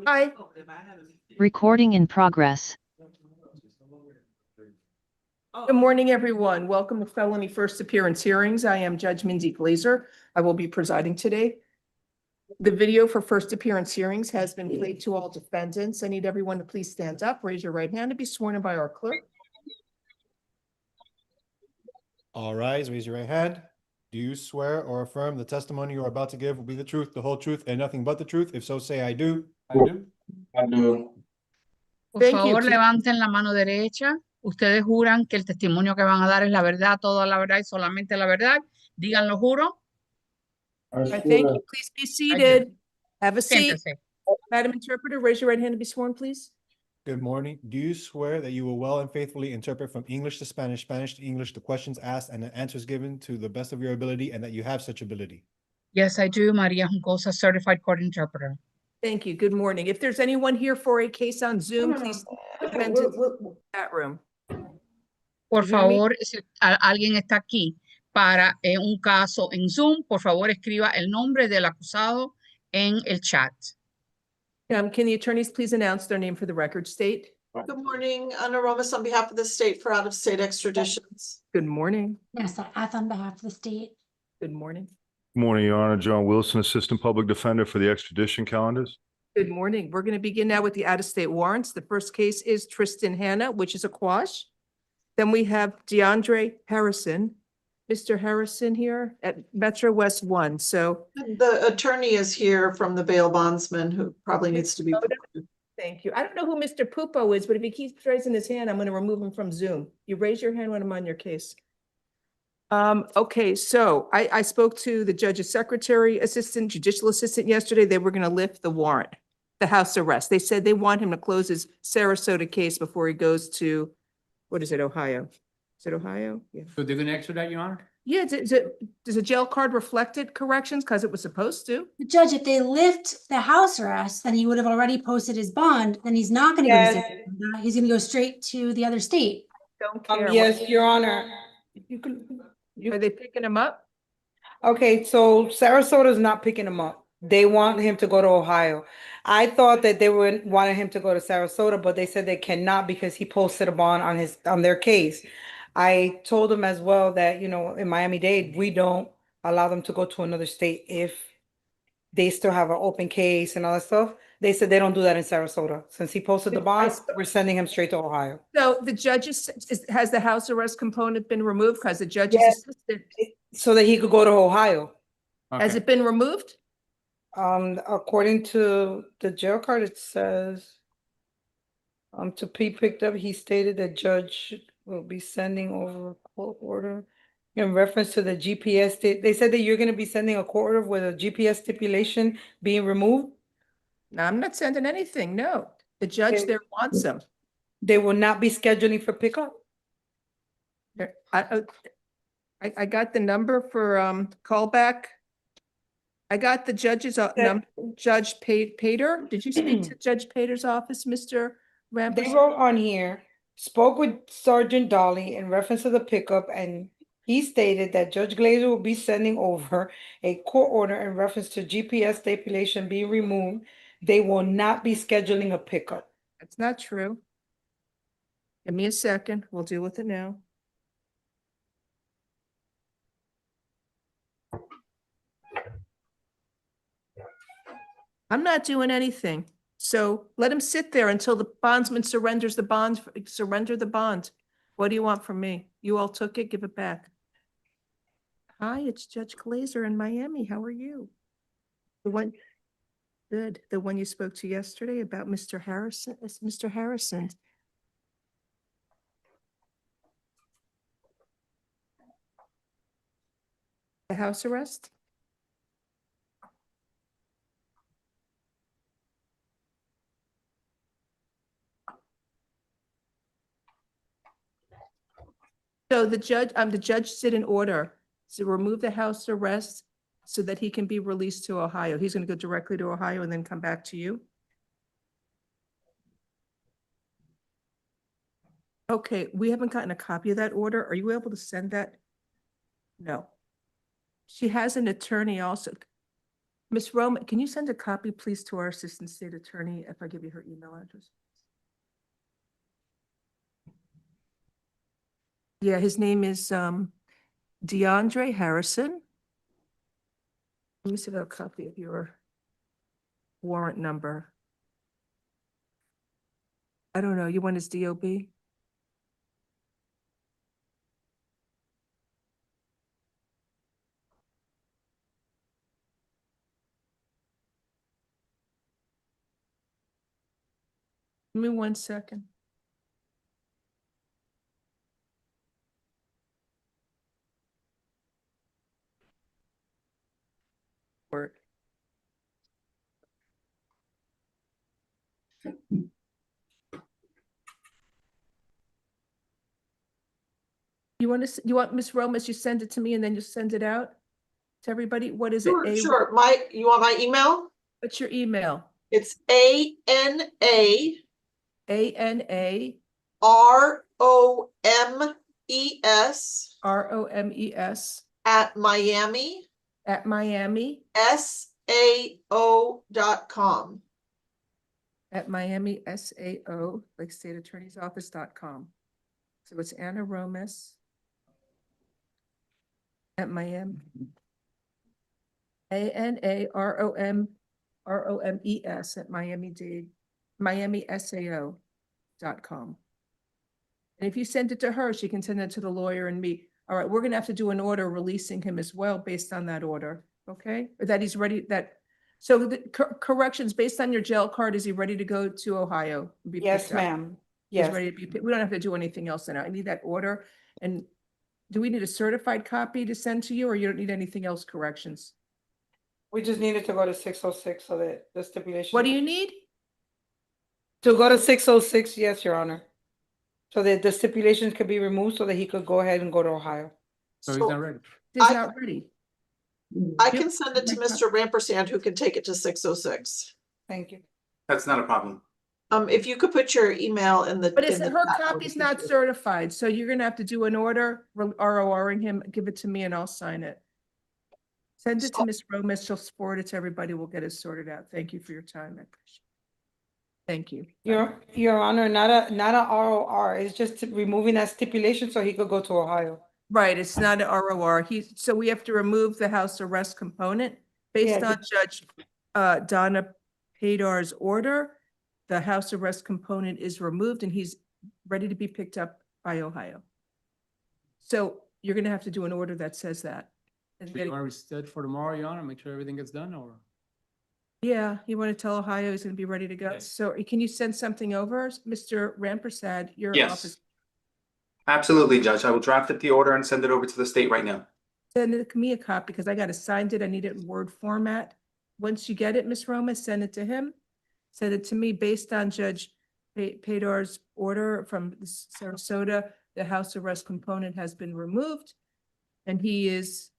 Hi. Recording in progress. Good morning, everyone. Welcome to Felony First Appearance Hearings. I am Judge Mindy Glazer. I will be presiding today. The video for first appearance hearings has been played to all defendants. I need everyone to please stand up, raise your right hand, and be sworn in by our clerk. All rise, raise your right hand. Do you swear or affirm the testimony you are about to give will be the truth, the whole truth, and nothing but the truth? If so, say I do. I do. I do. Por Thank favor, you. levanten la mano derecha. Ustedes juran que el testimonio que van a dar es la verdad, toda la verdad y solamente la verdad. Díganlo, juro. I I thank swear. you. Please be seated. Have a seat. Siéntese. Madam Interpreter, raise your right hand and be sworn, please. Good morning. Do you swear that you will well and faithfully interpret from English to Spanish, Spanish to English, the questions asked and the answers given to the best of your ability, and that you have such ability? Yes, I do. Maria Juncosa, certified court interpreter. Thank you. Good morning. If there's anyone here for a case on Zoom, please defend it in that room. Por You hear me? favor, si alguien está aquí para un caso en Zoom, por favor escriba el nombre del acusado en el chat. Can the attorneys please announce their name for the record state? Good morning, Ana Romas on behalf of the state for out-of-state extraditions. Good morning. Yes, Ath on behalf of the state. Good morning. Good morning, Your Honor. John Wilson, Assistant Public Defender for the extradition calendars. Good morning. We're going to begin now with the out-of-state warrants. The first case is Tristan Hanna, which is a quash. Then we have DeAndre Harrison. Mr. Harrison here at Metro West 1. So The attorney is here from the bail bondsman who probably needs to be. thank you. I don't know who Mr. Pupo is, but if he keeps raising his hand, I'm going to remove him from Zoom. You raise your hand when I'm on your case. Okay, so I spoke to the judge's secretary, assistant, judicial assistant yesterday. They were going to lift the warrant, the house arrest. They said they want him to close his Sarasota case before he goes to, what is it, Ohio? Is it Ohio? Yeah. So they're gonna extradite, Your Honor? Yeah, does a jail card reflected corrections? Because it was supposed to. The judge, if they lift the house arrest, then he would have already posted his bond, then he's not gonna go to Sarasota. He's gonna go straight to the other state. Don't care. Yes, Your Honor. Are they picking him up? Okay, so Sarasota's not picking him up. They want him to go to Ohio. I thought that they wanted him to go to Sarasota, but they said they cannot because he posted a bond on their case. I told them as well that, you know, in Miami-Dade, we don't allow them to go to another state if they still have an open case and all that stuff. They said they don't do that in Sarasota. Since he posted the bond, we're sending him straight to Ohio. So the judge's, has the house arrest component been removed? Because the judge's Yes. assistant, So that he could go to Ohio. has Okay. it been removed? According to the jail card, it says to be picked up, he stated that judge will be sending over a court order in reference to the GPS. They said that you're going to be sending a court order with a GPS stipulation being removed. No, I'm not sending anything, no. The judge Okay. there wants them. They will not be scheduling for pickup. I got the number for callback. I got the judge's number, Judge Pater. Did you speak to Judge Pater's office, Mr. They Rampus? wrote on here, spoke with Sergeant Dolly in reference to the pickup, and he stated that Judge Glazer will be sending over a court order in reference to GPS stipulation being removed. They will not be scheduling a pickup. That's not true. Give me a second. We'll deal with it now. I'm not doing anything. So let him sit there until the bondsman surrenders the bond, surrender the bond. What do you want from me? You all took it, give it back. Hi, it's Judge Glazer in Miami. How are you? The one, good. The one you spoke to yesterday about Mr. Harrison, it's Mr. Harrison. The house arrest? So the judge did an order to remove the house arrest so that he can be released to Ohio. He's going to go directly to Ohio and then come back to you. Okay, we haven't gotten a copy of that order. Are you able to send that? No. She has an attorney also. Ms. Roma, can you send a copy, please, to our assistant state attorney if I give you her email address? Yeah, his name is DeAndre Harrison. Let me see if I have a copy of your warrant number. I don't know. You want his DOB? Give me 1 second. Word. You want Ms. Romas, you send it to me and then you send it out to everybody? What is it? Sure, sure. You want my email? What's your email? It's ANA ANA ROMES ROMES at Miami SAO.com. at Miami SAO, like state attorney's office.com. So it's Anna Romas at Miami. ANAROMES at Miami SAO.com. And if you send it to her, she can send it to the lawyer and me. All right, we're gonna have to do an order releasing him as well based on that order, okay? Or that he's ready, so the corrections, based on your jail card, is he ready to go to Ohio? Be Yes, picked up? ma'am. He's Yes. ready to be, we don't have to do anything else now. I need that order. And do we need a certified copy to send to you, or you don't need anything else corrections? We just needed to go to 606 so that the stipulation. What do you need? To go to 606, yes, Your Honor. So that the stipulations could be removed so that he could go ahead and go to Ohio. So he's not ready. He's not ready. I can send it to Mr. Rampersand, who can take it to 606. Thank you. That's not a problem. If you could put your email in the. But in the her chat, copy's would be not good. certified, so you're gonna have to do an order, RORing him, give it to me and I'll sign it. Send it to Ms. Romas, she'll forward it to everybody, we'll get it sorted out. Thank you for your time, I appreciate it. Thank you. Your Honor, not a ROR, it's just removing that stipulation so he could go to Ohio. Right, it's not an ROR, so we have to remove the house arrest component. Based Yeah, on Judge Donna Padar's order, the house arrest component is removed and he's ready to be picked up by Ohio. So you're gonna have to do an order that says that. And get it- Are we set for tomorrow, Your Honor? Make sure everything gets done, or? Yeah, you want to tell Ohio he's gonna be ready to go. Yes. So can you send something over, Mr. Rampersad, your Yes. office? Absolutely, Judge. I will draft up the order and send it over to the state right now. Send me a copy because I got to sign it. I need it in Word format. Once you get it, Ms. Roma, send it to him. Send it to me based on Judge Padar's order from Sarasota. The house arrest component has been removed and he is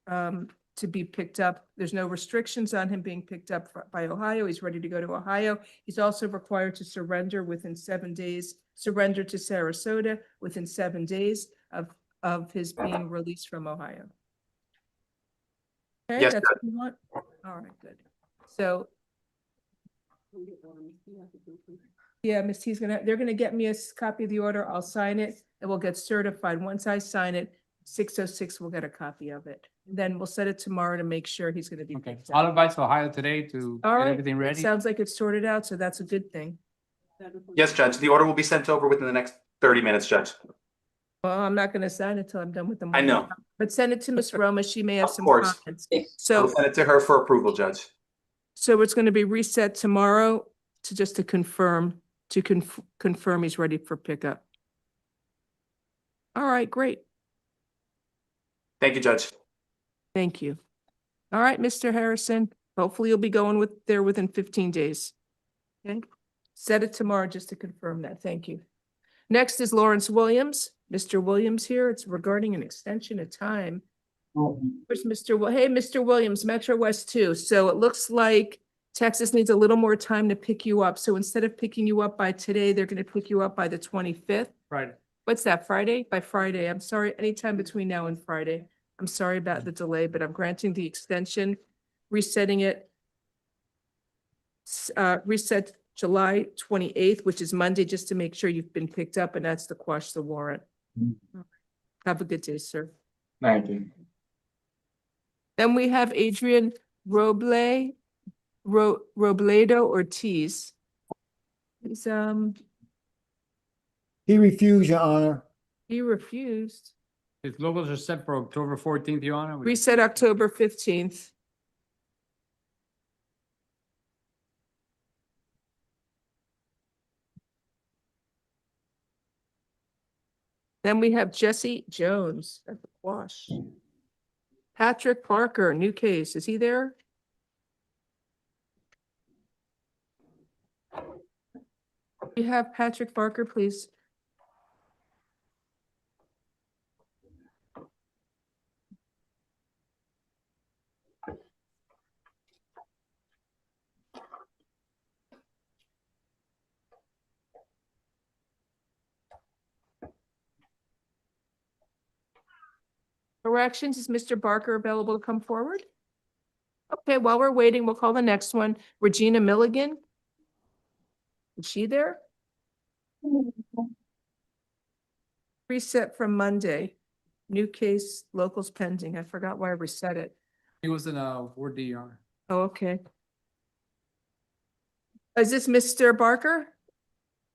to be picked up. There's no restrictions on him being picked up by Ohio. He's ready to go to Ohio. He's also required to surrender within 7 days, surrender to Sarasota within 7 days of of his being released from Ohio. Okay, Yes, that's what you want? All right, good. So. Yeah, Ms. T's they're gonna get me a copy of the order. I'll sign it and we'll get certified. Once I sign it, 606 will get a copy of it. Then we'll set it tomorrow to make sure he's gonna be. Okay, picked I'll up. invite Ohio today to All get right, everything it ready. sounds like it's sorted out, so that's a good thing. Yes, Judge. The order will be sent over within the next 30 minutes, Judge. Well, I'm not gonna sign it till I'm done with the. I know. But send it to Ms. Roma. She may have Of some course. comments. I'll So, send it to her for approval, Judge. so it's gonna be reset tomorrow to just to confirm, confirm he's ready for pickup. All right, great. Thank you, Judge. Thank you. All right, Mr. Harrison, hopefully you'll be going there within 15 days. Okay, set it tomorrow just to confirm that. Thank you. Next is Lawrence Williams. Mr. Williams here. It's regarding an extension of time. Where's hey, Mr. Williams, Metro West 2. So it looks like Texas needs a little more time to pick you up. So instead of picking you up by today, they're going to pick you up by the 25th. Friday. What's that, Friday? By Friday. I'm sorry, anytime between now and Friday. I'm sorry about the delay, but I'm granting the extension, resetting it. Reset July 28th, which is Monday, just to make sure you've been picked up, and that's to quash the warrant. Have a good day, sir. Thank you. Then we have Adrian Robledo Ortiz. He's, He refused, Your Honor. he refused. His logos are set for October 14th, Your Honor. Reset October 15th. Then we have Jesse Jones at the quash. Patrick Parker, new case. Is he there? You have Patrick Parker, please. Corrections, is Mr. Barker available to come forward? Okay, while we're waiting, we'll call the next one. Regina Milligan. Is she there? Reset from Monday. New case, locals pending. I forgot why I reset it. He was in a Ward D, Your Honor. Oh, okay. Is this Mr. Barker?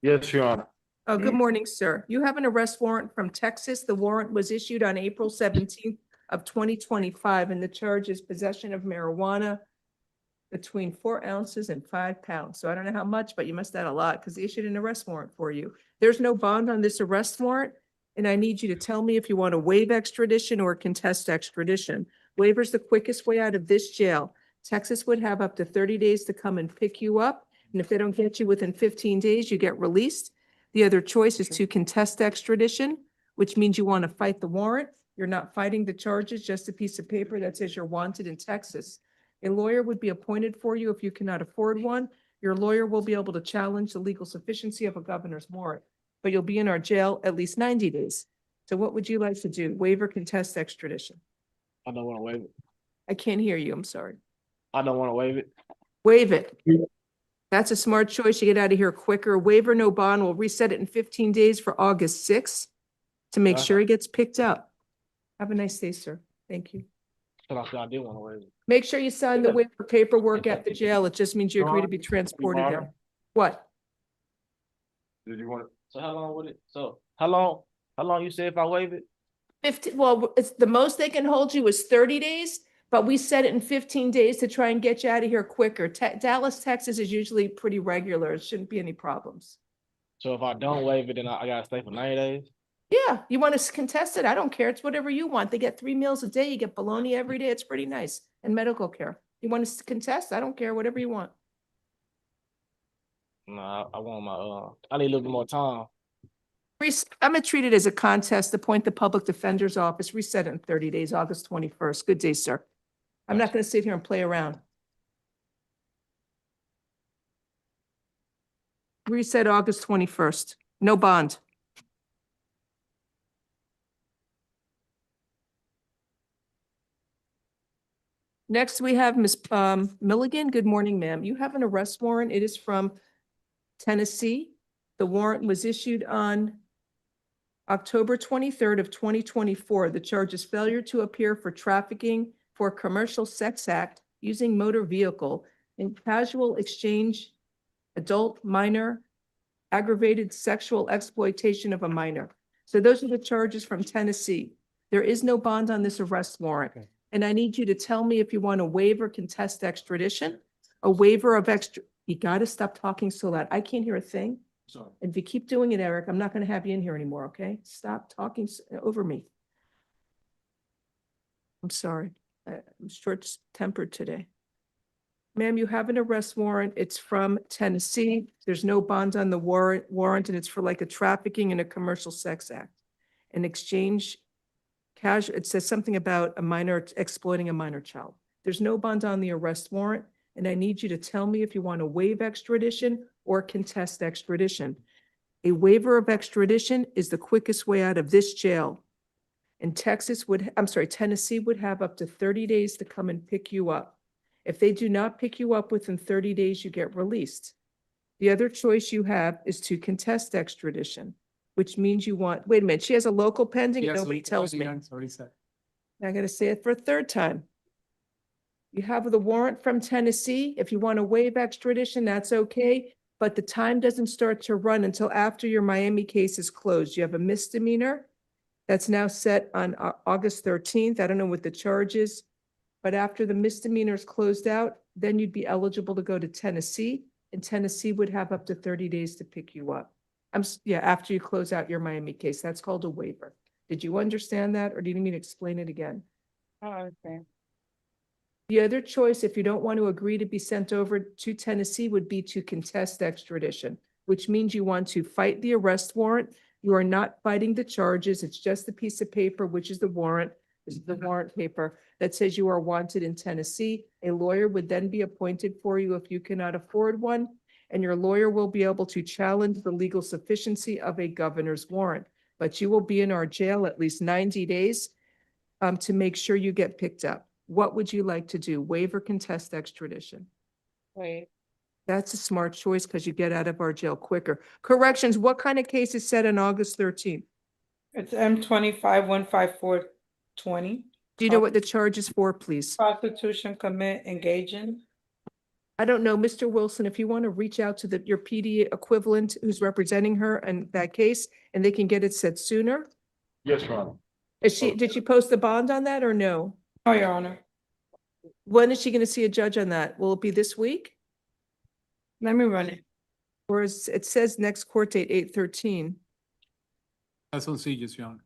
Yes, Your Honor. Oh, good morning, sir. You have an arrest warrant from Texas. The warrant was issued on April 17th of 2025, and the charge is possession of marijuana between 4 ounces and 5 pounds. So I don't know how much, but you must have a lot because they issued an arrest warrant for you. There's no bond on this arrest warrant, and I need you to tell me if you want to waive extradition or contest extradition. Waiver's the quickest way out of this jail. Texas would have up to 30 days to come and pick you up, and if they don't get you within 15 days, you get released. The other choice is to contest extradition, which means you want to fight the warrant. You're not fighting the charges, just a piece of paper that says you're wanted in Texas. A lawyer would be appointed for you if you cannot afford one. Your lawyer will be able to challenge the legal sufficiency of a governor's warrant, but you'll be in our jail at least 90 days. So what would you like to do? Waive or contest extradition? I don't want to waive it. I can't hear you. I'm sorry. I don't want to waive it. Waive it. That's a smart choice. You get out of here quicker. Waiver, no bond. We'll reset it in 15 days for August 6th to make sure he gets picked up. Have a nice day, sir. Thank you. But I did want to waive it. Make sure you sign the waiver paperwork at the jail. It just means you agree to be transported there. What? Did you want to? So how long would it? So how long you say if I waive it? 50, well, it's the most they can hold you is 30 days, but we set it in 15 days to try and get you out of here quicker. Dallas, Texas is usually pretty regular. It shouldn't be any problems. So if I don't waive it, then I gotta stay for 90 days? Yeah, you want to contest it? I don't care. It's whatever you want. They get 3 meals a day. You get bologna every day. It's pretty nice. And medical care. You want to contest? I don't care. Whatever you want. No, I want my, I need a little bit more time. I'm gonna treat it as a contest. Appoint the public defender's office. Reset it in 30 days, August 21st. Good day, sir. I'm not gonna sit here and play around. Reset August 21st. No bond. Next, we have Ms. Milligan. Good morning, ma'am. You have an arrest warrant. It is from Tennessee. The warrant was issued on October 23rd of 2024. The charge is failure to appear for trafficking for commercial sex act using motor vehicle in casual exchange, adult, minor, aggravated sexual exploitation of a minor. So those are the charges from Tennessee. There is no bond on this arrest warrant. Okay. And I need you to tell me if you want to waive or contest extradition, a waiver of you got to stop talking so loud. I can't hear a thing. Sorry. And if you keep doing it, Eric, I'm not going to have you in here anymore, okay? Stop talking over me. I'm sorry. I'm short-tempered today. Ma'am, you have an arrest warrant. It's from Tennessee. There's no bond on the warrant, and it's for like a trafficking in a commercial sex act. An exchange, it says something about a minor exploiting a minor child. There's no bond on the arrest warrant, and I need you to tell me if you want to waive extradition or contest extradition. A waiver of extradition is the quickest way out of this jail. And Tennessee would have up to 30 days to come and pick you up. If they do not pick you up within 30 days, you get released. The other choice you have is to contest extradition, which means you want, wait a minute, she has a local pending? Yes, Nobody tells me. it's already said. I gotta say it for a third time. You have the warrant from Tennessee. If you want to waive extradition, that's okay. But the time doesn't start to run until after your Miami case is closed. You have a misdemeanor that's now set on August 13th. I don't know what the charge is, but after the misdemeanor is closed out, then you'd be eligible to go to Tennessee, and Tennessee would have up to 30 days to pick you up. After you close out your Miami case. That's called a waiver. Did you understand that, or do you need me to explain it again? I understand. The other choice, if you don't want to agree to be sent over to Tennessee, would be to contest extradition, which means you want to fight the arrest warrant. You are not fighting the charges. It's just a piece of paper, which is the warrant. This is the warrant paper that says you are wanted in Tennessee. A lawyer would then be appointed for you if you cannot afford one, and your lawyer will be able to challenge the legal sufficiency of a governor's warrant. But you will be in our jail at least 90 days to make sure you get picked up. What would you like to do? Waive or contest extradition? Wait. That's a smart choice because you get out of our jail quicker. Corrections, what kind of case is set on August 13th? It's M25-15420. Do you know what the charge is for, please? Prostitution, commit, engage in. I don't know, Mr. Wilson, if you want to reach out to your PD equivalent who's representing her in that case, and they can get it set sooner? Yes, Your Honor. Did she post the bond on that or no? Oh, Your Honor. When is she going to see a judge on that? Will it be this week? Let me run it. Or it says next court date, 8/13. That's on Sieges, Your Honor.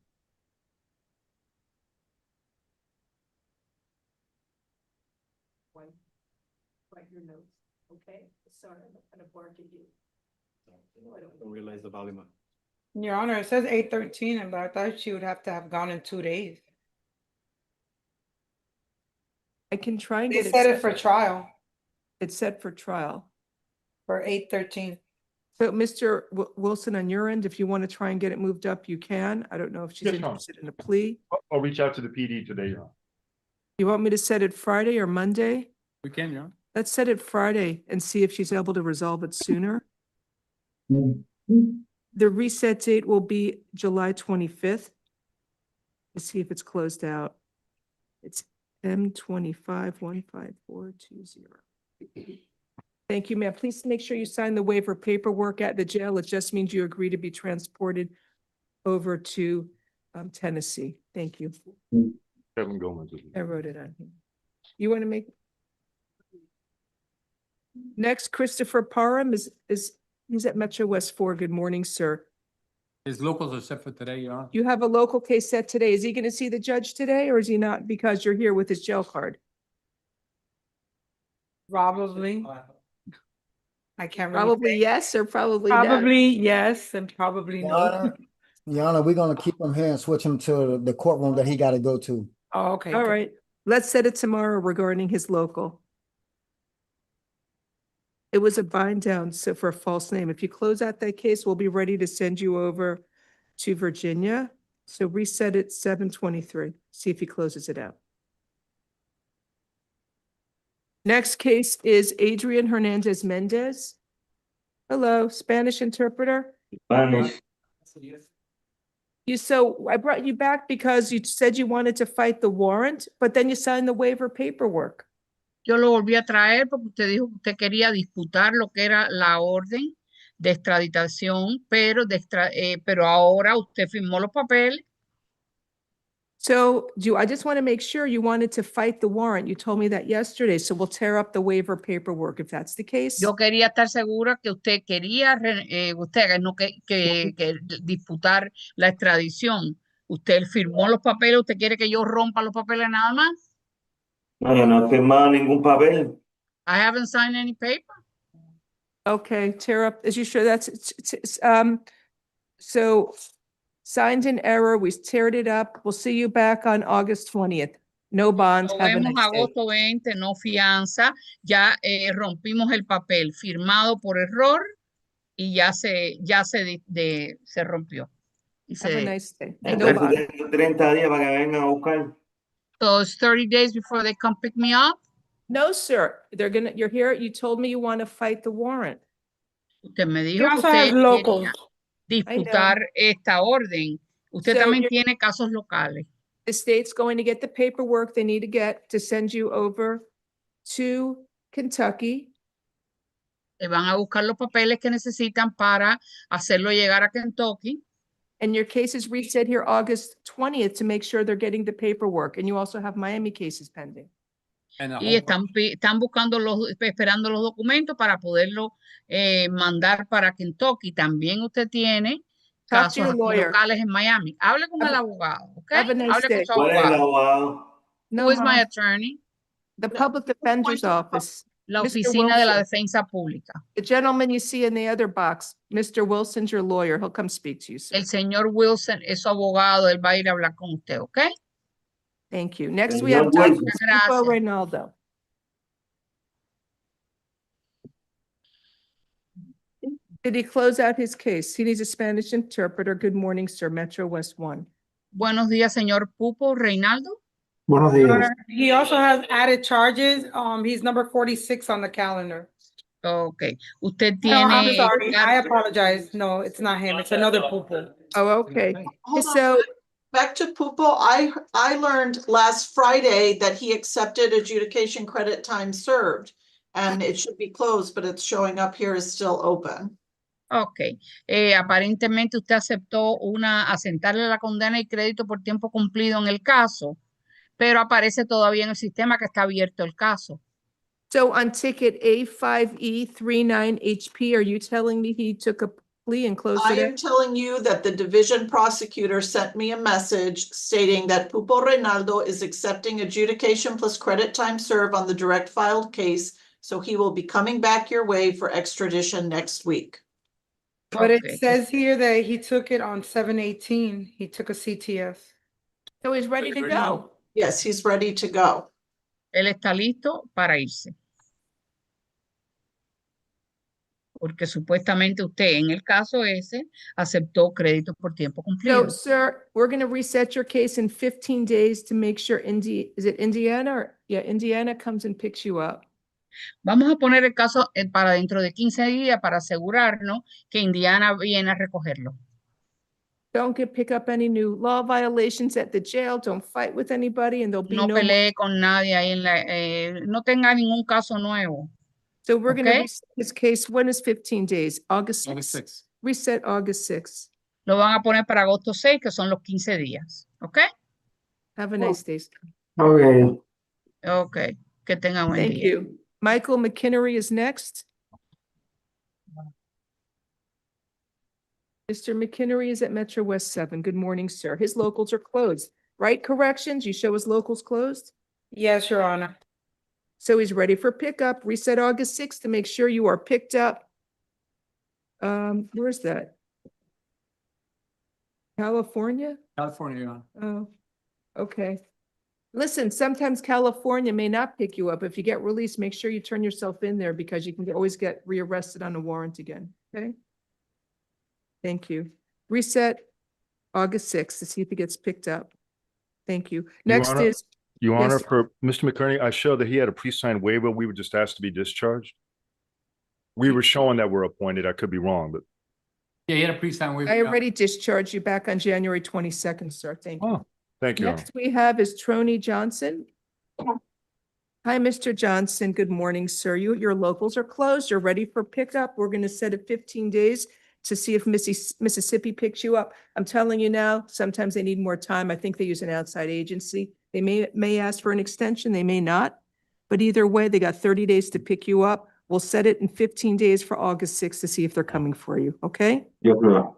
Write your notes, okay? Sorry, I'm not going to bark at you. Don't realize the volume. Your Honor, it says 8/13, but I thought she would have to have gone in 2 days. I can try and They get it set it set. for trial It's set for trial. for 8/13. So, Mr. Wilson, on your end, if you want to try and get it moved up, you can. I don't know if she's Yes, Your Honor. interested in a plea. I'll reach out to the PD today, Your Honor. You want me to set it Friday or Monday? We can, Your Honor. Let's set it Friday and see if she's able to resolve it sooner. The reset date will be July 25th. Let's see if it's closed out. It's M25-15420. Thank you, ma'am. Please make sure you sign the waiver paperwork at the jail. It just means you agree to be transported over to Tennessee. Thank you. Kevin Gomez. I wrote it on here. You want to make? Next, Christopher Parham he's at Metro West 4. Good morning, sir. His locals are set for today, Your Honor. You have a local case set today. Is he going to see the judge today or is he not because you're here with his jail card? Probably. I can't really Probably say. yes or probably no? Probably yes and probably Your no. Honor, Your Honor, we're gonna keep him here and switch him to the courtroom that he gotta go to. Oh, okay. All good. right. Let's set it tomorrow regarding his local. It was a bind down, so for a false name. If you close out that case, we'll be ready to send you over to Virginia. So reset it 7/23. See if he closes it out. Next case is Adrian Hernandez Mendez. Hello, Spanish interpreter. So I brought you back because you said you wanted to fight the warrant, but then you signed the waiver paperwork. Yo lo volví a traer porque usted dijo que usted quería disputar lo que era la orden de extraditación, pero, pero ahora usted firmó los papeles. So I just want to make sure you wanted to fight the warrant. You told me that yesterday, so we'll tear up the waiver paperwork if that's the case. Yo quería estar segura que usted quería, que disputar la extradición. Usted firmó los papeles, usted quiere que yo rompa los papeles nada más. No, yo no he firmado ningún papel. I haven't signed any paper. Okay, tear up, is you sure that's, so signed in error, we teared it up. We'll see you back on August 20th. No bond. Nos Have a vemos nice day. agosto 20, no fianza. Ya rompimos el papel firmado por error y ya se rompió. Y Have a se, nice day. No bond. Entonces, 30 días para que vengan a buscar. so it's 30 days before they come pick me up. No, sir. You're here. You told me you want to fight the warrant. Usted me He dijo que also has usted locals. quería disputar esta orden. Usted So también you're- tiene casos locales. The state's going to get the paperwork they need to get to send you over to Kentucky. Le van a buscar los papeles que necesitan para hacerlo llegar a Kentucky. And your case is reset here August 20th to make sure they're getting the paperwork. And you also have Miami cases pending. And a Y whole están buscando esperando los documentos para poderlo mandar para Kentucky. También usted tiene Talk to casos your aquí lawyer. locales en Miami. Hable con Have el a- abogado, ¿ok? have a nice Hable day. con su ¿Cuál es el abogado. abogado? No, Who is my harm. attorney? The public defender's office. La Mr. oficina de la Wilson. defensa pública. The gentleman you see in the other box, Mr. Wilson's your lawyer. He'll come speak to you, sir. El señor Wilson es su abogado. Él va a ir a hablar con usted, ¿ok? Thank you. Next, we Señor have Wilson. Dr. Gracias. Pipo Reynaldo. Did he close out his case? He needs a Spanish interpreter. Good morning, sir. Metro West 1. Buenos días, señor Pupo Reinaldo. Buenos días. He also has added charges. He's number 46 on the calendar. Ok. Usted No, I'm tiene... sorry. I apologize. No, it's not him. It's another pupil. Oh, okay. Hold on, So, back to Pupo. I learned last Friday that he accepted adjudication credit time served. And it should be closed, but it's showing up here as still open. Ok. Aparentemente usted aceptó asentarle la condena y crédito por tiempo cumplido en el caso, pero aparece todavía en el sistema que está abierto el caso. so on ticket A5E39HP, are you telling me he took a plea and closed I it? am telling you that the division prosecutor sent me a message stating that Pupo Reynaldo is accepting adjudication plus credit time served on the direct filed case. So he will be coming back your way for extradition next week. But Okay. it says here that he took it on 7/18. He took a CTS. So he's ready to go. Yes, he's ready to go. Él está listo para irse. Porque supuestamente usted en el caso ese aceptó crédito por tiempo cumplido. So, sir, we're going to reset your case in 15 days to make sure is it Indiana or, yeah, Indiana comes and picks you up. Vamos a poner el caso para dentro de 15 días para asegurarnos que Indiana viene a recogerlo. Don't pick up any new law violations at the jail. Don't fight with anybody and there'll be No no. pelee con nadie ahí no tenga ningún caso nuevo. So we're going to Okay. reset this case. When is 15 days? August August 6th. 6th. Reset August 6th. Lo van a poner para agosto 6, que son los 15 días. ¿Ok? Have a nice day. Okay. Ok. Que tengan buen Thank día. you. Michael McKinnery is next. Mr. McKinnery is at Metro West 7. Good morning, sir. His locals are closed. Right corrections? You show his locals closed? Yes, Your Honor. So he's ready for pickup. Reset August 6th to make sure you are picked up. Where's that? California? California, Your Honor. Oh, okay. Listen, sometimes California may not pick you up. If you get released, make sure you turn yourself in there because you can always get rearrested on a warrant again, okay? Thank you. Reset August 6th to see if he gets picked up. Thank you. Next Honor? is Your Yes, Honor, sir. for Mr. McCurney, I showed that he had a pre-signed waiver. We were just asked to be discharged. We were showing that we're appointed. I could be wrong, but Yeah, he had a pre-sign waiver. I already discharged you back on January 22nd, sir. Thank you. oh, thank you, Your Honor. Next we have is Trony Johnson. Hi, Mr. Johnson. Good morning, sir. Your locals are closed. You're ready for pickup. We're going to set it 15 days to see if Mississippi picks you up. I'm telling you now, sometimes they need more time. I think they use an outside agency. They may ask for an extension, they may not. But either way, they got 30 days to pick you up. We'll set it in 15 days for August 6th to see if they're coming for you, okay? Yes, ma'am.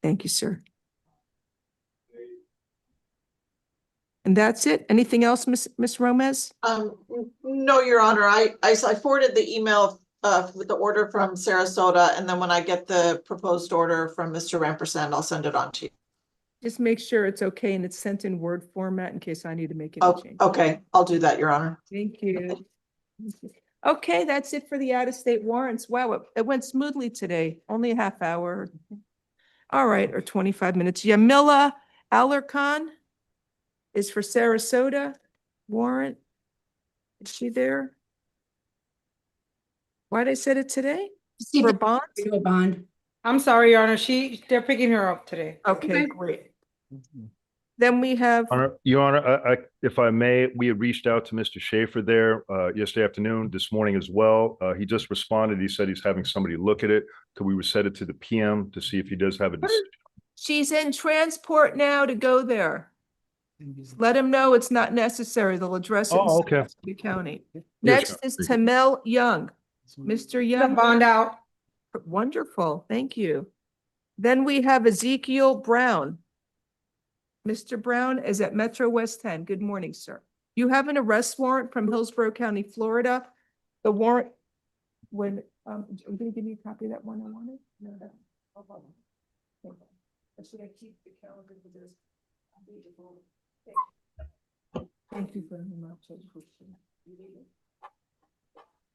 Thank you, sir. And that's it? Anything else, Miss Romez? No, Your Honor, I forwarded the email with the order from Sarasota, and then when I get the proposed order from Mr. Rampersand, I'll send it on to you. Just make sure it's okay and it's sent in Word format in case I need to make any change. Okay, I'll do that, Your Honor. Thank you. Okay, that's it for the out-of-state warrants. Wow, it went smoothly today. Only a half hour. All right, or 25 minutes. Yamila Alarcon is for Sarasota warrant. Is she there? Why'd I set it today? See if For they bonds? do a bond. I'm sorry, Your Honor, they're picking her up today. Okay, great. Then we have, Your Honor, if I may, we had reached out to Mr. Schaefer there yesterday afternoon, this morning as well. He just responded. He said he's having somebody look at it. Could we set it to the PM to see if he does have a decision? she's in transport now to go there. Let him know it's not necessary. They'll address it in Oh, okay. Sarasota County. Yes, Next Your is Honor. Tamel Young. Mr. The Young. bond out. Wonderful, thank you. Then we have Ezekiel Brown. Mr. Brown is at Metro West 10. Good morning, sir. You have an arrest warrant from Hillsborough County, Florida. The warrant, when, are you gonna give me a copy of that one I wanted? No, no. Oh, hold on. Should I keep the calendar for this? Thank you very much.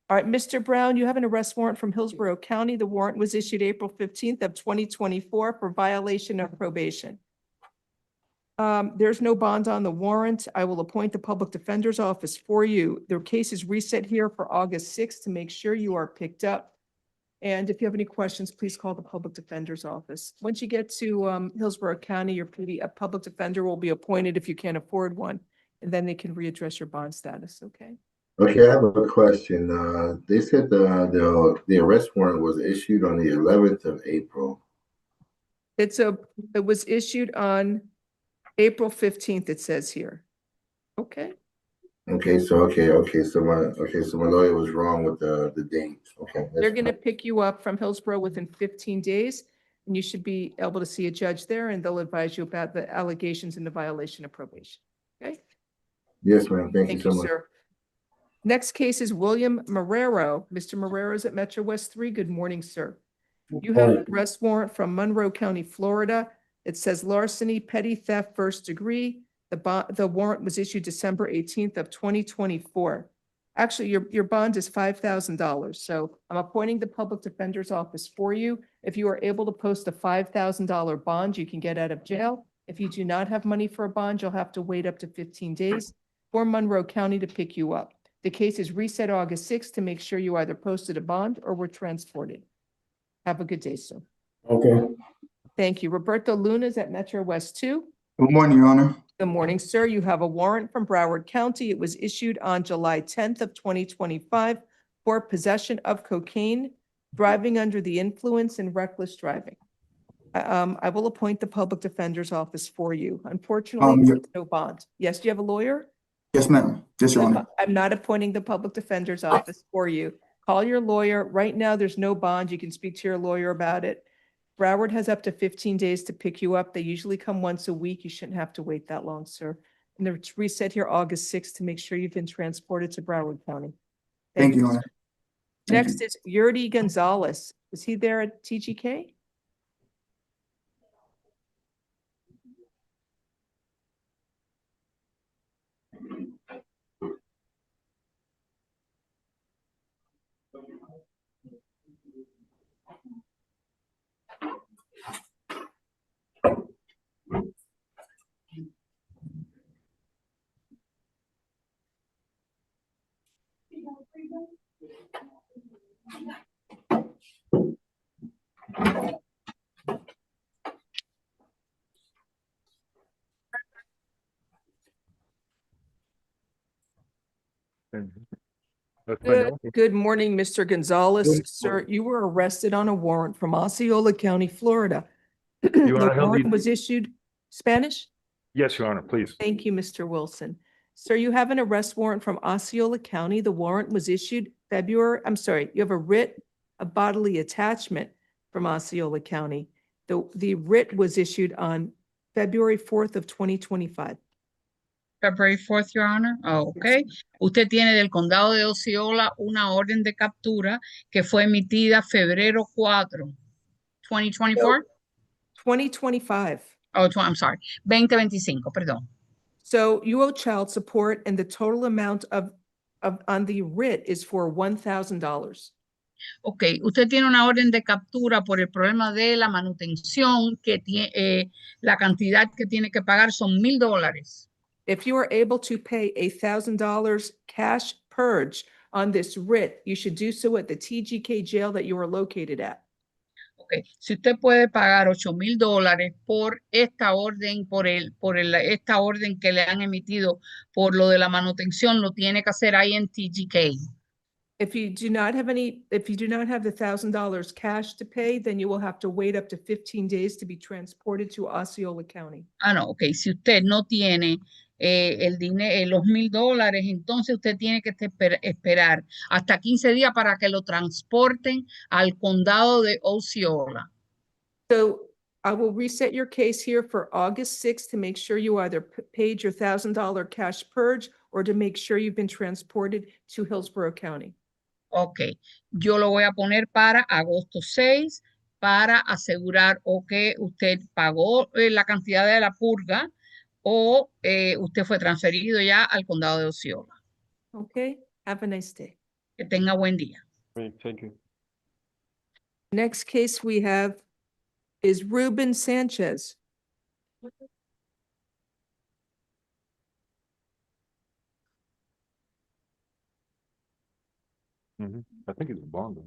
All right, Mr. Brown, you have an arrest warrant from Hillsborough County. The warrant was issued April 15th of 2024 for violation of probation. There's no bond on the warrant. I will appoint the public defender's office for you. The case is reset here for August 6th to make sure you are picked up. And if you have any questions, please call the public defender's office. Once you get to Hillsborough County, your public defender will be appointed if you can't afford one, and then they can readdress your bond status, okay? Okay, I have a question. They said the arrest warrant was issued on the 11th of April. It was issued on April 15th, it says here. Okay. Okay, so my lawyer was wrong with the date. Okay. They're going to pick you up from Hillsborough within 15 days, and you should be able to see a judge there, and they'll advise you about the allegations and the violation of probation. Okay? Yes, ma'am. Thank you Thank so you, much. sir. Next case is William Marrero. Mr. Marrero is at Metro West 3. Good morning, sir. You have an arrest warrant from Monroe County, Florida. It says larceny, petty theft, first degree. The warrant was issued December 18th of 2024. Actually, your bond is $5,000. So I'm appointing the public defender's office for you. If you are able to post a $5,000 bond, you can get out of jail. If you do not have money for a bond, you'll have to wait up to 15 days for Monroe County to pick you up. The case is reset August 6th to make sure you either posted a bond or were transported. Have a good day, sir. Okay. Thank you. Roberto Luna is at Metro West 2. Good morning, Your Honor. Good morning, sir. You have a warrant from Broward County. It was issued on July 10th of 2025 for possession of cocaine, driving under the influence, and reckless driving. I will appoint the public defender's office for you. Unfortunately, there's no bond. Yes, do you have a lawyer? Yes, ma'am. Yes, Your Honor. I'm not appointing the public defender's office for you. Call your lawyer. Right now, there's no bond. You can speak to your lawyer about it. Broward has up to 15 days to pick you up. They usually come once a week. You shouldn't have to wait that long, sir. And they're reset here August 6th to make sure you've been transported to Broward County. Thank you, Your Honor. Next is Yurdi Gonzalez. Is he there at TGK? Good morning, Mr. Gonzalez. Sir, you were arrested on a warrant from Osceola County, Florida. Your Honor, The he'll warrant be- was issued, Spanish? Yes, Your Honor, please. Thank you, Mr. Wilson. Sir, you have an arrest warrant from Osceola County. The warrant was issued you have a writ of bodily attachment from Osceola County. The writ was issued on February 4th of 2025. February 4th, Your Honor. Oh, ok. Usted tiene del condado de Osceola una orden de captura que fue emitida febrero 4, 2024. 2025. Oh, I'm sorry. 2025, perdón. So you owe child support and the total amount on the writ is for $1,000. Ok, usted tiene una orden de captura por el problema de la manutención que tiene, la cantidad que tiene que pagar son $1,000. If you are able to pay $1,000 cash purge on this writ, you should do so at the TGK jail that you are located at. Okay. Si usted puede pagar $8,000 por esta orden, esta orden que le han emitido por lo de la manutención, lo tiene que hacer ahí en TGK. If you do not have the $1,000 cash to pay, then you will have to wait up to 15 days to be transported to Osceola County. Ah, no, ok. Si usted no tiene el dinero, los $1,000, entonces usted tiene que esperar hasta 15 días para que lo transporten al condado de Osceola. So I will reset your case here for August 6th to make sure you either paid your $1,000 cash purge or to make sure you've been transported to Hillsborough County. Ok, yo lo voy a poner para agosto 6 para asegurar o que usted pagó la cantidad de la purga o usted fue transferido ya al condado de Osceola. Okay, have a nice day. Que tenga buen día. Thank you. Next case we have is Ruben Sanchez. I think it's a bond.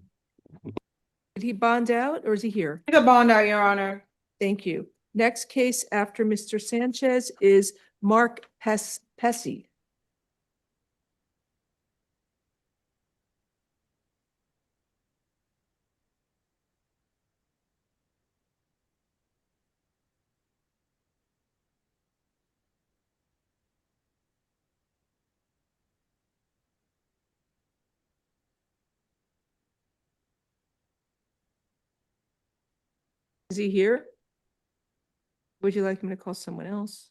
Did he bond out or is he here? He's a bond out, Your Honor. Thank you. Next case after Mr. Sanchez is Mark Pesci. Is he here? Would you like him to call someone else?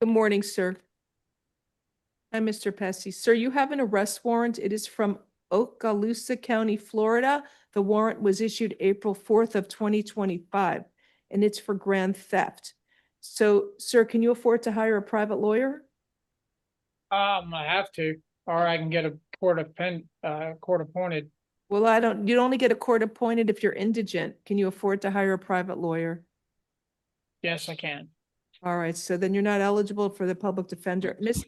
Good morning, sir. Hi, Mr. Pesci. Sir, you have an arrest warrant. It is from Okaloosa County, Florida. The warrant was issued April 4th of 2025, and it's for grand theft. So, sir, can you afford to hire a private lawyer? I have to, or I can get a court appointed. Well, you'd only get a court appointed if you're indigent. Can you afford to hire a private lawyer? Yes, I can. All right, so then you're not eligible for the public defender. Miss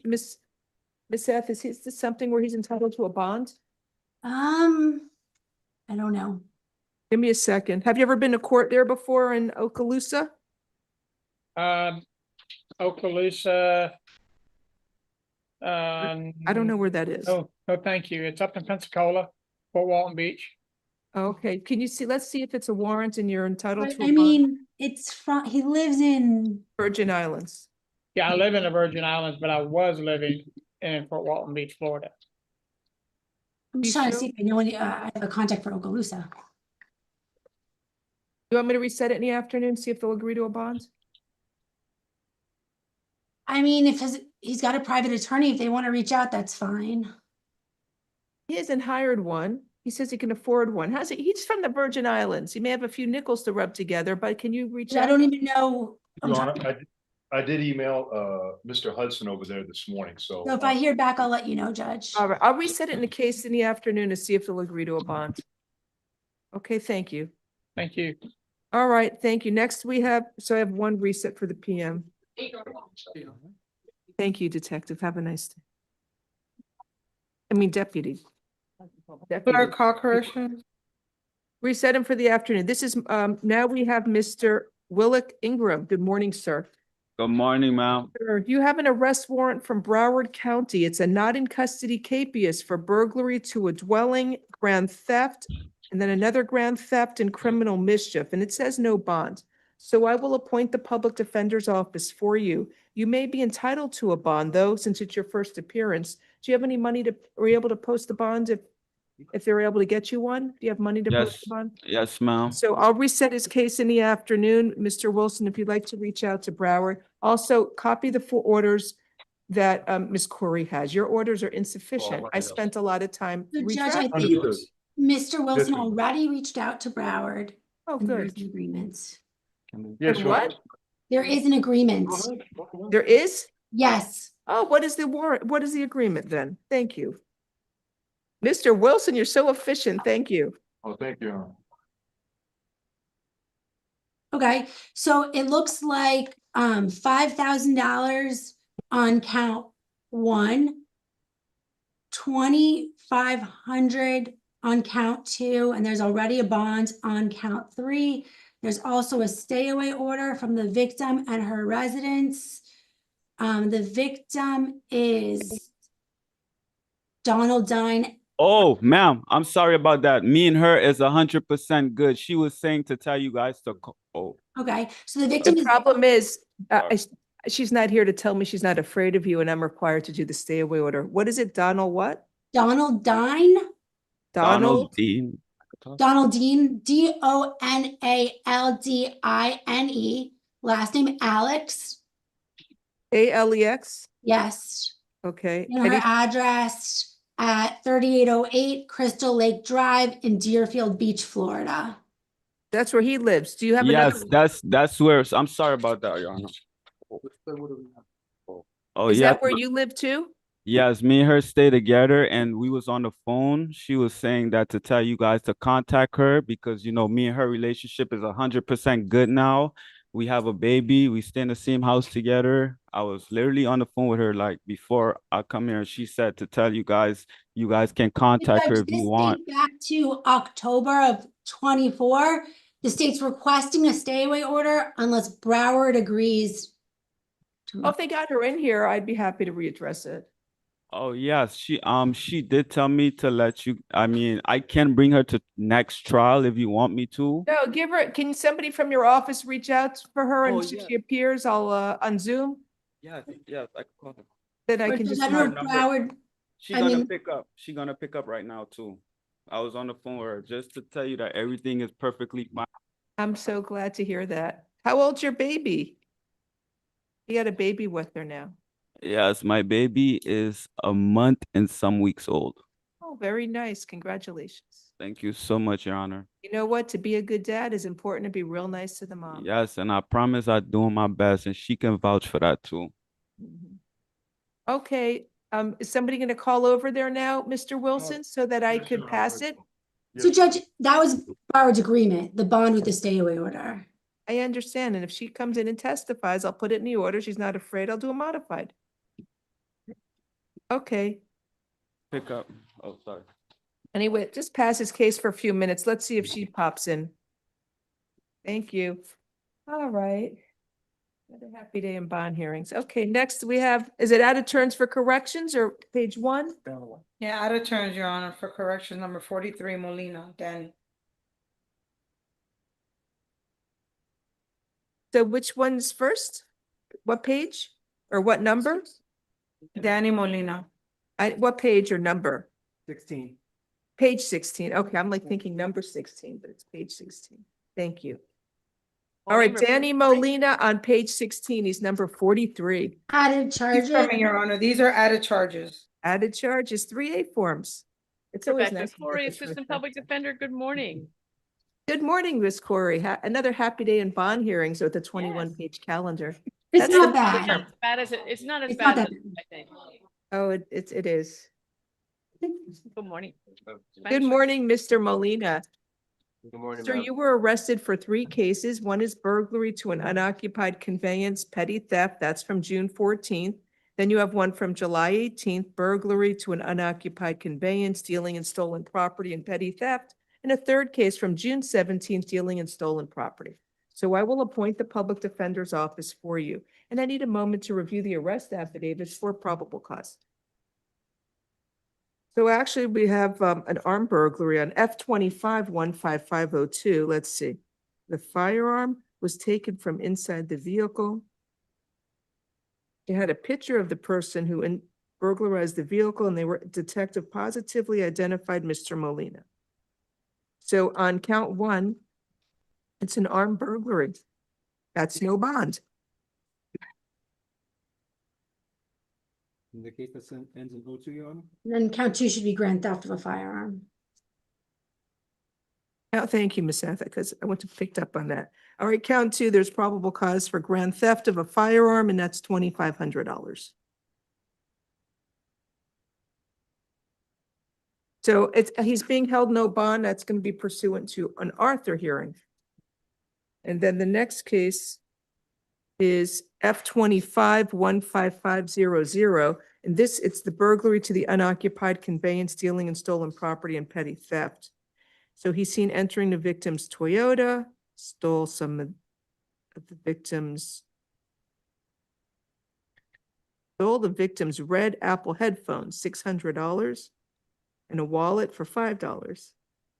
F, is this something where he's entitled to a bond? I don't know. Give me a second. Have you ever been to court there before in Okaloosa? Okaloosa. I don't know where that is. Oh, thank you. It's up in Pensacola, Fort Walton Beach. Okay, can you see, let's see if it's a warrant and you're entitled But, to a I bond. mean, he lives in, Virgin Islands. Yeah, I live in the Virgin Islands, but I was living in Fort Walton Beach, Florida. I'm just You trying to sure? see if I know any, I have a contact for Okaloosa. You want me to reset it in the afternoon, see if they'll agree to a bond? I mean, if he's got a private attorney, if they want to reach out, that's fine. He hasn't hired one. He says he can afford one. He's from the Virgin Islands. He may have a few nickels to rub together, but can you reach out? I don't even know. Your Honor, I did email Mr. Hudson over there this morning, so. So if I hear back, I'll let you know, Judge. All right, I'll reset it in the case in the afternoon to see if they'll agree to a bond. Okay, thank you. Thank you. All right, thank you. Next we have, so I have one reset for the PM. Thank you, Detective. Have a nice day. Deputy. Clerk, call correction. Reset him for the afternoon. This is, now we have Mr. Willick Ingram. Good morning, sir. Good morning, ma'am. Sir, you have an arrest warrant from Broward County. It's a not in custody capias for burglary to a dwelling, grand theft, and then another grand theft and criminal mischief, and it says no bond. So I will appoint the public defender's office for you. You may be entitled to a bond, though, since it's your first appearance. Do you have any money to, are you able to post the bond if they're able to get you one? Do you have money to post Yes, the bond? yes, ma'am. So I'll reset his case in the afternoon. Mr. Wilson, if you'd like to reach out to Broward, also copy the full orders that Ms. Corey has. Your orders are insufficient. I spent a lot of time. So Judge, I retracting think yours. Mr. Wilson ma'am. already reached out to Broward. Oh, and there's good. an agreement. Yeah, And sure. what? There is an agreement. There is? Yes. Oh, what is the warrant? What is the agreement then? Thank you. Mr. Wilson, you're so efficient. Thank you. Oh, thank you. Okay, so it looks like $5,000 on count 1, 2,500 on count 2, and there's already a bond on count 3. There's also a stay away order from the victim and her residence. The victim is Donald Dine. Oh, ma'am, I'm sorry about that. Me and her is 100% good. She was saying to tell you guys to call. Oh, Okay, so the victim The is problem is, she's not here to tell me she's not afraid of you and I'm required to do the stay away order. What is it, Donald what? Donald Dine. Donald? Dean. Donald Dean, Donaldine, last name Alex. ALEX? Yes. Okay. And her address at 3808 Crystal Lake Drive in Deerfield Beach, Florida. That's where he lives. Do you have Yes, another? that's where. I'm sorry about that, Your Honor. Oh, Is yeah. that where you live too? Yes, me and her stay together, and we was on the phone. She was saying that to tell you guys to contact her because, you know, me and her relationship is 100% good now. We have a baby. We stay in the same house together. I was literally on the phone with her like before I come here, and she said to tell you guys can contact her Judge, if you this want. dates back to October of 24. The state's requesting a stay away order unless Broward agrees. Oh, if they got her in here, I'd be happy to readdress it. Oh yes, she did tell me to let you. I mean, I can bring her to next trial if you want me to. No, give her, can somebody from your office reach out for her and Oh, if yeah. she appears, I'll on Zoom, Yes, yes, I can call her. then I Or can does just. that know her number. Broward? She's I gonna mean- pick up. She's gonna pick up right now too. I was on the phone with her just to tell you that everything is perfectly fine. I'm so glad to hear that. How old's your baby? You got a baby with her now. Yes, my baby is a month and some weeks old. Oh, very nice. Congratulations. Thank you so much, Your Honor. You know what? To be a good dad is important to be real nice to the mom. Yes, and I promise I'm doing my best, and she can vouch for that too. Mhm. Okay, is somebody gonna call over there now, Mr. Wilson, so that I could pass it? So Judge, that was Broward's agreement, the bond with the stay away order. I understand, and if she comes in and testifies, I'll put it in the order. She's not afraid. I'll do a modified. Okay, Pick up. Oh, sorry. anyway, just pass his case for a few minutes. Let's see if she pops in. Thank you. All right. Another happy day in bond hearings. Okay, next we have, is it out of turns for corrections or page 1? Yeah, out of turns, Your Honor, for correction number 43, Molina, Danny. So which one's first? What page or what number? Danny Molina. What page or number? 16. Page 16. Okay, I'm like thinking number 16, but it's page 16. Thank you. All right, Danny Molina on page 16. He's number 43. Added charges. Confirming, Your Honor, these are added charges. Added charges, 3A forms. It's always Rebecca nice. to get Corey, this Assistant refreshed. Public Defender, good morning. Good morning, Miss Corey. Another happy day in bond hearings with a 21-page calendar. It's That's not the- bad. It's not as bad as it's not as It's not bad that as I think. Oh, it is. Good morning. Good morning, Mr. Molina. Good morning, Sir, you were arrested for 3 cases. One is burglary to an unoccupied conveyance, petty theft. That's from June 14th. Then you have one from July 18th, burglary to an unoccupied conveyance, stealing and stolen property and petty theft. And a third case from June 17th, dealing in stolen property. So I will appoint the public defender's office for you. And I need a moment to review the arrest affidavits for probable cause. So actually, we have an armed burglary on F25-15502. Let's see. The firearm was taken from inside the vehicle. They had a picture of the person who burglarized the vehicle, and detective positively identified Mr. Molina. So on count one, it's an armed burglary. That's no bond. In the case that ends in 02, Your Honor? And then count two should be grand theft of a firearm. Oh, thank you, Ms. Ethick, because I went to picked up on that. All right, count two, there's probable cause for grand theft of a firearm, and that's $2,500. So he's being held no bond. That's going to be pursuant to an Arthur hearing. And then the next case is F25-15500. And it's the burglary to the unoccupied conveyance, stealing and stolen property, and petty theft. So he's seen entering the victim's Toyota, stole some of the victim's red Apple headphones, $600, and a wallet for $5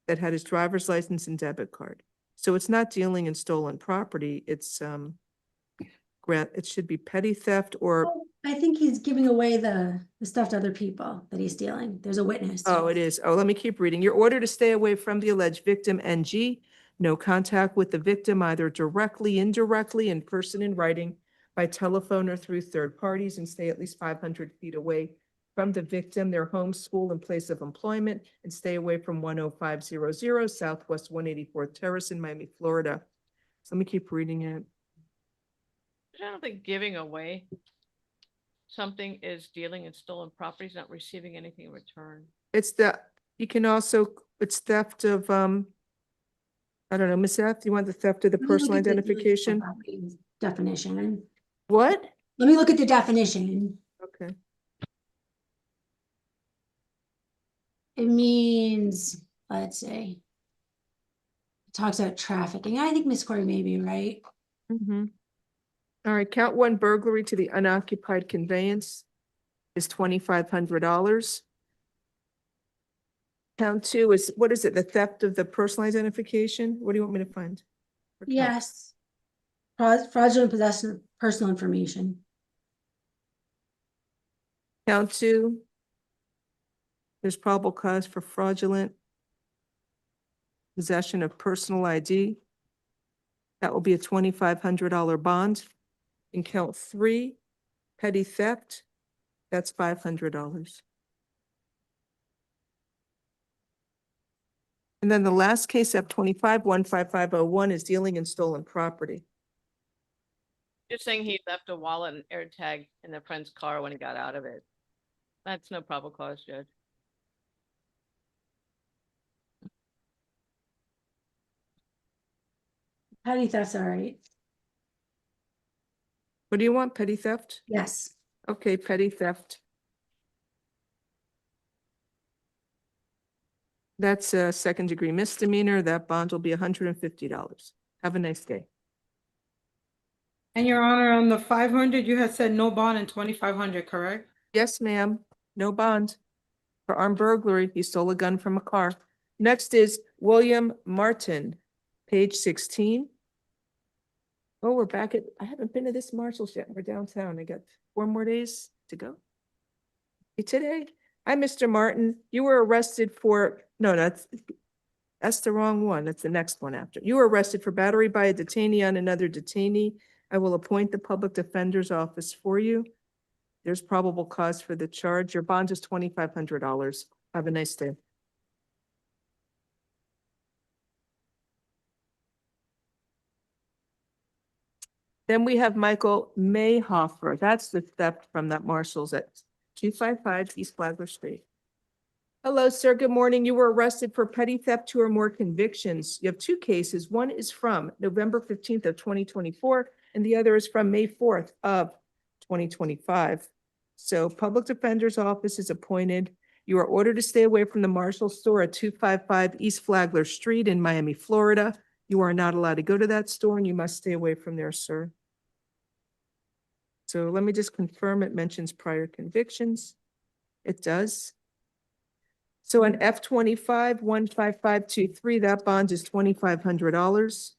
that had his driver's license and debit card. So it's not dealing in stolen property. It's it should be petty theft or. I think he's giving away the stuff to other people that he's stealing. There's a witness. Oh, it is. Oh, let me keep reading. Your order to stay away from the alleged victim, NG. No contact with the victim, either directly, indirectly, in person, in writing, by telephone, or through third parties, and stay at least 500 feet away from the victim, their home, school, and place of employment, and stay away from 10500 Southwest 184th Terrace in Miami, Florida. So let me keep reading it. I don't think giving away something is dealing in stolen property, not receiving anything in return. It's theft of, I don't know, Ms. F, you want the theft of the Let me look personal at the identification? definition. What? Let me look at the definition. Okay. It means, let's see. It talks about trafficking. I think Miss Corey may be right. Mm-hmm. All right, count one, burglary to the unoccupied conveyance is $2,500. Count two is, what is it? The theft of the personal identification? What do you want me to find? Yes. Fraudulent possession of personal information. Count two, there's probable cause for fraudulent possession of personal ID. That will be a $2,500 bond. In count three, petty theft, that's $500. And then the last case, F25-15501, is dealing in stolen property. Just saying he left a wallet and AirTag in a friend's car when he got out of it. That's no probable cause, Judge. Petty theft's all right. What do you want, petty theft? Yes. Okay, petty theft. That's a second-degree misdemeanor. That bond will be $150. Have a nice day. And Your Honor, on the 500, you had said no bond and 2,500, correct? Yes, ma'am. No bond. For armed burglary, he stole a gun from a car. Next is William Martin, page 16. Oh, we're back at, I haven't been to this Marshall's yet. We're downtown. I got 4 more days to go. Today, hi, Mr. Martin. You were arrested for, no, that's the wrong one. That's the next one after. You were arrested for battery by a detainee on another detainee. I will appoint the public defender's office for you. There's probable cause for the charge. Your bond is $2,500. Have a nice day. Then we have Michael Mayhofer. That's the theft from that Marshall's at 255 East Flagler Street. Hello, sir. Good morning. You were arrested for petty theft, 2 or more convictions. You have 2 cases. One is from November 15th of 2024, and the other is from May 4th of 2025. So Public Defender's Office is appointed. You are ordered to stay away from the Marshall store at 255 East Flagler Street in Miami, Florida. You are not allowed to go to that store and you must stay away from there, sir. So let me just confirm it mentions prior convictions. It does. So an F-25 15523, that bond is $2,500.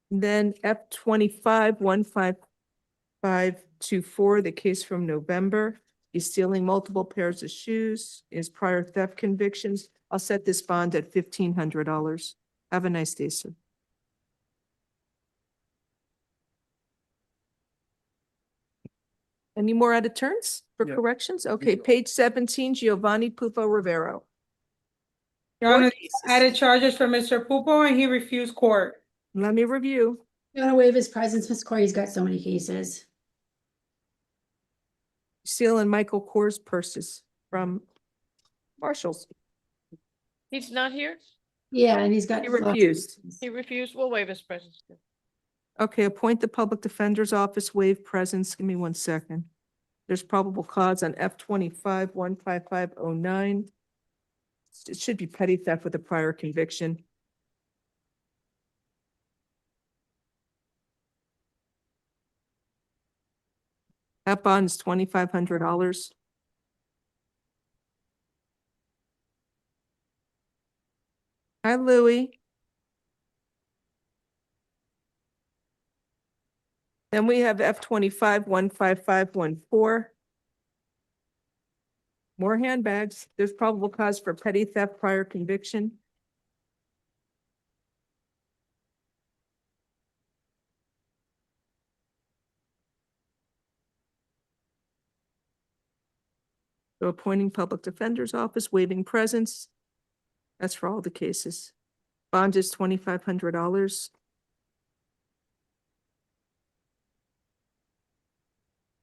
Then F-25 15524, the case from November. He's stealing multiple pairs of shoes, his prior theft convictions. I'll set this bond at $1,500. Have a nice day, sir. Any more out of turns for corrections? Okay, page 17, Giovanni Pupo Rivero. Your Court Honor, cases. added charges for Mr. Pupo and he refused court. Let me review. You want to waive his presence, Ms. Corey? He's got so many cases. Stealing Michael Kors purses from Marshalls. He's not here? Yeah, and he's got. He refused. He refused. We'll waive his presence. Okay, appoint the Public Defender's Office, waive presence. Give me 1 second. There's probable cause on F-25 15509. It should be petty theft with a prior conviction. That bond is $2,500. Hi, Louie. Then we have F-25 15514. More handbags. There's probable cause for petty theft prior conviction. So appointing Public Defender's Office, waiving presence. That's for all the cases. Bond is $2,500.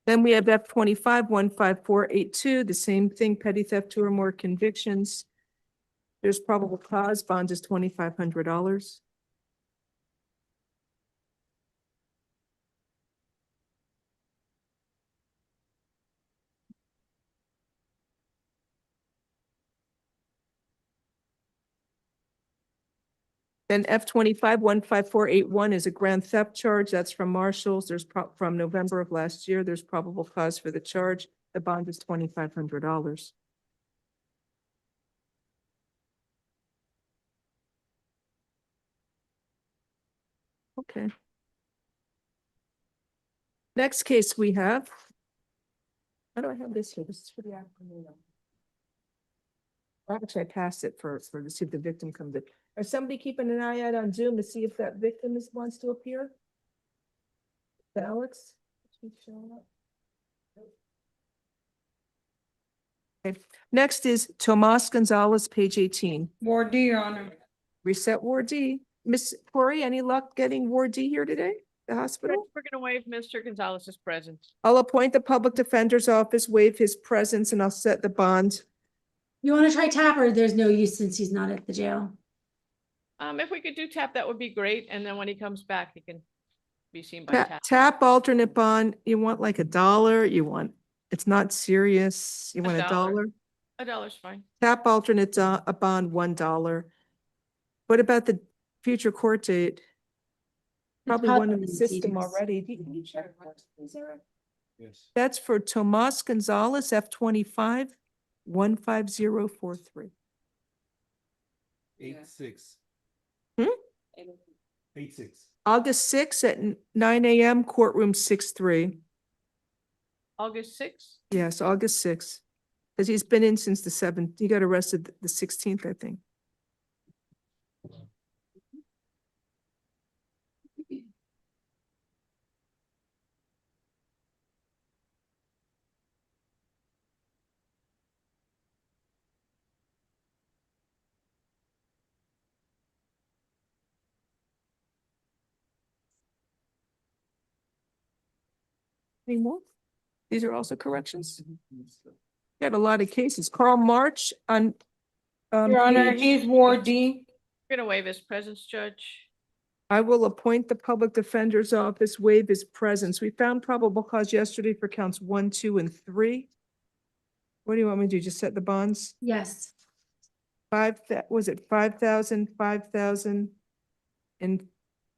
Then we have F-25 15482, the same thing, petty theft, 2 or more convictions. There's probable cause, bond is $2,500. Then F-25 15481 is a grand theft charge. That's from Marshalls. There's from November of last year. There's probable cause for the charge. The bond is $2,500. Okay. Next case we have. How do I have this here? This is for the afternoon. Actually, I passed it for to see if the victim comes in. Is somebody keeping an eye out on Zoom to see if that victim wants to appear? Alex? Okay. Next is Tomas Gonzalez, page 18. Ward D, Your Honor. Reset Ward D. Miss Corey, any luck getting Ward D here today? The hospital? We're gonna waive Mr. Gonzalez's presence. I'll appoint the Public Defender's Office, waive his presence, and I'll set the bond. You want to try Tapper? There's no use since he's not at the jail. If we could do tap, that would be great. And then when he comes back, he can be seen by tap. Tap alternate bond, you want like $1, you want, it's not serious, you want $1? $1's fine. Tap alternate a bond, $1. What about the future court date? Probably one in the system already. Do you check? Yes. That's for Tomas Gonzalez, F-25 15043. 8-6. 8-6. August 6th at 9 a.m., courtroom 6-3. August 6th? Yes, August 6th. Because he's been in since the 7th. He got arrested the 16th, I think. Any more? These are also corrections? Got a lot of cases. Carl March on. Your Honor, page- he's Ward D. We're gonna waive his presence, Judge. I will appoint the public defender's office, waive his presence. We found probable cause yesterday for counts 1, 2, and 3. What do you want me to do? Just set the bonds? Yes. 5,000, 5,000, and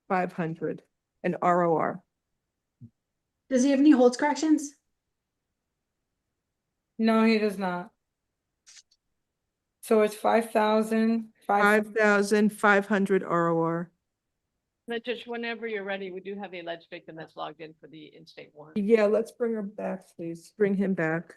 500, and ROR. Does he have any holds corrections? No, he does not. So it's 5,000, 5,500 ROR. But just whenever you're ready, we do have the alleged victim that's logged in for the in-state warrant. Yeah, let's bring her back, please. Bring him back.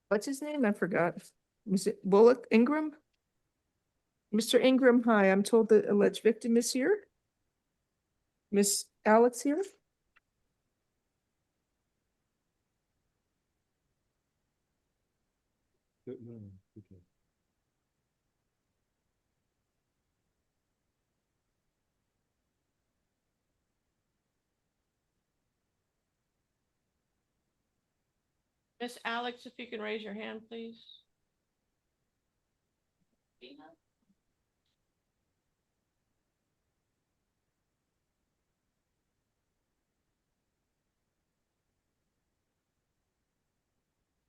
What's his name? I forgot. Was it Bullock Ingram? Mr. Ingram, hi. I'm told the alleged victim is here. Miss Alex here? Miss Alex, if you can raise your hand, please.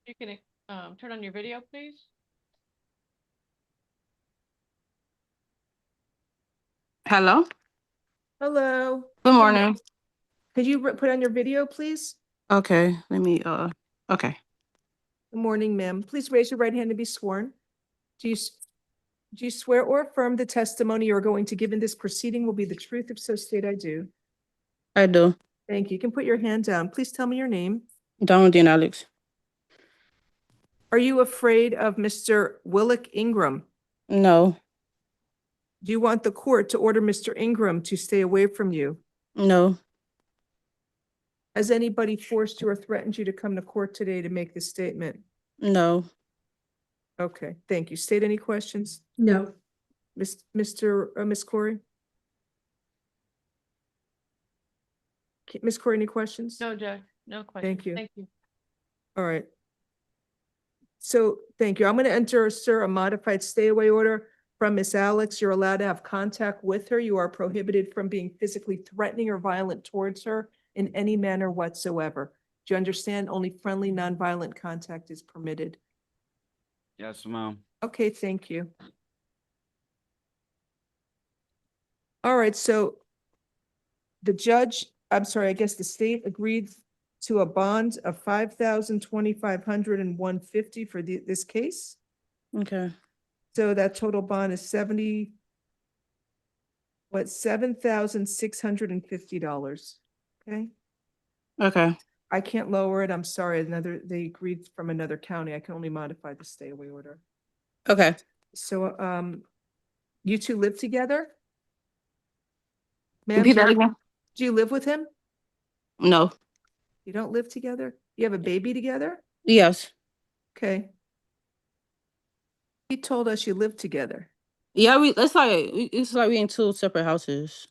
You can turn on your video, please. Hello. Hello. Good morning. Could you put on your video, please? Okay, let me, okay. Good morning, ma'am. Please raise your right hand to be sworn. Do you swear or affirm the testimony you are going to give in this proceeding will be the truth? If so, state I do. I do. Thank you. You can put your hand down. Please tell me your name. Donaldine Alex. Are you afraid of Mr. Willick Ingram? No, Do you want the court to order Mr. Ingram to stay away from you? no, Has anybody forced you or threatened you to come to court today to make this statement? no, Okay, thank you. State any questions? No. Miss Corey? Miss Corey, any questions? No, Judge, no question. Thank you. Thank you. All right. So, thank you. I'm going to enter, sir, a modified stay away order from Miss Alex. You're allowed to have contact with her. You are prohibited from being physically threatening or violent towards her in any manner whatsoever. Do you understand? Only friendly, nonviolent contact is permitted. Yes, ma'am. Okay, thank you. All right, so the judge, I'm sorry, I guess the state agreed to a bond of 5,000, 2,500, and 150 for this case. okay, So that total bond is $7,650. Okay, okay, I can't lower it. I'm sorry. They agreed from another county. I can only modify the stay away order. okay. So, you two live together? Ma'am, Repeat that again? do you live with him? No, You don't live together? You have a baby together? yes. Okay. He told us you live together. Yeah, it's like we in two separate houses.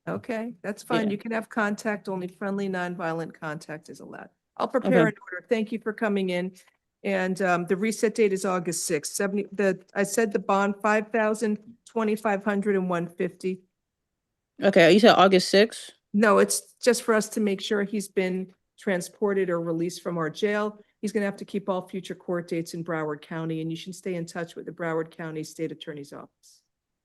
Okay, that's fine. Yeah. You can have contact, only friendly, nonviolent contact is allowed. I'll prepare an order. Thank you for coming in. And the reset date is August 6th. I said the bond 5,000, 2,500, and 150. Okay, you said August 6th? No, it's just for us to make sure he's been transported or released from our jail. He's going to have to keep all future court dates in Broward County, and you should stay in touch with the Broward County State Attorney's Office.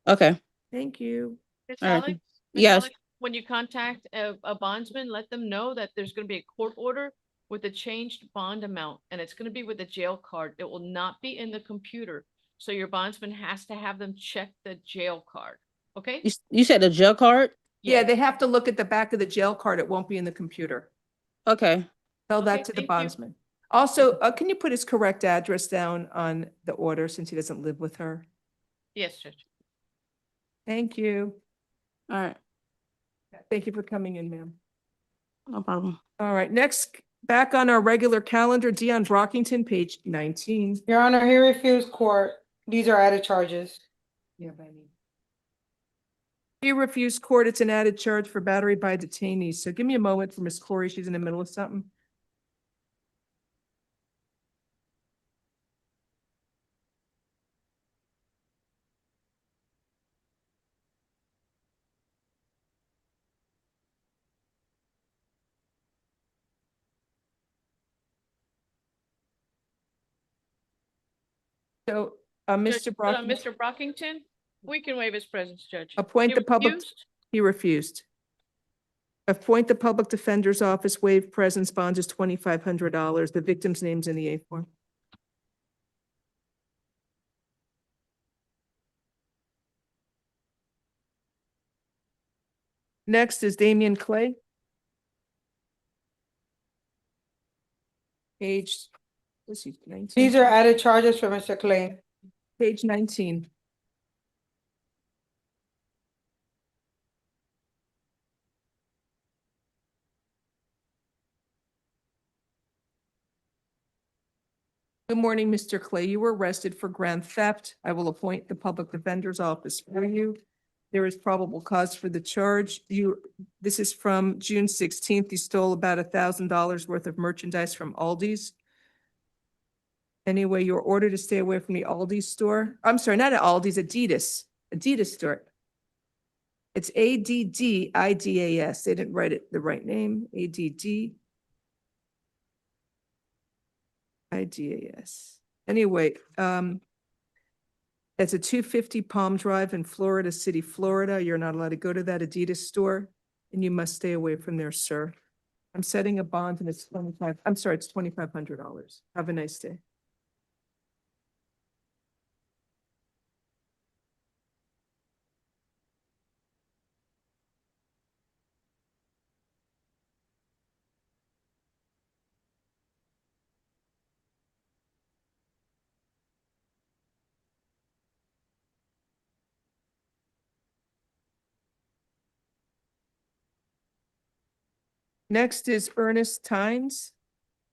Okay. Thank you. Miss All right. Alex? Miss Yes. Alex, when you contact a bondsman, let them know that there's going to be a court order with a changed bond amount, and it's going to be with a jail card. It will not be in the computer. So your bondsman has to have them check the jail card. Okay? You said the jail card? Yeah, they have to look at the back of the jail card. It won't be in the computer. Okay. Tell Okay, that to the thank you. bondsman. Also, can you put his correct address down on the order since he doesn't live with her? Yes, Judge. Thank you. All right, Thank you for coming in, ma'am. no problem. All right, next, back on our regular calendar, Dion Brockington, page 19. Your Honor, he refused court. These are added charges. Yeah, Benny. He refused court. It's an added charge for battery by detainees. So give me a moment for Miss Corey. She's in the middle of something. So, Mr. Brockington, Mr. Brockington, we can waive his presence, Judge. appoint He the public. refused? He refused. Appoint the public defender's office, waive presence, bond is $2,500. The victim's name's in the A form. Next is Damian Clay. Page, let's see, 19. These are added charges for Mr. Clay. Page 19. Good morning, Mr. Clay. You were arrested for grand theft. I will appoint the public defender's office for you. There is probable cause for the charge. This is from June 16th. You stole about $1,000 worth of merchandise from Aldi's. Anyway, you're ordered to stay away from the Aldi store. I'm sorry, not at Aldi's, Adidas store. It's ADDIDAS. They didn't write it the right name. ADDIDAS. Anyway, it's a 250 Palm Drive in Florida City, Florida. You're not allowed to go to that Adidas store and you must stay away from there, sir. I'm setting a bond and it's it's $2,500. Have a nice day. Next is Ernest Tynes.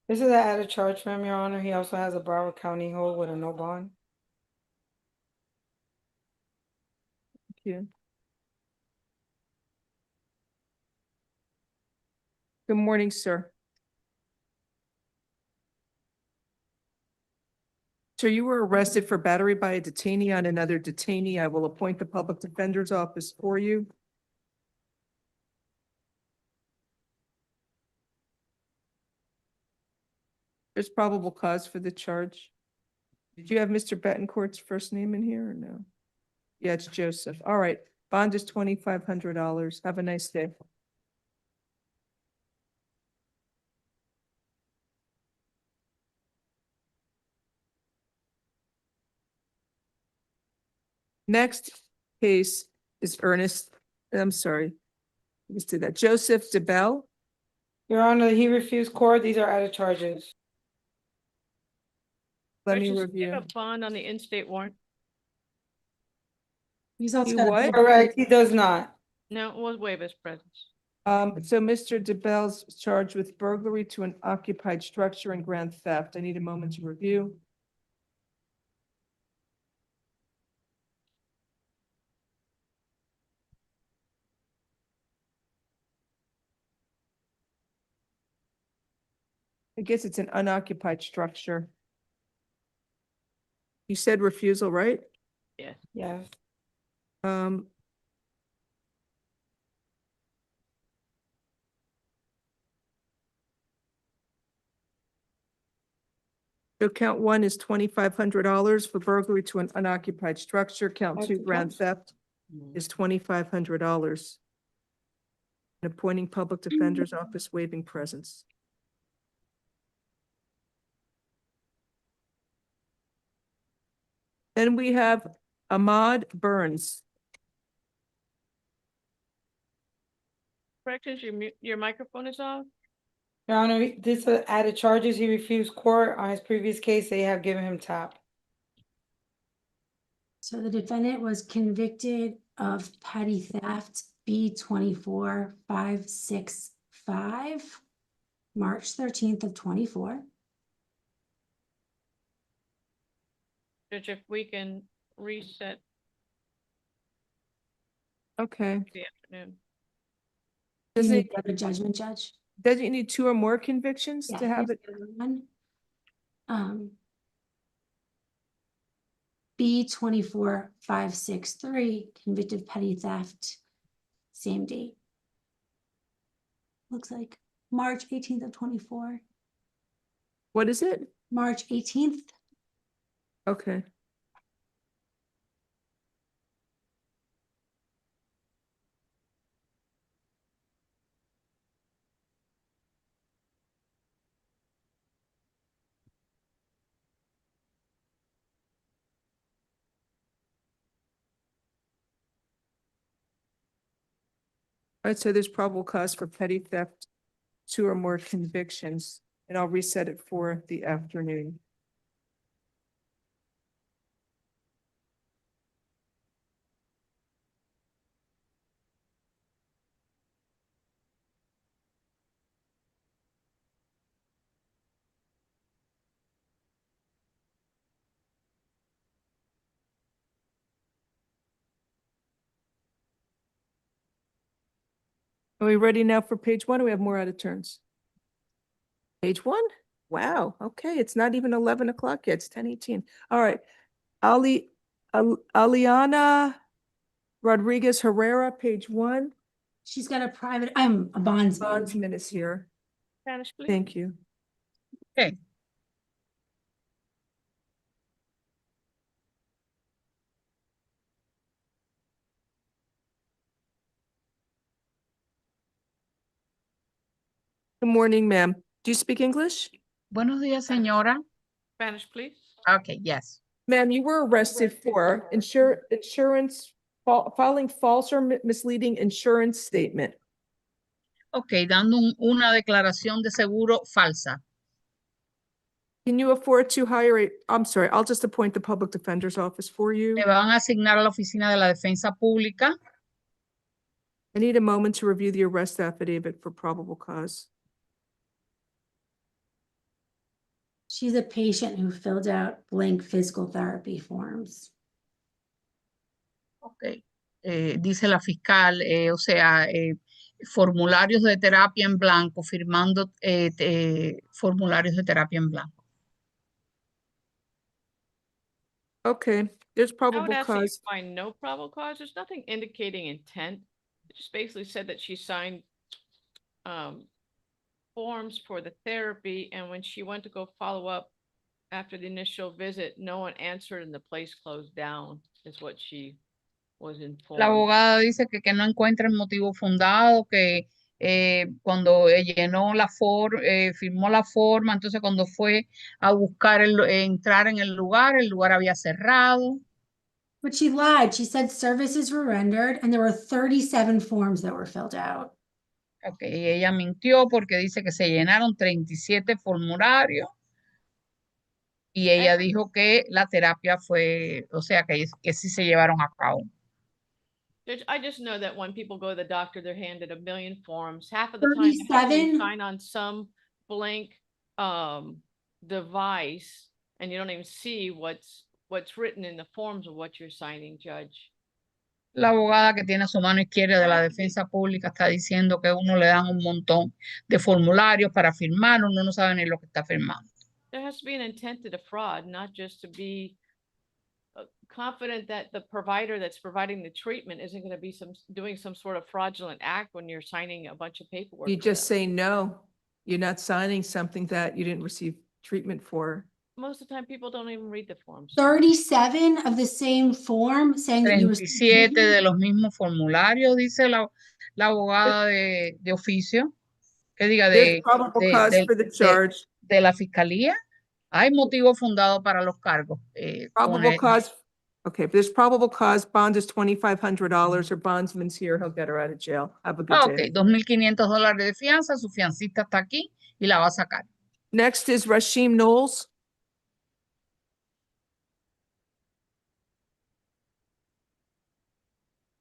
This is an added charge for him, Your Honor. He also has a Broward County hold with a no bond. Thank you. Good morning, sir. Sir, you were arrested for battery by a detainee on another detainee. I will appoint the public defender's office for you. There's probable cause for the charge. Did you have Mr. Betancourt's first name in here or no? Yeah, it's Joseph. All right. Bond is $2,500. Have a nice day. Next case is let's do that. Joseph DeBell. Your Honor, he refused court. These are added charges. Let me Judge, does he review. have a bond on the in-state warrant? He's also You got a what? Correct, he does not. No, we'll waive his presence. So Mr. DeBell's charged with burglary to an occupied structure and grand theft. I need a moment to review. I guess it's an unoccupied structure. You said refusal, right? Yes. Yes. So count one is $2,500 for burglary to an unoccupied structure. Count two, grand theft is $2,500. And appointing public defender's office, waiving presence. Then we have Ahmad Burns. Corrections, your microphone is off. Your Honor, this are added charges. He refused court on his previous case. They have given him tap. So the defendant was convicted of petty theft, B24565, March 13th of 24. Judge, if we can reset. Okay. the afternoon. You Does need it, a judgment, Judge? does it need 2 or more convictions to have it? One. B 24563, convicted petty theft, same date. Looks like March 18th of 24. What is it? March 18th. Okay. All right, so there's probable cause for petty theft, 2 or more convictions, and I'll reset it for the afternoon. Are we ready now for page 1? Or we have more out of turns? Page 1? Wow, okay, it's not even 11 o'clock yet, it's 10:18. All right, Aliana Rodriguez Herrera, page 1. She's got a private, I'm a bondsman. Bondsman is here. Spanish, please. Thank you. Okay. Good morning, ma'am. Do you speak English? Buenos días, señora. Spanish, please. Okay, yes. Ma'am, you were arrested for insurance, filing false or misleading insurance statement. Ok, dando una declaración de seguro falsa. Can you afford to hire I'm sorry, I'll just appoint the public defender's office for you. Le van a asignar a la oficina de la defensa pública. I need a moment to review the arrest affidavit for probable cause. She's a patient who filled out blank physical therapy forms. Ok. Dice la fiscal, o sea, formularios de terapia en blanco, firmando formularios de terapia en blanco. Okay, there's I would probable ask that you cause. find no probable cause. There's nothing indicating intent. It just basically said that she signed forms for the therapy, and when she went to go follow up after the initial visit, no one answered and the place closed down, is what she was informed. La abogada dice que no encuentra el motivo fundado, que cuando llenó la firmó la forma, entonces cuando fue a buscar entrar en el lugar había cerrado. But she lied. She said services were rendered and there were 37 forms that were filled out. Ok, ella mintió porque dice que se llenaron 37 formularios y ella dijo que la terapia fue, o sea, que sí se llevaron a cabo. I just know that when people go to the doctor, they're handed 1 million forms. Half of the time, they have to 37? sign on some blank device, and you don't even see what's written in the forms of what you're signing, Judge. La abogada que tiene a su mano izquierda de la defensa pública está diciendo que uno le dan un montón de formularios para firmar, uno no sabe ni lo que está firmando. There has to be an intent to defraud, not just to be confident that the provider that's providing the treatment isn't going to be doing some sort of fraudulent act when you're signing a bunch of paperwork. You for just them. say no. You're not signing something that you didn't receive treatment for. Most of the time, people don't even read the forms. 37 of the same form saying that you were 37 de los mismos formularios, dice la abogada de oficio, que diga There's probable cause for the charge. de la fiscalía. Hay motivo fundado para los cargos. Probable cause. Okay, if there's probable cause, bond is $2,500. Her bondsman's here. He'll get her out of jail. Have a good day. Ok, $2,500 de fianza. Su fiancista está aquí y la va a sacar. Next is Rashim Knowles.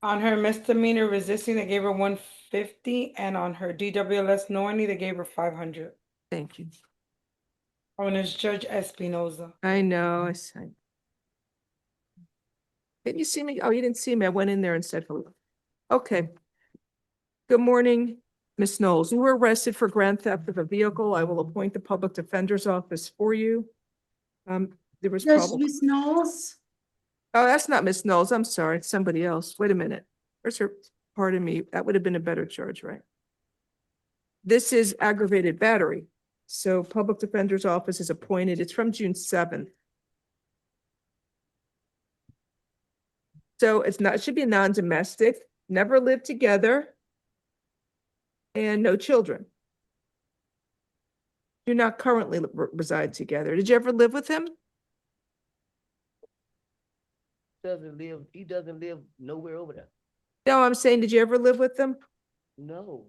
On her misdemeanor resisting, they gave her 150, and on her DWLS knowingly, they gave her 500. Thank you. Oh, and it's Judge Espinoza. I know. I said. Didn't you see me? Oh, you didn't see me. I went in there and said hello. Okay. Good morning, Ms. Knowles. You were arrested for grand theft of a vehicle. I will appoint the public defender's office for you. There was Judge probably, Ms. Knowles? oh, that's not Ms. Knowles. I'm sorry. It's somebody else. Wait a minute. Where's her, pardon me. That would have been a better charge, right? This is aggravated battery. So public defender's office is appointed. It's from June 7th. So it's not, it should be non-domestic, never lived together, and no children. Do not currently reside together. Did you ever live with him? He doesn't live nowhere over there. No, I'm saying, did you ever live with them? No.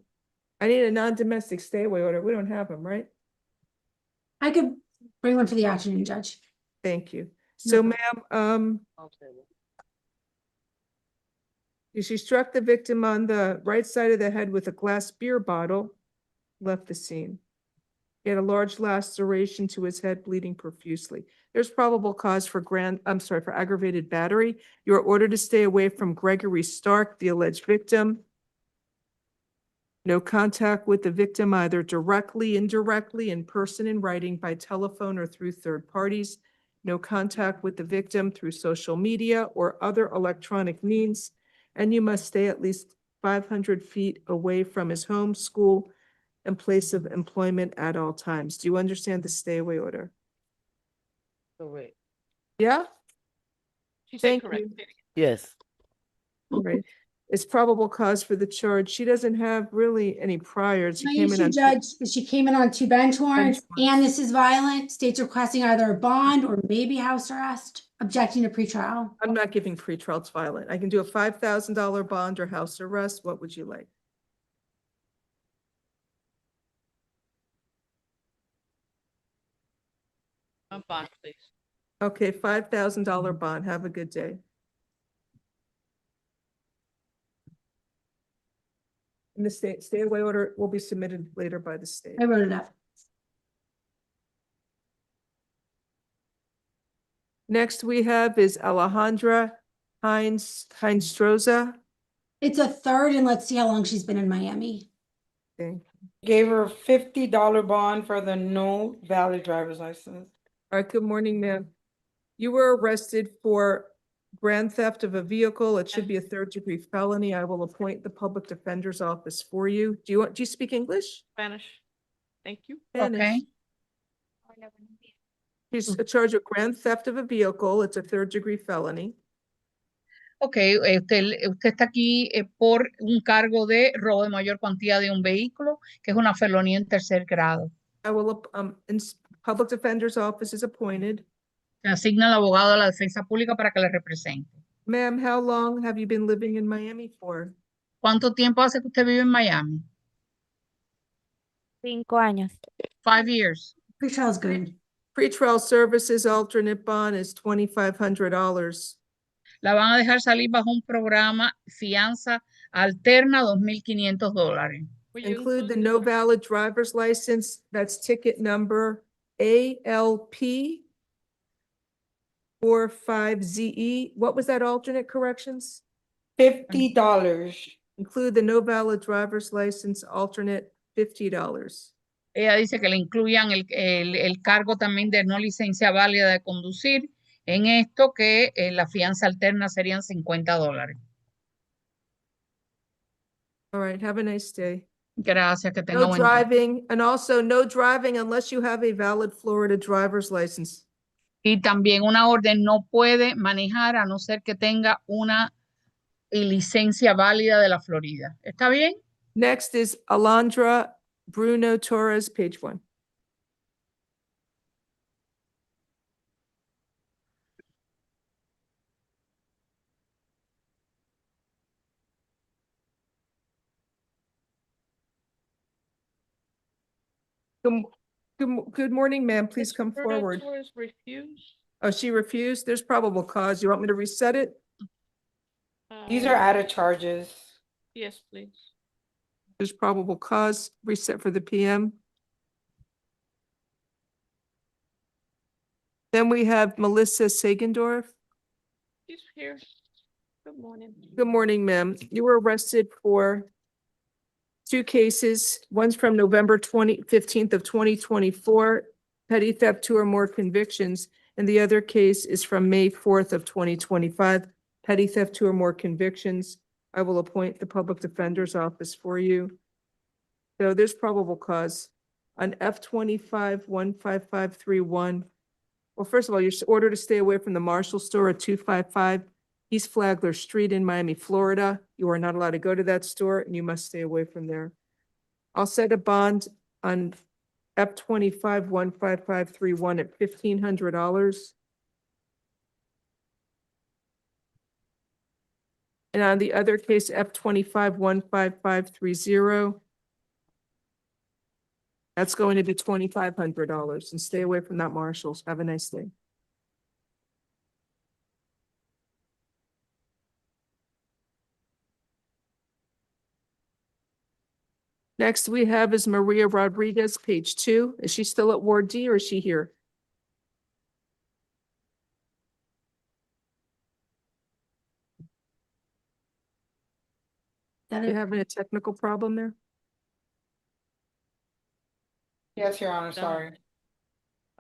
I need a non-domestic stay away order. We don't have them, right? I could bring one for the afternoon, Judge. Thank you. So, ma'am, she struck the victim on the right side of the head with a glass beer bottle, left the scene. He had a large laceration to his head, bleeding profusely. There's probable cause for for aggravated battery. You are ordered to stay away from Gregory Stark, the alleged victim. No contact with the victim, either directly, indirectly, in person, in writing, by telephone, or through third parties. No contact with the victim through social media or other electronic means. And you must stay at least 500 feet away from his home, school, and place of employment at all times. Do you understand the stay away order? Correct. Yeah? She said Thank correct. you. Yes. All right. It's probable cause for the charge. She doesn't have really any priors. My She came in issue, on Judge, is she came in on 2 bench warrants, and this is violent. State's requesting either a bond or maybe house arrest, objecting to pretrial. I'm not giving pretrial, it's violent. I can do a $5,000 bond or house arrest. What would you like? Bond, please. Okay, $5,000 bond. Have a good day. And the stay away order will be submitted later by the state. I wrote it up. Next we have is Alejandra Heinz-Stroza. It's a third, and let's see how long she's been in Miami. Okay. Gave her a $50 bond for the no valid driver's license. All right, good morning, ma'am. You were arrested for grand theft of a vehicle. It should be a third-degree felony. I will appoint the public defender's office for you. Do you speak English? Spanish. Thank you. Spanish. Okay. He's charged with grand theft of a vehicle. It's a third-degree felony. Ok, usted está aquí por un cargo de robo de mayor cuantía de un vehículo, que es una felonía en tercer grado. I will, public defender's office is appointed. Se asigna al abogado de la defensa pública para que le represente. Ma'am, how long have you been living in Miami for? ¿Cuánto tiempo hace que usted vive en Miami? 5 años. 5 years. Pretrial is good. Pretrial services alternate bond is $2,500. La van a dejar salir bajo un programa fianza alterna $2,500. Include the no valid driver's license. That's ticket number ALP 45ZE. What was that alternate corrections? $50. Include the no valid driver's license alternate $50. Ella dice que le incluyan el cargo también de no licencia válida de conducir. En esto que la fianza alterna serían $50. All right, have a nice day. Gracias, que tenga No buen día. driving, and also no driving unless you have a valid Florida driver's license. Y también una orden no puede manejar a no ser que tenga una licencia válida de la Florida. ¿Está bien? Next is Alondra Bruno Torres, page 1. Good morning, ma'am. Please come forward. Refused. Oh, she refused? There's probable cause. You want me to reset it? These are added charges. Yes, please. There's probable cause, reset for the PM. Then we have Melissa Sagendorf. She's here. Good morning. Good morning, ma'am. You were arrested for two cases. One's from November 15th of 2024, petty theft, 2 or more convictions. And the other case is from May 4th of 2025, petty theft, 2 or more convictions. I will appoint the public defender's office for you. So there's probable cause on F-25 15531. Well, first of all, you're ordered to stay away from the Marshall store at 255 East Flagler Street in Miami, Florida. You are not allowed to go to that store and you must stay away from there. I'll set a bond on F-25 15531 at $1,500. And on the other case, F-25 15530, that's going to be $2,500, and stay away from that Marshalls. Have a nice day. Next we have is Maria Rodriguez, page 2. Is she still at Ward D or is she here? You having a technical problem there? Yes, Your Honor, sorry.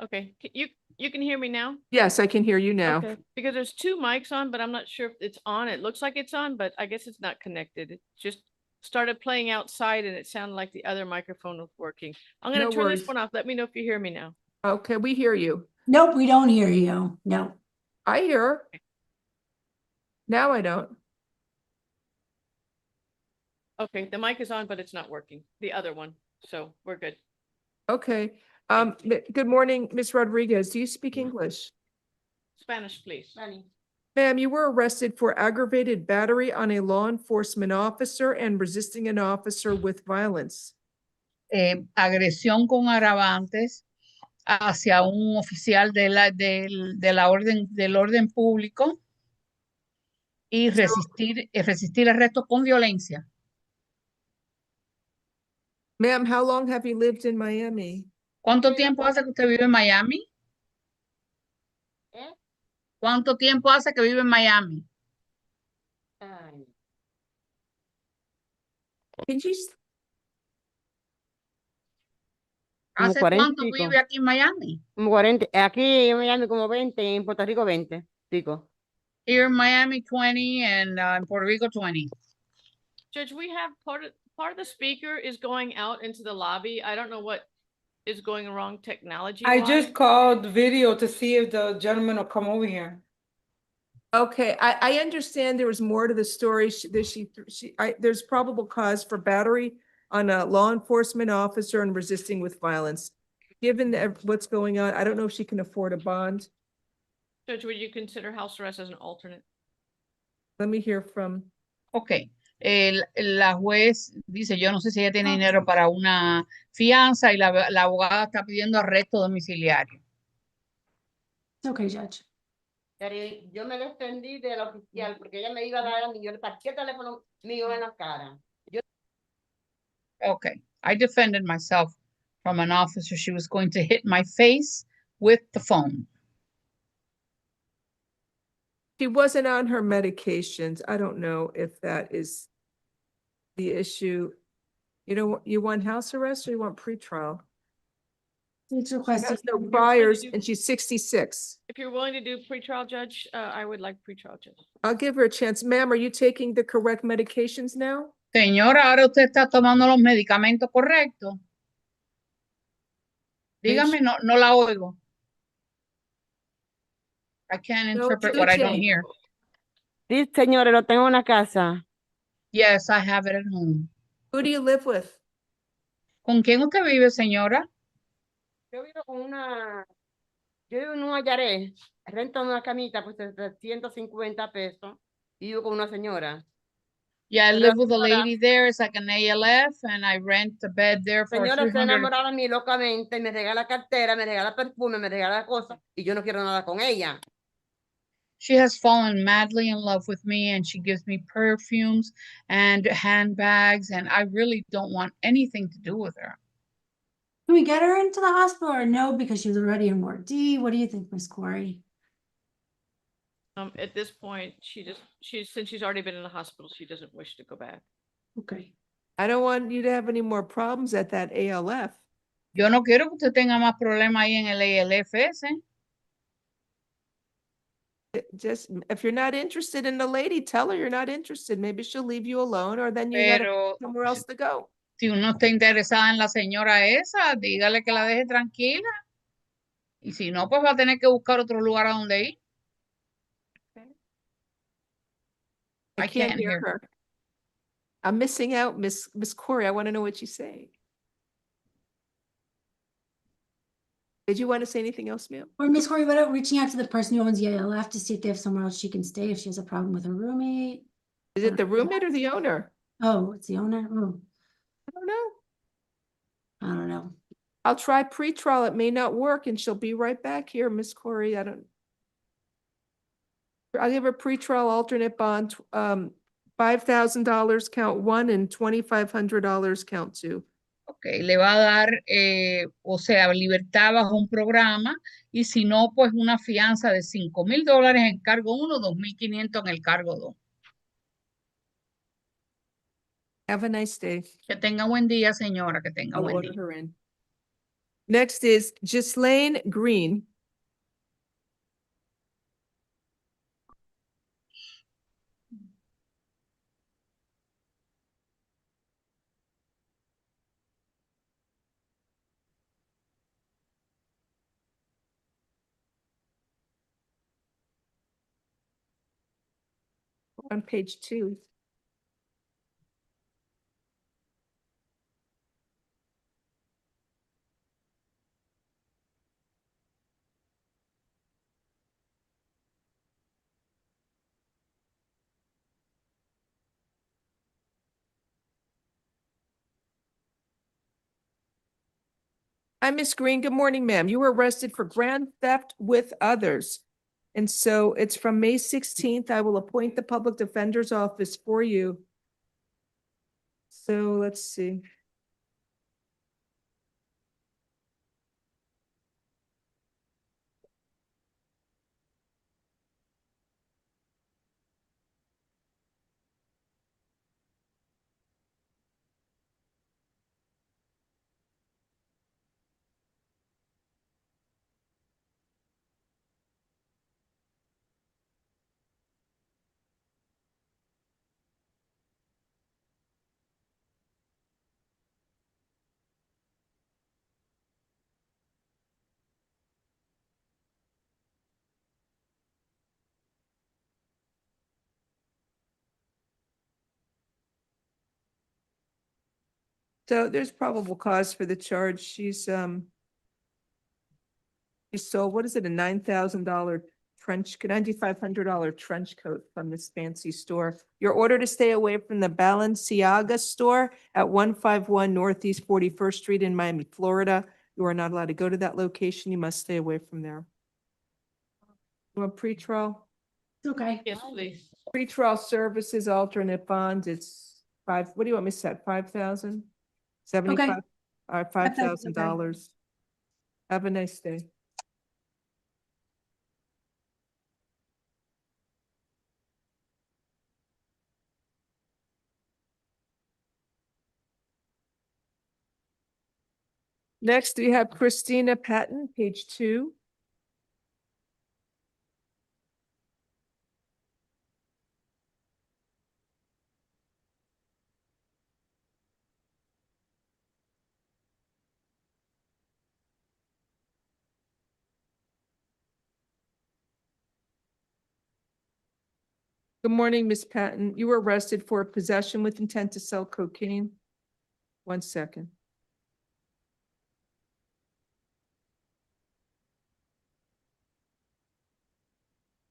Okay, you can hear me now? Yes, I can hear you now. Okay, because there's 2 mics on, but I'm not sure if it's on. It looks like it's on, but I guess it's not connected. It just started playing outside and it sounded like the other microphone was working. I'm gonna No turn worries. this one off. Let me know if you hear me now. Okay, we hear you. Nope, we don't hear you. No. I hear her. Now I don't. Okay, the mic is on, but it's not working. The other one, so we're good. Okay. Good morning, Ms. Rodriguez. Do you speak English? Spanish, please. Ma'am, you were arrested for aggravated battery on a law enforcement officer and resisting an officer with violence. Agresión con agravantes hacia un oficial del orden público y resistir arresto con violencia. Ma'am, how long have you lived in Miami? ¿Cuánto tiempo hace que usted vive en Miami? ¿Cuánto tiempo hace que vive en Miami? Can you ¿Hace cuánto vive aquí en Miami? 40, aquí en Miami como 20, en Puerto Rico 20, pico. Here in Miami 20 and in Puerto Rico 20. Judge, we have part of the speaker is going out into the lobby. I don't know what is going wrong technology. I just called video to see if the gentleman will come over here. Okay, I understand there was more to the story. There's probable cause for battery on a law enforcement officer and resisting with violence. Given what's going on, I don't know if she can afford a bond. Judge, would you consider house arrest as an alternate? Let me hear from. Okay. La juez dice, yo no sé si ella tiene dinero para una fianza y la abogada está pidiendo arresto domiciliario. Okay, Judge. Pero yo me defendí del oficial porque ella me iba a dar a mí, yo le saqué el teléfono mío en la cara. Okay, I defended myself from an officer. She was going to hit my face with the phone. She wasn't on her medications. I don't know if that is the issue. You want house arrest or you want pretrial? It's She requested. has no priors and she's 66. If you're willing to do pretrial, Judge, I would like pretrial, Judge. I'll give her a chance. Ma'am, are you taking the correct medications now? Señora, ahora usted está tomando los medicamentos correctos. Dígame, no la oigo. I can't interpret what I don't hear. Sí, señores, lo tengo en la casa. Yes, I have it at home. Who do you live with? ¿Con quién usted vive, señora? Yo vivo en un Ayaré, rento una camita por 750 pesos y vivo con una señora. Yeah, I live with a lady there. It's like an ALF and I rent a bed there for Señora, se 300. enamorada de mí locamente, me regala cartera, me regala perfume, me regala cosas y yo no quiero nada con ella. She has fallen madly in love with me and she gives me perfumes and handbags and I really don't want anything to do with her. Can we get her into the hospital or no? Because she was already in Ward D. What do you think, Miss Corey? At this point, since she's already been in the hospital, she doesn't wish to go back. Okay. I don't want you to have any more problems at that ALF. Yo no quiero que usted tenga más problemas ahí en el ALF ese. Just, if you're not interested in the lady, tell her you're not interested. Maybe she'll leave you alone, or then you gotta Pero find somewhere else to go. si uno está interesada en la señora esa, dígale que la deje tranquila. Y si no, pues va a tener que buscar otro lugar a donde ir. I can't hear her. I'm missing out, Miss Corey. I want to know what you say. Did you want to say anything else, ma'am? Or Miss Corey, what about reaching out to the person who owns the ALF to see if they have somewhere else she can stay if she has a problem with her roommate? Is it the roommate or the owner? Oh, it's the owner? Oh, I don't know. I don't know. I'll try pre-trial. It may not work, and she'll be right back here, Miss Corey. I'll give her pre-trial alternate bond, $5,000 count 1 and $2,500 count 2. Ok, le va a dar, o sea, libertad bajo un programa, y si no, pues una fianza de $5,000 en cargo 1, 2,500 en el cargo 2. Have a nice day. Que tenga buen día, señora, que tenga I'll buen order día. her in. Next is Ghislaine Green. On page 2. Hi, Miss Green. Good morning, ma'am. You were arrested for grand theft with others. And so it's from May 16th. I will appoint the public defender's office for you. So let's see. So there's probable cause for the charge. She stole, what is it, a $9,000 $9,500 trench coat from this fancy store. You're ordered to stay away from the Balenciaga store at 151 Northeast 41st Street in Miami, Florida. You are not allowed to go to that location. You must stay away from there. You want pretrial? Okay. Yes, please. Pretrial services, alternate bonds, it's what do you want me to set, 5,000? 75? All right, $5,000. Have a nice day. Next, we have Christina Patton, page 2. Good morning, Ms. Patton. You were arrested for possession with intent to sell cocaine. 1 second.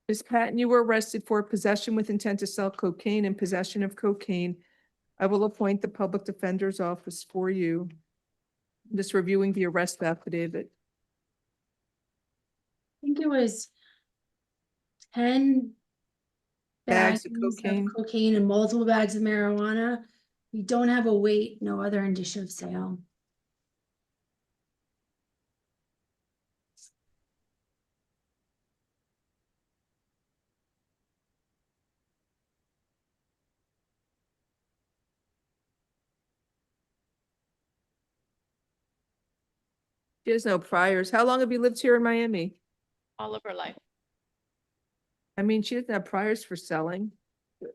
Ms. Patton, you were arrested for possession with intent to sell cocaine and possession of cocaine. I will appoint the public defender's office for you. I'm just reviewing the arrest affidavit. I think it was 10 Bags bags of of cocaine. cocaine and multiple bags of marijuana. We don't have a weight, no other indicia of sale. She has no priors. How long have you lived here in Miami? All of her life. I mean, she doesn't have priors for selling.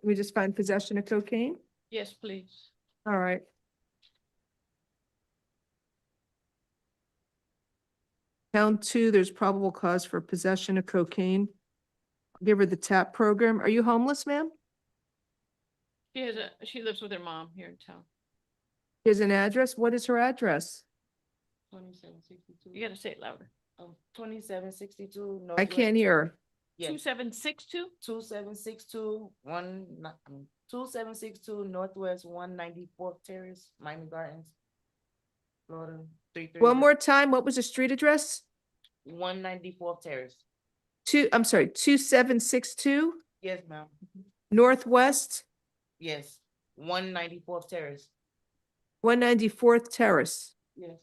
We just find possession of cocaine? Yes, please. All right. Count 2, there's probable cause for possession of cocaine. Give her the TAP program. Are you homeless, ma'am? She lives with her mom here in town. Here's an address. What is her address? 2762. You gotta say it louder. 2762. I can't hear her. 2762? 2762 2762 Northwest 194th Terrace, Miami Gardens, Florida 33. One more time. What was the street address? 194th Terrace. 2762 Yes, ma'am. Northwest Yes. 194th Terrace. 194th Terrace. Yes.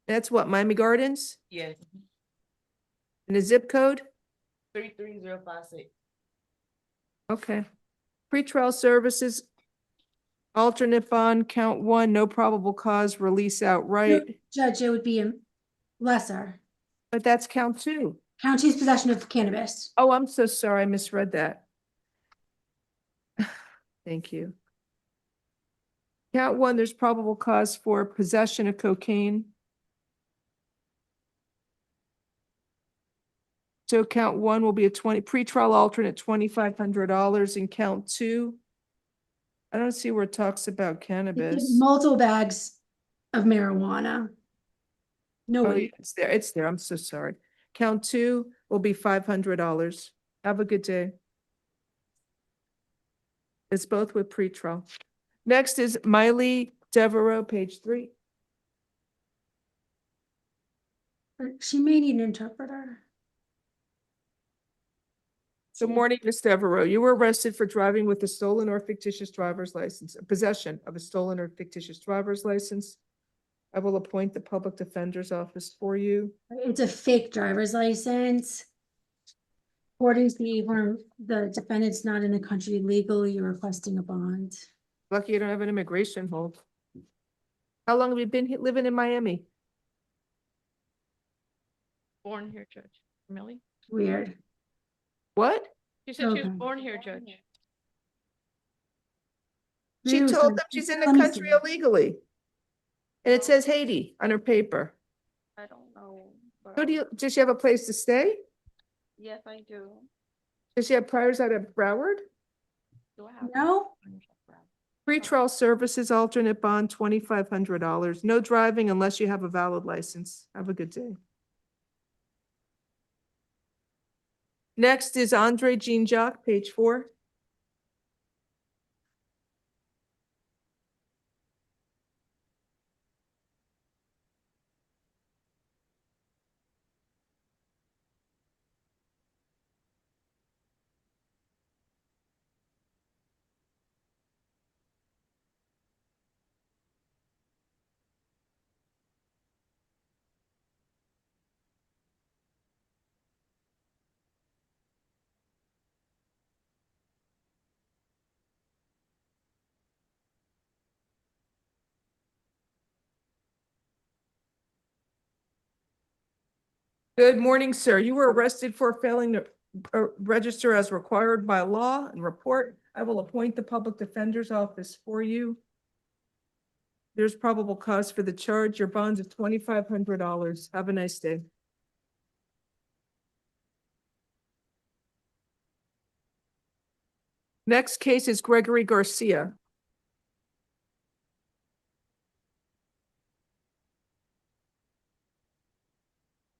That's what, Miami Gardens? Yes. And the zip code? 33056. Okay. Pretrial services, alternate bond, count 1, no probable cause, release outright. Judge, it would be lesser. But that's count 2. Count 2's possession of cannabis. Oh, I'm so sorry. I misread that. Thank you. Count 1, there's probable cause for possession of cocaine. So count 1 will be a pretrial alternate $2,500, and count 2. I don't see where it talks about cannabis. Multiple bags of marijuana. No Oh, way. it's there. It's there. I'm so sorry. Count 2 will be $500. Have a good day. It's both with pretrial. Next is Miley Devereaux, page 3. She may need an interpreter. Good morning, Ms. Devereaux. You were arrested for driving with a stolen or fictitious driver's license, possession of a stolen or fictitious driver's license. I will appoint the public defender's office for you. It's a fake driver's license. According to the form, the defendant's not in the country legally, you're requesting a bond. Lucky you don't have an immigration hold. How long have you been living in Miami? Born here, Judge. Millie? Weird. What? She said she was Okay. born here, Judge. She Maybe told them she's in the country illegally. And it says Haiti on her paper. I don't know. Does she have a place to stay? Yes, I do. Does she have priors out of Broward? Do I have? No? Pretrial services alternate bond, $2,500. No driving unless you have a valid license. Have a good day. Next is Andre Jean Jacques, page 4. Good morning, sir. You were arrested for failing to register as required by law and report. I will appoint the public defender's office for you. There's probable cause for the charge. Your bond's of $2,500. Have a nice day. Next case is Gregory Garcia.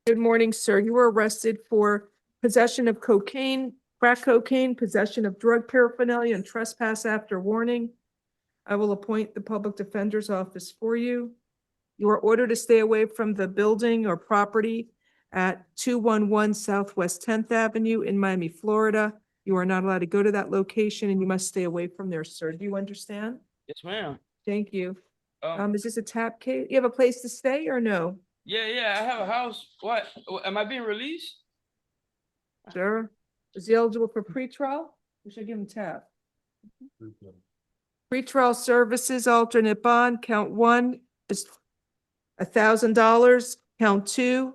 Good morning, sir. You were arrested for possession of cocaine, crack cocaine, possession of drug paraphernalia, and trespass after warning. I will appoint the public defender's office for you. You are ordered to stay away from the building or property at 211 Southwest 10th Avenue in Miami, Florida. You are not allowed to go to that location and you must stay away from there, sir. Do you understand? Yes, ma'am. Thank you. Is this a tap case? You have a place to stay or no? Yeah, I have a house. What? Am I being released? Sure. Is he eligible for pretrial? We should give him tap. Pretrial services, alternate bond, count 1 is $1,000. Count 2,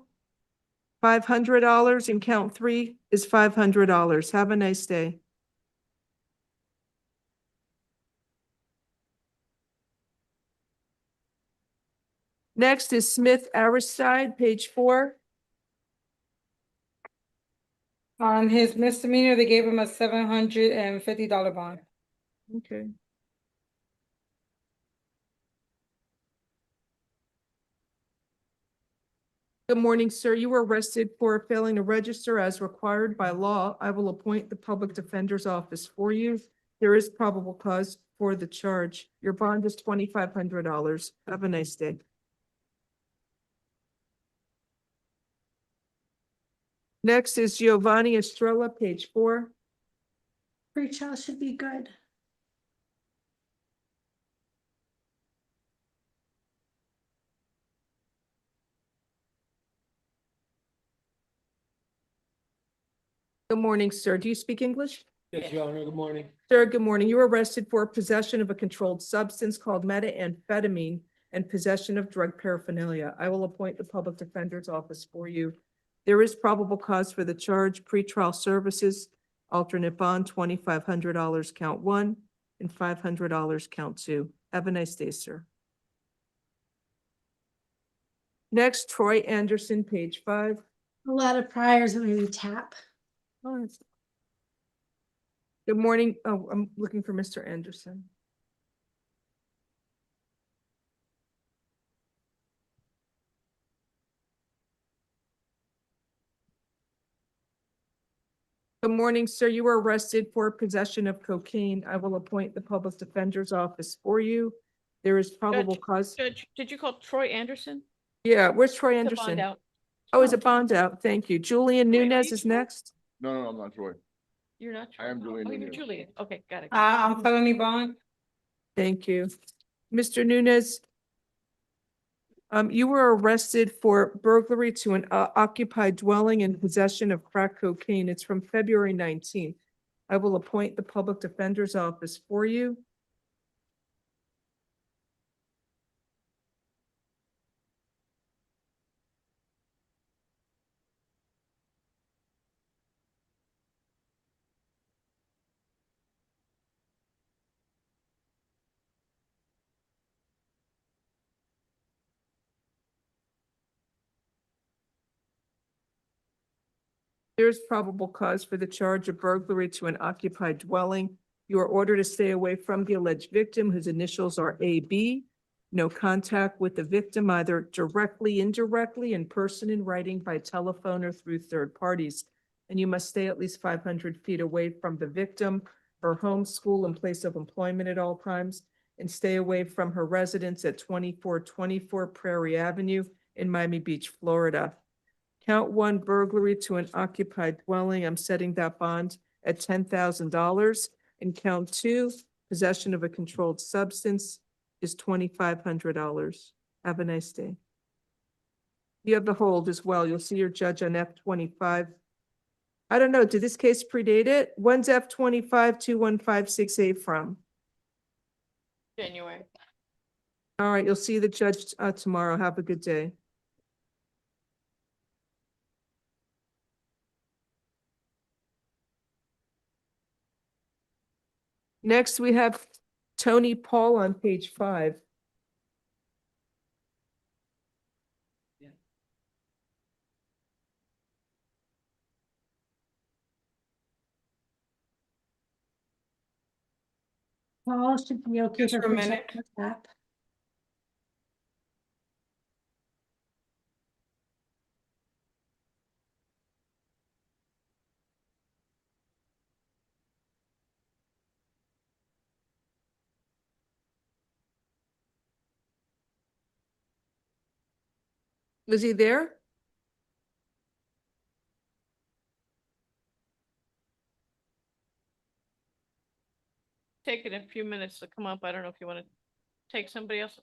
$500, and count 3 is $500. Have a nice day. Next is Smith Aristide, page 4. On his misdemeanor, they gave him a $750 bond. Okay. Good morning, sir. You were arrested for failing to register as required by law. I will appoint the public defender's office for you. There is probable cause for the charge. Your bond is $2,500. Have a nice day. Next is Giovanni Estrella, page 4. Pre-trial should be good. Good morning, sir. Do you speak English? Yes, Your Honor, good morning. Sir, good morning. You were arrested for possession of a controlled substance called methamphetamine and possession of drug paraphernalia. I will appoint the public defender's office for you. There is probable cause for the charge, pretrial services, alternate bond, $2,500 count 1 and $500 count 2. Have a nice day, sir. Next, Troy Anderson, page 5. A lot of priors that we tap. Good morning. Oh, I'm looking for Mr. Anderson. Good morning, sir. You were arrested for possession of cocaine. I will appoint the public defender's office for you. There is probable cause. Judge, did you call Troy Anderson? Yeah, where's Troy It's a bond Anderson? out. Oh, is it bond out? Thank you. Julian Wait, are Nunez you is Troy? next. No, I'm not Troy. You're not Troy? I am Julian Oh, you're Nunez. Julian. Okay, got it. I'm felony bond. Thank you. Mr. Nunez, you were arrested for burglary to an occupied dwelling and possession of crack cocaine. It's from February 19th. I will appoint the public defender's office for you. There's probable cause for the charge of burglary to an occupied dwelling. You are ordered to stay away from the alleged victim, whose initials are AB. No contact with the victim, either directly, indirectly, in person, in writing, by telephone, or through third parties. And you must stay at least 500 feet away from the victim, her home, school, and place of employment at all times, and stay away from her residence at 2424 Prairie Avenue in Miami Beach, Florida. Count 1, burglary to an occupied dwelling. I'm setting that bond at $10,000. And count 2, possession of a controlled substance, is $2,500. Have a nice day. You have the hold as well. You'll see your judge on F-25. I don't know, did this case predate it? When's F-25 21568 from? January. All right, you'll see the judge tomorrow. Have a good day. Next, we have Tony Paul on page 5. Paul should be okay Just for for a pre-trial minute. tap. Was he there? Taking a few minutes to come up. I don't know if you want to take somebody else.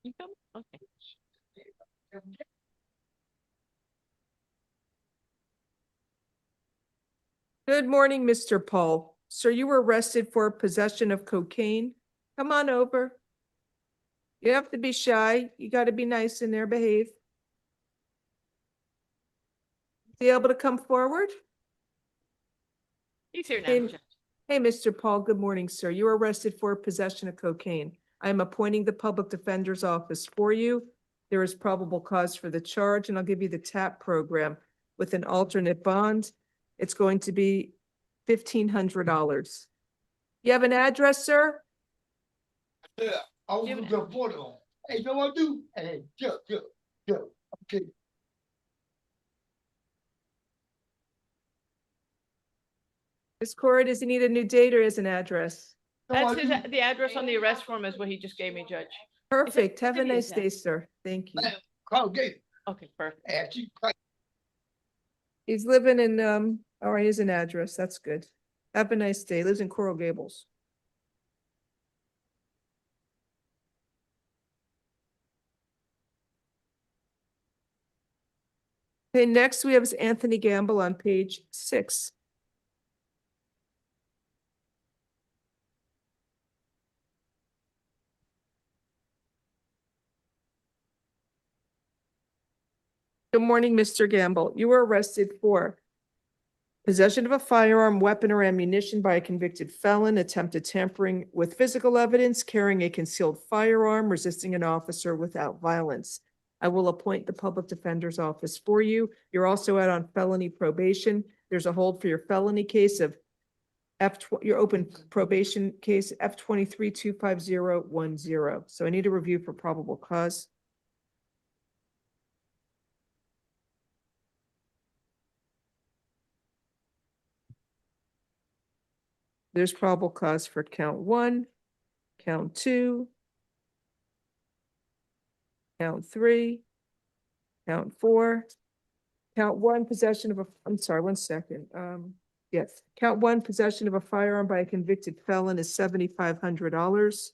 You come? Okay. Good morning, Mr. Paul. Sir, you were arrested for possession of cocaine. Come on over. You have to be shy. You got to be nice in there, behave. Be able to come forward? He's here now, Hey, Judge. hey, Mr. Paul, good morning, sir. You were arrested for possession of cocaine. I am appointing the public defender's office for you. There is probable cause for the charge, and I'll give you the TAP program with an alternate bond. It's going to be $1,500. You have an address, sir? Yeah, I was Juveniles. gonna put it on. Hey, you know what I do? Hey, Joe. Okay. Ms. Cora, does he need a new date or is an address? That's his, the address on the arrest form is what he just gave me, Judge. Perfect. Have a city is nice that? day, sir. Thank you. Call Gator. Okay, perfect. Hey, she- He's living in, all right, here's an address. That's good. Have a nice day. Lives in Coral Gables. Okay, next we have Anthony Gamble on page 6. Good morning, Mr. Gamble. You were arrested for possession of a firearm, weapon, or ammunition by a convicted felon, attempted tampering with physical evidence, carrying a concealed firearm, resisting an officer without violence. I will appoint the public defender's office for you. You're also out on felony probation. There's a hold for your felony case of your open probation case F23-25010. So I need a review for probable cause. There's probable cause for count 1, count 2, count 3, count 4, count 1, possession of a, I'm sorry, 1 second. Yes, count 1, possession of a firearm by a convicted felon is $7,500.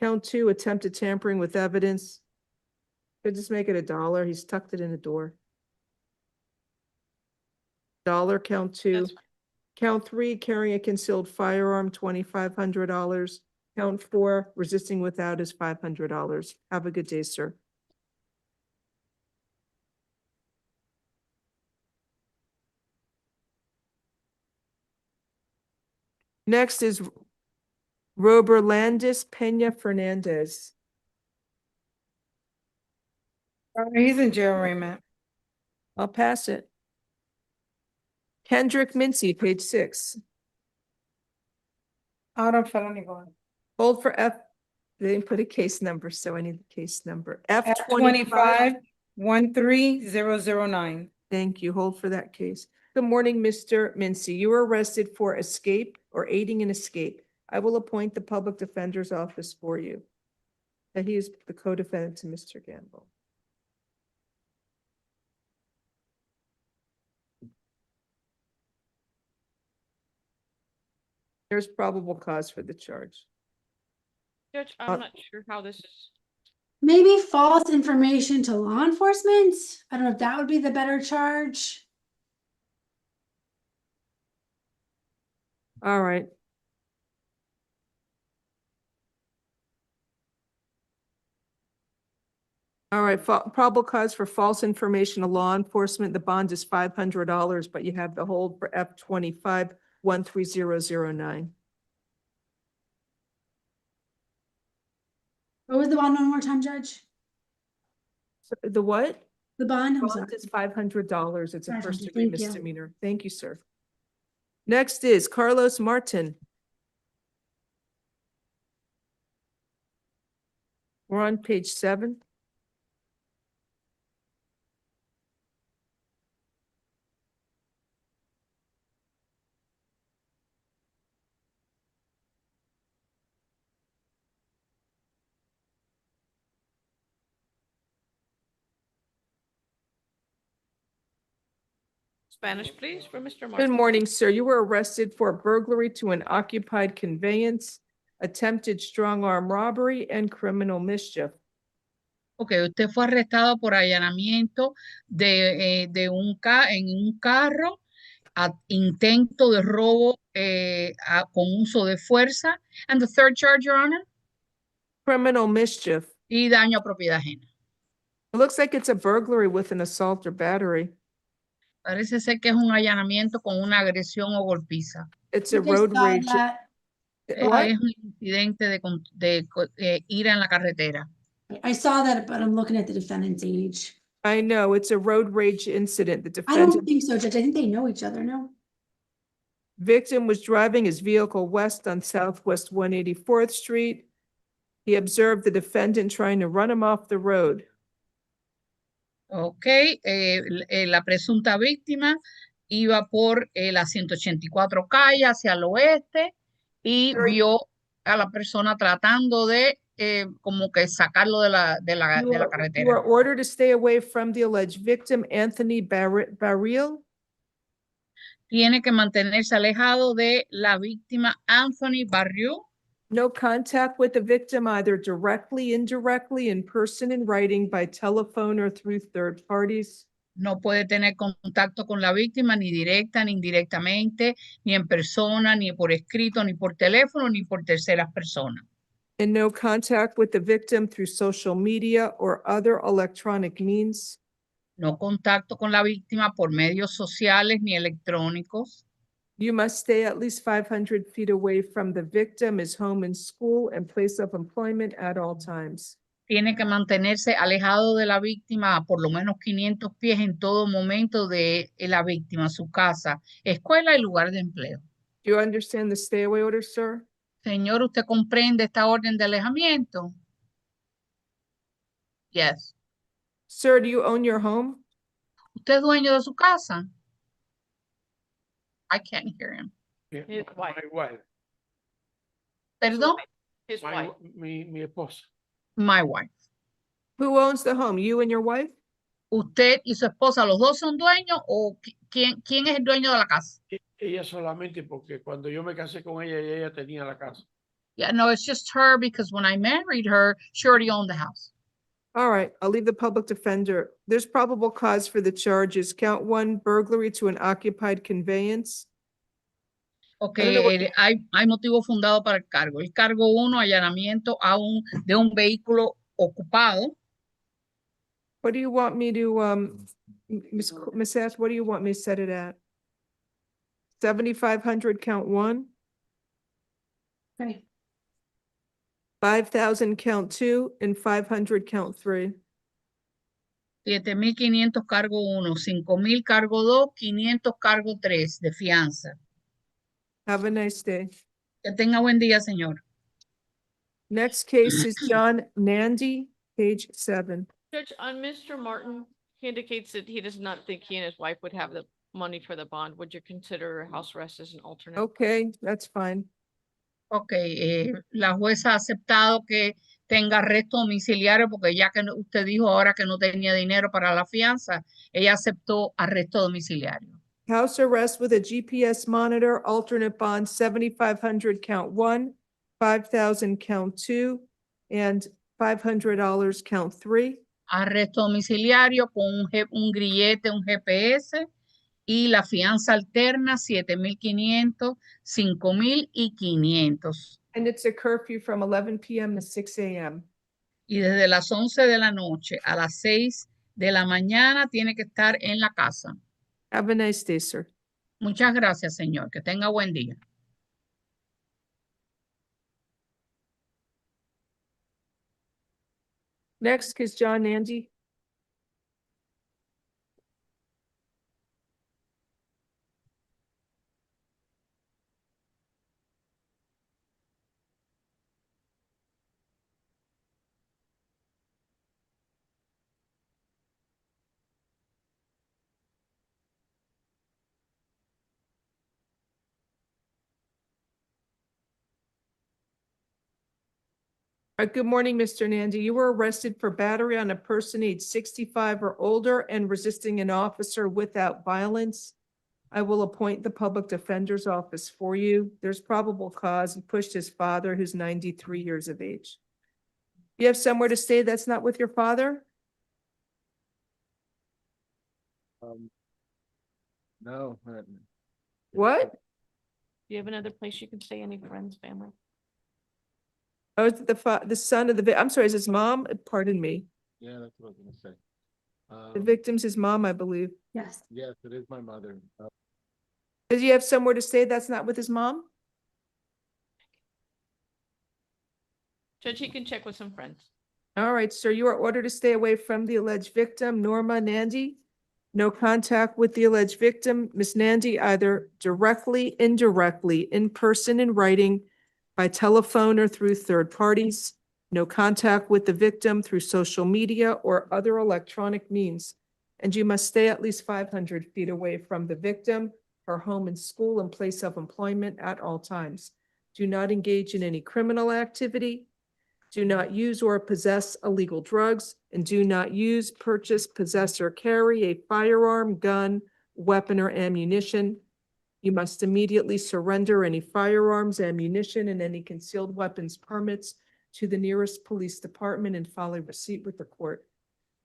Count 2, attempted tampering with evidence. Could just make it $1. He's tucked it in the door. $1, count 2. That's fine. Count 3, carrying a concealed firearm, $2,500. Count 4, resisting without is $500. Have a good day, sir. Next is Roberlandis Peña Fernandez. He's in jail, Raymond. I'll pass it. Kendrick Mincy, page 6. Out on felony bond. Hold for F. They didn't put a case number, so I need the case number. F25 13009. Thank you. Hold for that case. Good morning, Mr. Mincy. You were arrested for escape or aiding an escape. I will appoint the public defender's office for you. And he is the co-defendant to Mr. Gamble. There's probable cause for the charge. Judge, I'm not sure how this is. Maybe false information to law enforcement? I don't know if that would be the better charge. All right. All right, probable cause for false information to law enforcement. The bond is $500, but you have the hold for F25 13009. What was the bond one more time, Judge? The what? The bond, I'm Bond sorry. is $500. It's a $500, first degree thank you. misdemeanor. Thank you, sir. Next is Carlos Martin. We're on page 7. Spanish, please, for Mr. Good Martin. morning, sir. You were arrested for burglary to an occupied conveyance, attempted strong arm robbery, and criminal mischief. Ok, usted fue arrestado por allanamiento en un carro intento de robo con uso de fuerza. And the third charge, Your Honor? Criminal mischief. Y daño a propiedad ajena. It looks like it's a burglary with an assault or battery. Parece ser que es un allanamiento con una agresión o golpiza. It's a I road saw rage. that. What? Es un incidente de ira en la carretera. I saw that, but I'm looking at the defendant's age. I know, it's a road rage incident. The I don't defendant think so, Judge. I think they know each other, no? victim was driving his vehicle west on Southwest 184th Street. He observed the defendant trying to run him off the road. Ok, la presunta víctima iba por la 184 calle hacia el oeste y vio a la persona tratando de como que sacarlo de la You are carretera. ordered to stay away from the alleged victim, Anthony Barriel. Tiene que mantenerse alejado de la víctima Anthony Barriel. No contact with the victim either directly, indirectly, in person, in writing, by telephone, or through third parties. No puede tener contacto con la víctima ni directa ni indirectamente, ni en persona, ni por escrito, ni por teléfono, ni por terceras personas. And no contact with the victim through social media or other electronic means. No contacto con la víctima por medios sociales ni electrónicos. You must stay at least 500 feet away from the victim, his home and school and place of employment at all times. Tiene que mantenerse alejado de la víctima a por lo menos 500 pies en todo momento de la víctima, su casa, escuela y lugar de empleo. Do you understand the stay away order, sir? Señor, ¿usted comprende esta orden de alejamiento? Yes. Sir, do you own your home? ¿Usted es dueño de su casa? I can't hear him. His wife. My wife. ¿Perdón? His My, wife. mi esposa. My wife. Who owns the home? You and your wife? ¿Usted y su esposa, los dos son dueños o quién es el dueño de la casa? Ella solamente porque cuando yo me casé con ella, ella tenía la casa. Yeah, no, it's just her because when I married her, she already owned the house. All right, I'll leave the public defender. There's probable cause for the charges. Count 1, burglary to an occupied conveyance. Ok, I don't know what- hay motivo fundado para el cargo. El cargo 1, allanamiento de un vehículo ocupado. What do you want me to, Ms. S., what do you want me to set it at? 7,500, count 1, Okay. 5,000, count 2, and 500, count 3. 7,500 cargo 1, 5,000 cargo 2, 500 cargo 3 de fianza. Have a nice day. Que tenga buen día, señor. Next case is John Nandy, page 7. Judge, on Mr. Martin, he indicates that he does not think he and his wife would have the money for the bond. Would you consider house arrest as an alternate? Okay, that's fine. Ok, la jueza ha aceptado que tenga arresto domiciliario porque ya que usted dijo ahora que no tenía dinero para la fianza, ella aceptó arresto domiciliario. House arrest with a GPS monitor, alternate bond, 7,500, count 1, 5,000, count 2, and $500, count 3. Arresto domiciliario con un grillete, un GPS y la fianza alterna 7,500, 5,000 y 500. And it's a curfew from 11 p.m. to 6 a.m. Y desde las 11 de la noche a las 6 de la mañana tiene que estar en la casa. Have a nice day, sir. Muchas gracias, señor. Que tenga buen día. Next is John Nandy. Good morning, Mr. Nandy. You were arrested for battery on a person aged 65 or older and resisting an officer without violence. I will appoint the public defender's office for you. There's probable cause. He pushed his father, who's 93 years of age. You have somewhere to stay that's not with your father? No, What? Do you have another place you can stay, any friends, family? Oh, is it the son of I'm sorry, is his mom? Pardon me. Yeah, that's what I was gonna say. The victim's his mom, I believe. Yes. Yes, it is my mother. Does he have somewhere to stay that's not with his mom? Judge, he can check with some friends. All right, sir, you are ordered to stay away from the alleged victim, Norma Nandy. No contact with the alleged victim, Miss Nandy, either directly, indirectly, in person, in writing, by telephone, or through third parties. No contact with the victim through social media or other electronic means. And you must stay at least 500 feet away from the victim, her home and school and place of employment at all times. Do not engage in any criminal activity. Do not use or possess illegal drugs, and do not use, purchase, possess, or carry a firearm, gun, weapon, or ammunition. You must immediately surrender any firearms, ammunition, and any concealed weapons permits to the nearest police department and file a receipt with the court.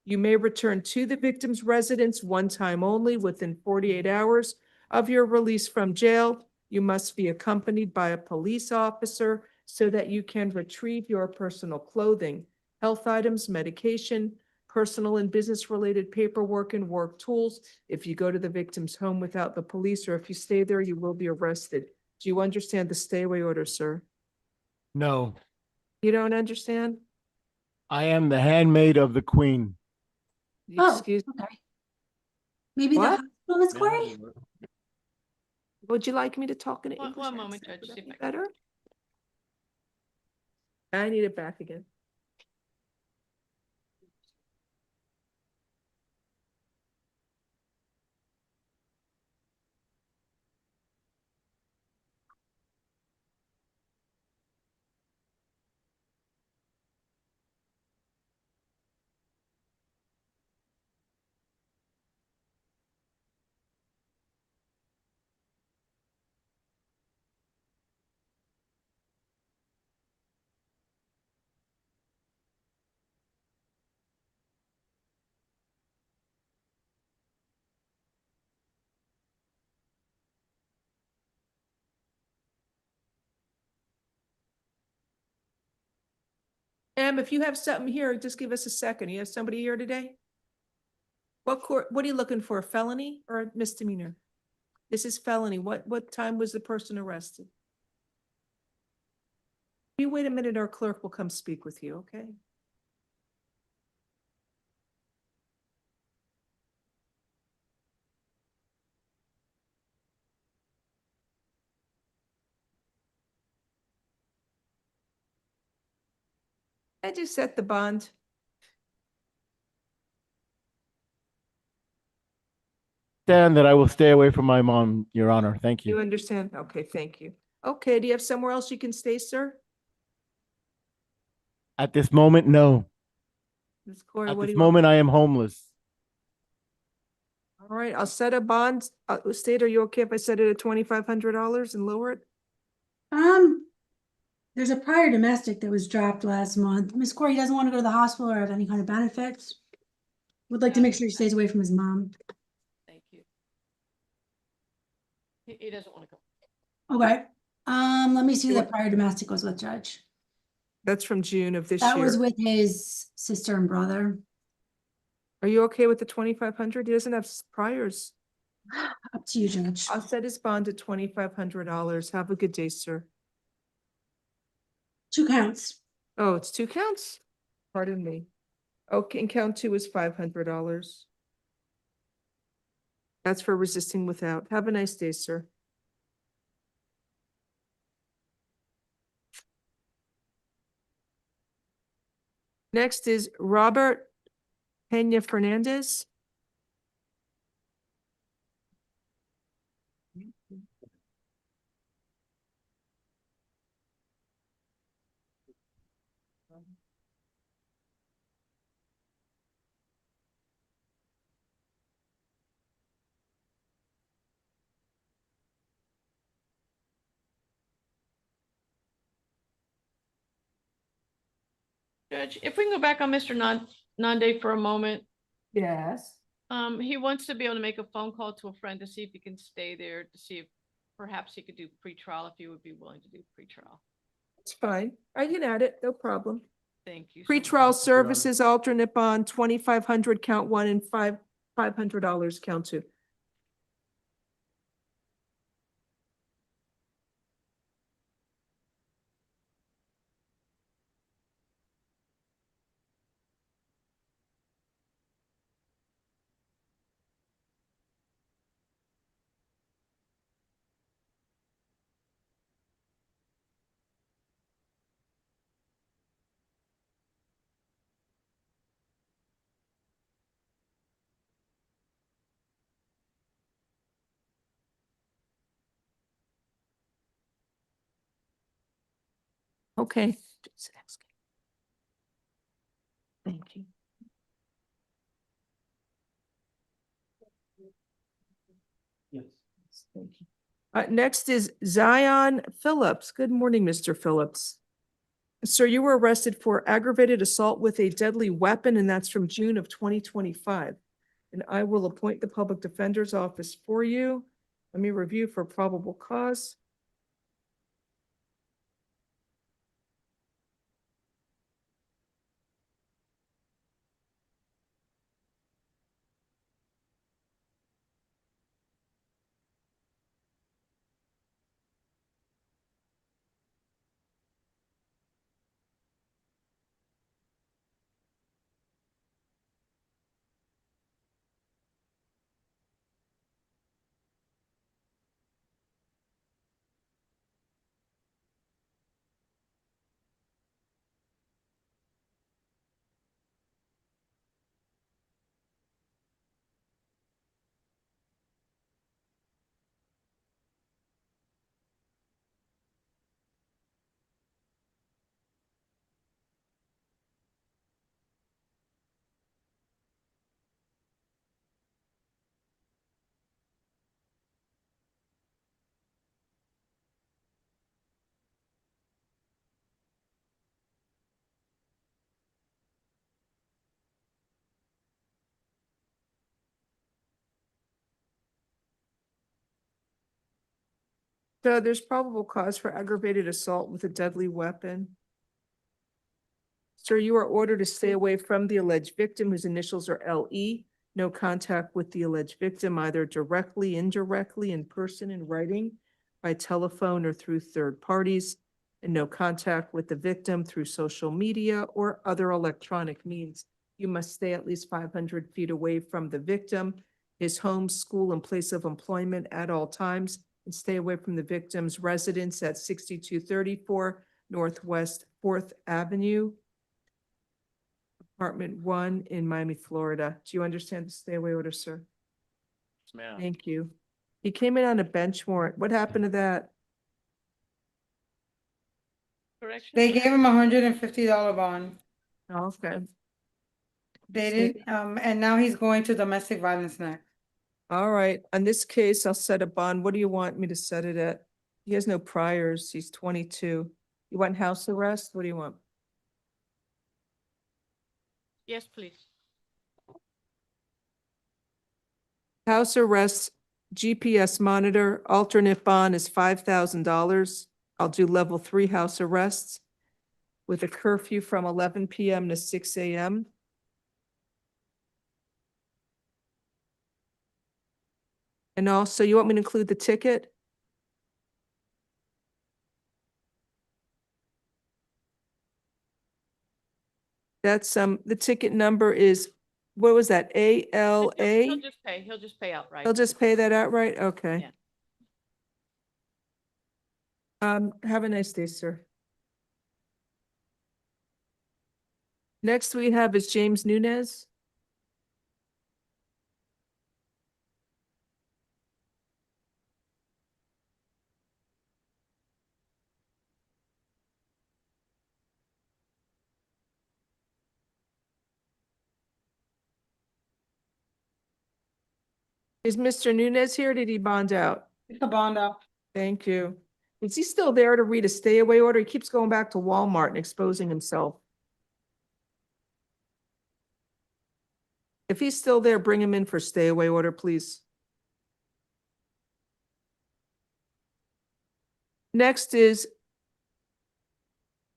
You may return to the victim's residence one time only within 48 hours of your release from jail. You must be accompanied by a police officer so that you can retrieve your personal clothing, health items, medication, personal and business-related paperwork, and work tools. If you go to the victim's home without the police, or if you stay there, you will be arrested. Do you understand the stay away order, sir? No, You don't understand? I am the handmaid of the queen. Oh, Excuse, okay. Maybe the What? hospital, Miss Corey? would you like me to talk in an English One moment, accent? Judge. Would See that if be I can- better? I need it back again. If you have something here, just give us a second. You have somebody here today? What court, what are you looking for, a felony or a misdemeanor? This is felony. What time was the person arrested? You wait a minute, our clerk will come speak with you, okay? I just set the bond. Stand that I will stay away from my mom, Your Honor. Thank You you. understand? Okay, thank you. Okay, do you have somewhere else you can stay, sir? At this moment, no. Ms. Corey, At what do this you want? moment, I am homeless. All right, I'll set a bond. State, are you okay if I set it at $2,500 and lower it? There's a prior domestic that was dropped last month. Miss Corey doesn't want to go to the hospital or have any kind of benefits. Would like to make sure he stays away from his mom. Thank you. He doesn't want to go. Okay, let me see who that prior domestic was with, Judge. That's from June of this That was year. with his sister and brother. Are you okay with the 2,500? He doesn't have priors. Up to you, Judge. I'll set his bond at $2,500. Have a good day, sir. 2 counts. Oh, it's 2 counts? Pardon me. Okay, and count 2 is $500. That's for resisting without. Have a nice day, sir. Next is Robert Pena Fernandez. Judge, if we can go back on Mr. Nande for a moment. Yes. He wants to be able to make a phone call to a friend to see if he can stay there, to see if perhaps he could do pretrial if you would be willing to do pretrial. It's fine. I can add it, no problem. Thank you. so much. Pretrial services, alternate bond, 2,500 count one and $500 count two. Okay. Thank you. Yes. Thank you. Next is Zion Phillips. Good morning, Mr. Phillips. Sir, you were arrested for aggravated assault with a deadly weapon, and that's from June of 2025. And I will appoint the public defender's office for you. Let me review for probable cause. So there's probable cause for aggravated assault with a deadly weapon. Sir, you are ordered to stay away from the alleged victim whose initials are LE. No contact with the alleged victim, either directly, indirectly, in person, in writing, by telephone, or through third parties. And no contact with the victim through social media or other electronic means. You must stay at least 500 feet away from the victim, his home, school, and place of employment at all times, and stay away from the victim's residence at 6234 Northwest 4th Avenue, Apartment 1 in Miami, Florida. Do you understand the stay away order, sir? Yes, ma'am. Thank you. He came in on a bench warrant. What happened to that? Correction? They gave him $150 bond. Oh, okay. They didn't, and now he's going to domestic violence next. All right. On this case, I'll set a bond. What do you want me to set it at? He has no priors. He's 22. You want house arrest? What do you want? Yes, please. House arrest, GPS monitor, alternate bond is $5,000. I'll do level 3 house arrests with a curfew from 11 PM to 6 AM. And also, you want me to include the ticket? That's the ticket number is, what was that? ALA? He'll just pay outright. He'll just pay that outright? Okay. Have a nice day, sir. Next we have is James Nunez. Is Mr. Nunez here? Did he bond out? It's a bond out. Thank you. Is he still there to read a stay away order? He keeps going back to Walmart and exposing himself. If he's still there, bring him in for stay away order, please. Next is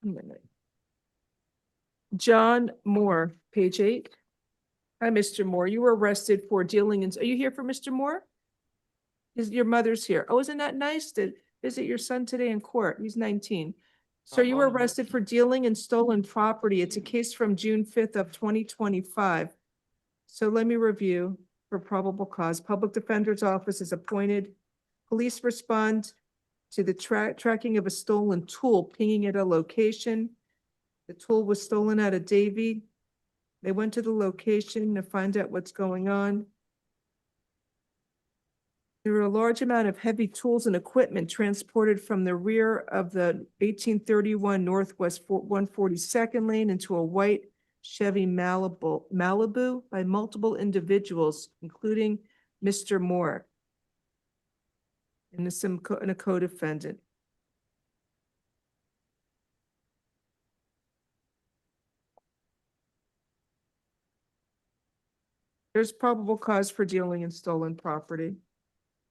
a minute. John Moore, page 8. Hi, Mr. Moore. You were arrested for dealing in, are you here for Mr. Moore? Is your mother's here? Oh, isn't that nice to visit your son today in court? He's 19. So you were arrested for dealing in stolen property. It's a case from June 5th of 2025. So let me review for probable cause. Public Defender's Office is appointed. Police respond to the tracking of a stolen tool, pinging at a location. The tool was stolen out of Davie. They went to the location to find out what's going on. There were a large amount of heavy tools and equipment transported from the rear of the 1831 Northwest 142nd Lane into a white Chevy Malibu by multiple individuals, including Mr. Moore and a co-defendant. There's probable cause for dealing in stolen property.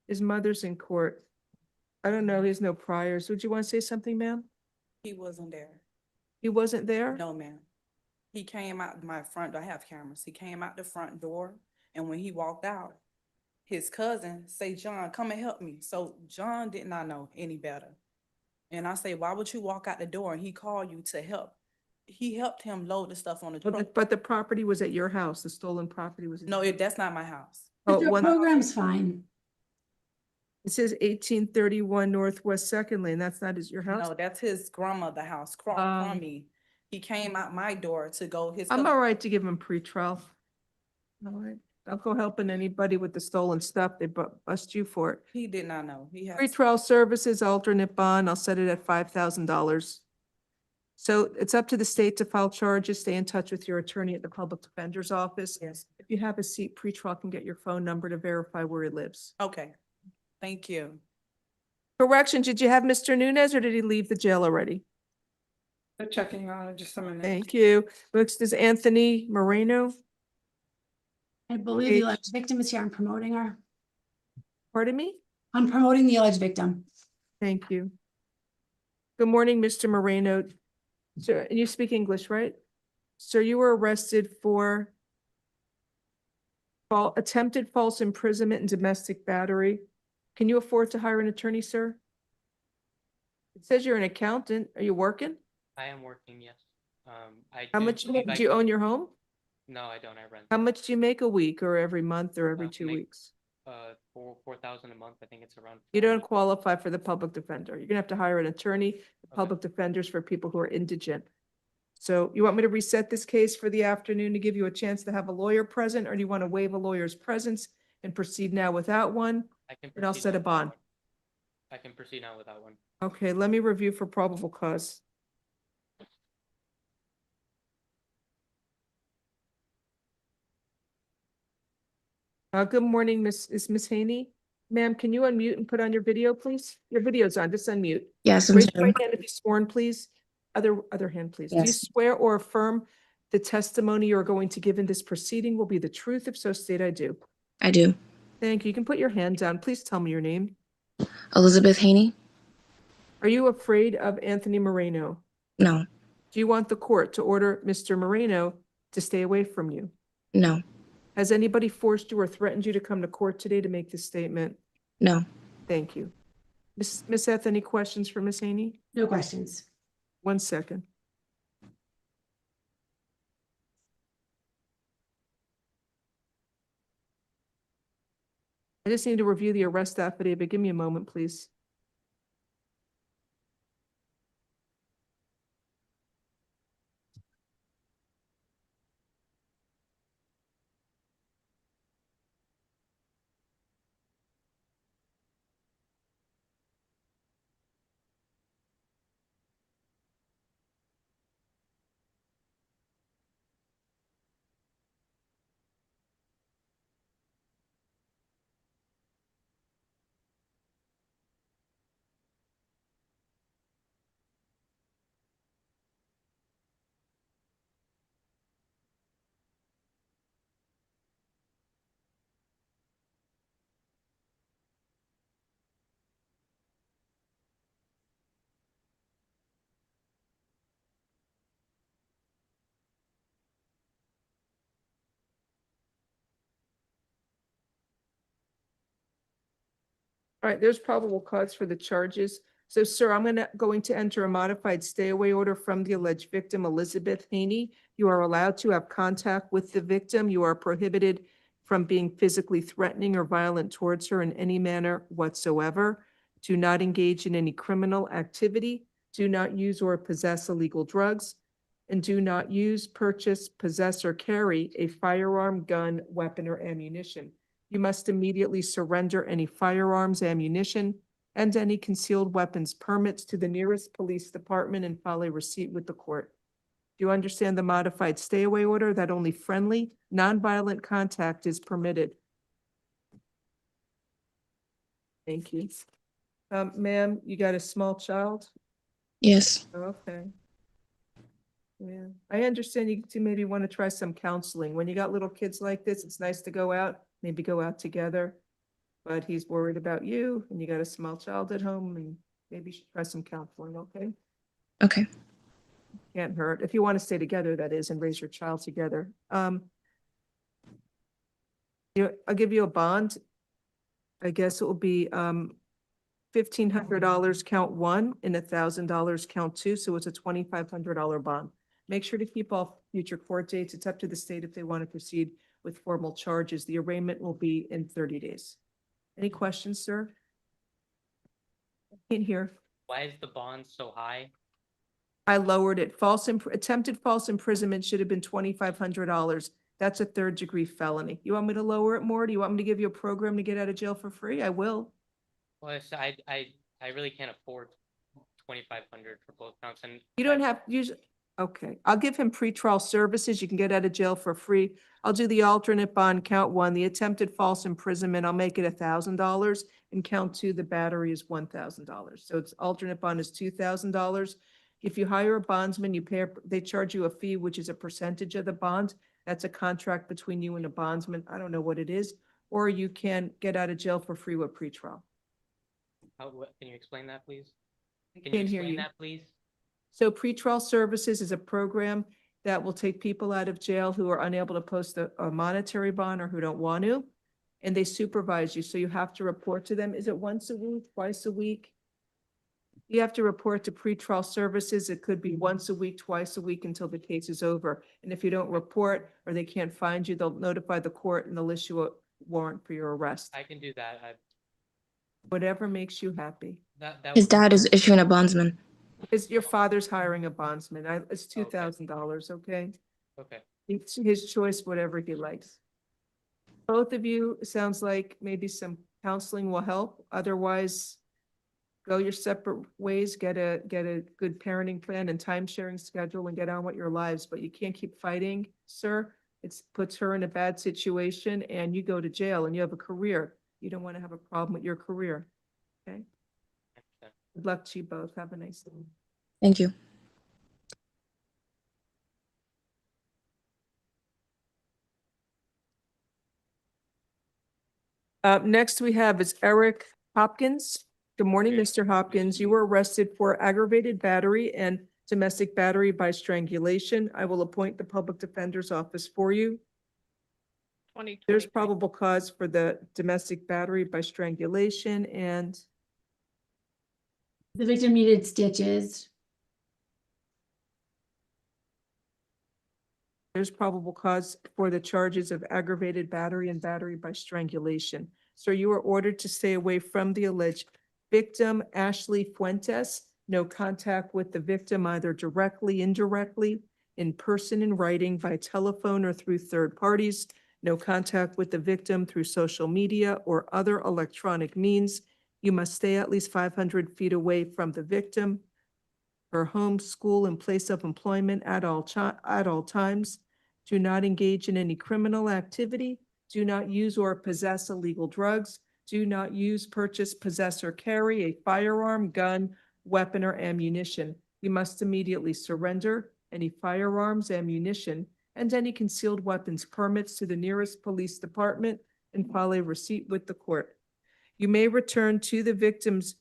His mother's in court. I don't know, he has no priors. Would you want to say something, ma'am? He wasn't there. He wasn't there? No, ma'am. He came out my front, I have cameras. He came out the front door, and when he walked out, his cousin say, "John, come and help me." So John did not know any better. And I say, "Why would you walk out the door?" And he called you to help. He helped him load the stuff on the truck. But the property was at your house. The stolen property was. No, that's not my house. Oh, The one, program's fine. it says 1831 Northwest Second Lane. That's not your house? No, that's his grandmother house, from me. He came out my door to go, I'm all right to give him pretrial. All right. I'll go helping anybody with the stolen stuff. They bust you for it. He did not know. He has. Pretrial services, alternate bond, I'll set it at $5,000. So it's up to the state to file charges. Stay in touch with your attorney at the public defender's office. Yes. If you have a seat, pretrial can get your phone number to verify where he lives. Okay, thank you. Correction, did you have Mr. Nunez or did he leave the jail already? They're checking on it, just a minute. Thank you. Next is Anthony Moreno. I believe the alleged victim is here. I'm promoting her. Pardon me? I'm promoting the alleged victim. Thank you. Good morning, Mr. Moreno. Sir, and you speak English, right? Sir, you were arrested for attempted false imprisonment and domestic battery. Can you afford to hire an attorney, sir? It says you're an accountant. Are you working? I am working, yes. How much do you own your home? No, I don't. I rent. How much do you make a week or every month or every 2 weeks? 4,000 a month. I think it's around. You don't qualify for the public defender. You're gonna have to hire an attorney. The public defenders for people who are indigent. So you want me to reset this case for the afternoon to give you a chance to have a lawyer present, or do you want to waive a lawyer's presence and proceed now without one? And I'll set a bond. I can proceed now without one. Okay, let me review for probable cause. Good morning, Miss Haney. Ma'am, can you unmute and put on your video, please? Your video's on, just unmute. Yes, I'm Raise your sorry. right hand if you sworn, please. Other hand, please. Do you Yes. swear or affirm the testimony you're going to give in this proceeding will be the truth? If so, state I do. I do. Thank you. You can put your hand down. Please tell me your name. Elizabeth Haney? Are you afraid of Anthony Moreno? No. Do you want the court to order Mr. Moreno to stay away from you? No. Has anybody forced you or threatened you to come to court today to make this statement? No. Thank you. Miss Eth, any questions for Miss Haney? No questions. 1 second. I just need to review the arrest affidavit. Give me a moment, please. All right, there's probable cause for the charges. So, sir, I'm going to enter a modified stay away order from the alleged victim, Elizabeth Haney. You are allowed to have contact with the victim. You are prohibited from being physically threatening or violent towards her in any manner whatsoever. Do not engage in any criminal activity. Do not use or possess illegal drugs. And do not use, purchase, possess, or carry a firearm, gun, weapon, or ammunition. You must immediately surrender any firearms, ammunition, and any concealed weapons permits to the nearest police department and file a receipt with the court. Do you understand the modified stay away order that only friendly, nonviolent contact is permitted? Thank you. Ma'am, you got a small child? Yes. Okay. Yeah, I understand you two maybe want to try some counseling. When you got little kids like this, it's nice to go out, maybe go out together. But he's worried about you and you got a small child at home and maybe you should try some counseling, okay? Okay. Can't hurt. If you want to stay together, that is, and raise your child together. I'll give you a bond. I guess it will be $1,500 count one and $1,000 count two. So it's a $2,500 bond. Make sure to keep all future court dates. It's up to the state if they want to proceed with formal charges. The arraignment will be in 30 days. Any questions, sir? In here. Why is the bond so high? I lowered it. Attempted false imprisonment should have been $2,500. That's a third-degree felony. You want me to lower it more? Do you want me to give you a program to get out of jail for free? I will. Well, I really can't afford 2,500 for both counts, and You don't have, okay, I'll give him pretrial services. You can get out of jail for free. I'll do the alternate bond, count one, the attempted false imprisonment, I'll make it $1,000, and count two, the battery is $1,000. So it's alternate bond is $2,000. If you hire a bondsman, they charge you a fee, which is a percentage of the bond. That's a contract between you and a bondsman. I don't know what it is. Or you can get out of jail for free with pretrial. Can you explain that, please? Can you Can't hear explain you. that, please? So pretrial services is a program that will take people out of jail who are unable to post a monetary bond or who don't want to, and they supervise you. So you have to report to them. Is it once a week, twice a week? You have to report to pretrial services. It could be once a week, twice a week until the case is over. And if you don't report or they can't find you, they'll notify the court and they'll issue a warrant for your arrest. I can do that. Whatever makes you happy. His dad is issuing a bondsman. Is your father's hiring a bondsman? It's $2,000, okay? Okay. It's his choice, whatever he likes. Both of you, it sounds like maybe some counseling will help. Otherwise, go your separate ways, get a good parenting plan and time sharing schedule and get on with your lives. But you can't keep fighting, sir. It puts her in a bad situation and you go to jail and you have a career. You don't want to have a problem with your career, okay? Good luck to you both. Have a nice day. Thank you. Next we have is Eric Hopkins. Good morning, Mr. Hopkins. You were arrested for aggravated battery and domestic battery by strangulation. I will appoint the public defender's office for you. There's probable cause for the domestic battery by strangulation and The victim needed stitches. there's probable cause for the charges of aggravated battery and battery by strangulation. So you are ordered to stay away from the alleged victim, Ashley Fuentes. No contact with the victim, either directly, indirectly, in person, in writing, by telephone, or through third parties. No contact with the victim through social media or other electronic means. You must stay at least 500 feet away from the victim, her home, school, and place of employment at all times. Do not engage in any criminal activity. Do not use or possess illegal drugs. Do not use, purchase, possess, or carry a firearm, gun, weapon, or ammunition. You must immediately surrender any firearms, ammunition, and any concealed weapons permits to the nearest police department and file a receipt with the court. You may return to the victim's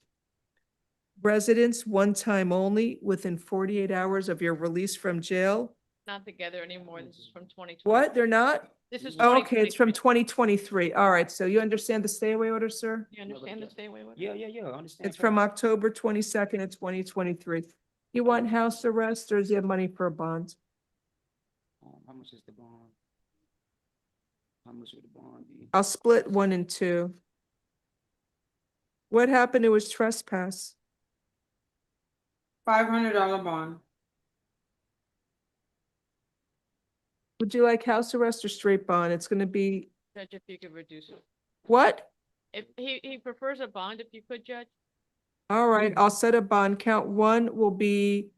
residence one time only within 48 hours of your release from jail. Not together anymore. This is from 2020. What? They're not? This is Oh, okay, it's from 2023. 2023. All right, so you understand the stay away order, sir? You understand the stay away order? Yeah, I understand. It's from October 22nd of 2023. You want house arrest or does he have money for a bond? How much is the bond? How much would the bond be? I'll split 1 and 2. What happened to his trespass? $500 bond. Would you like house arrest or straight bond? It's gonna be, Judge, if you could reduce it. what? If he prefers a bond, if you could, Judge. All right, I'll set a bond. Count 1 will be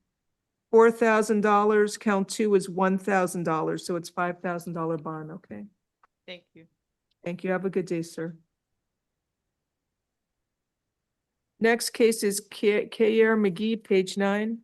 $4,000. Count 2 is $1,000, so it's $5,000 bond, okay? Thank you. Thank you. Have a good day, sir. Next case is K.R. McGee, page 9.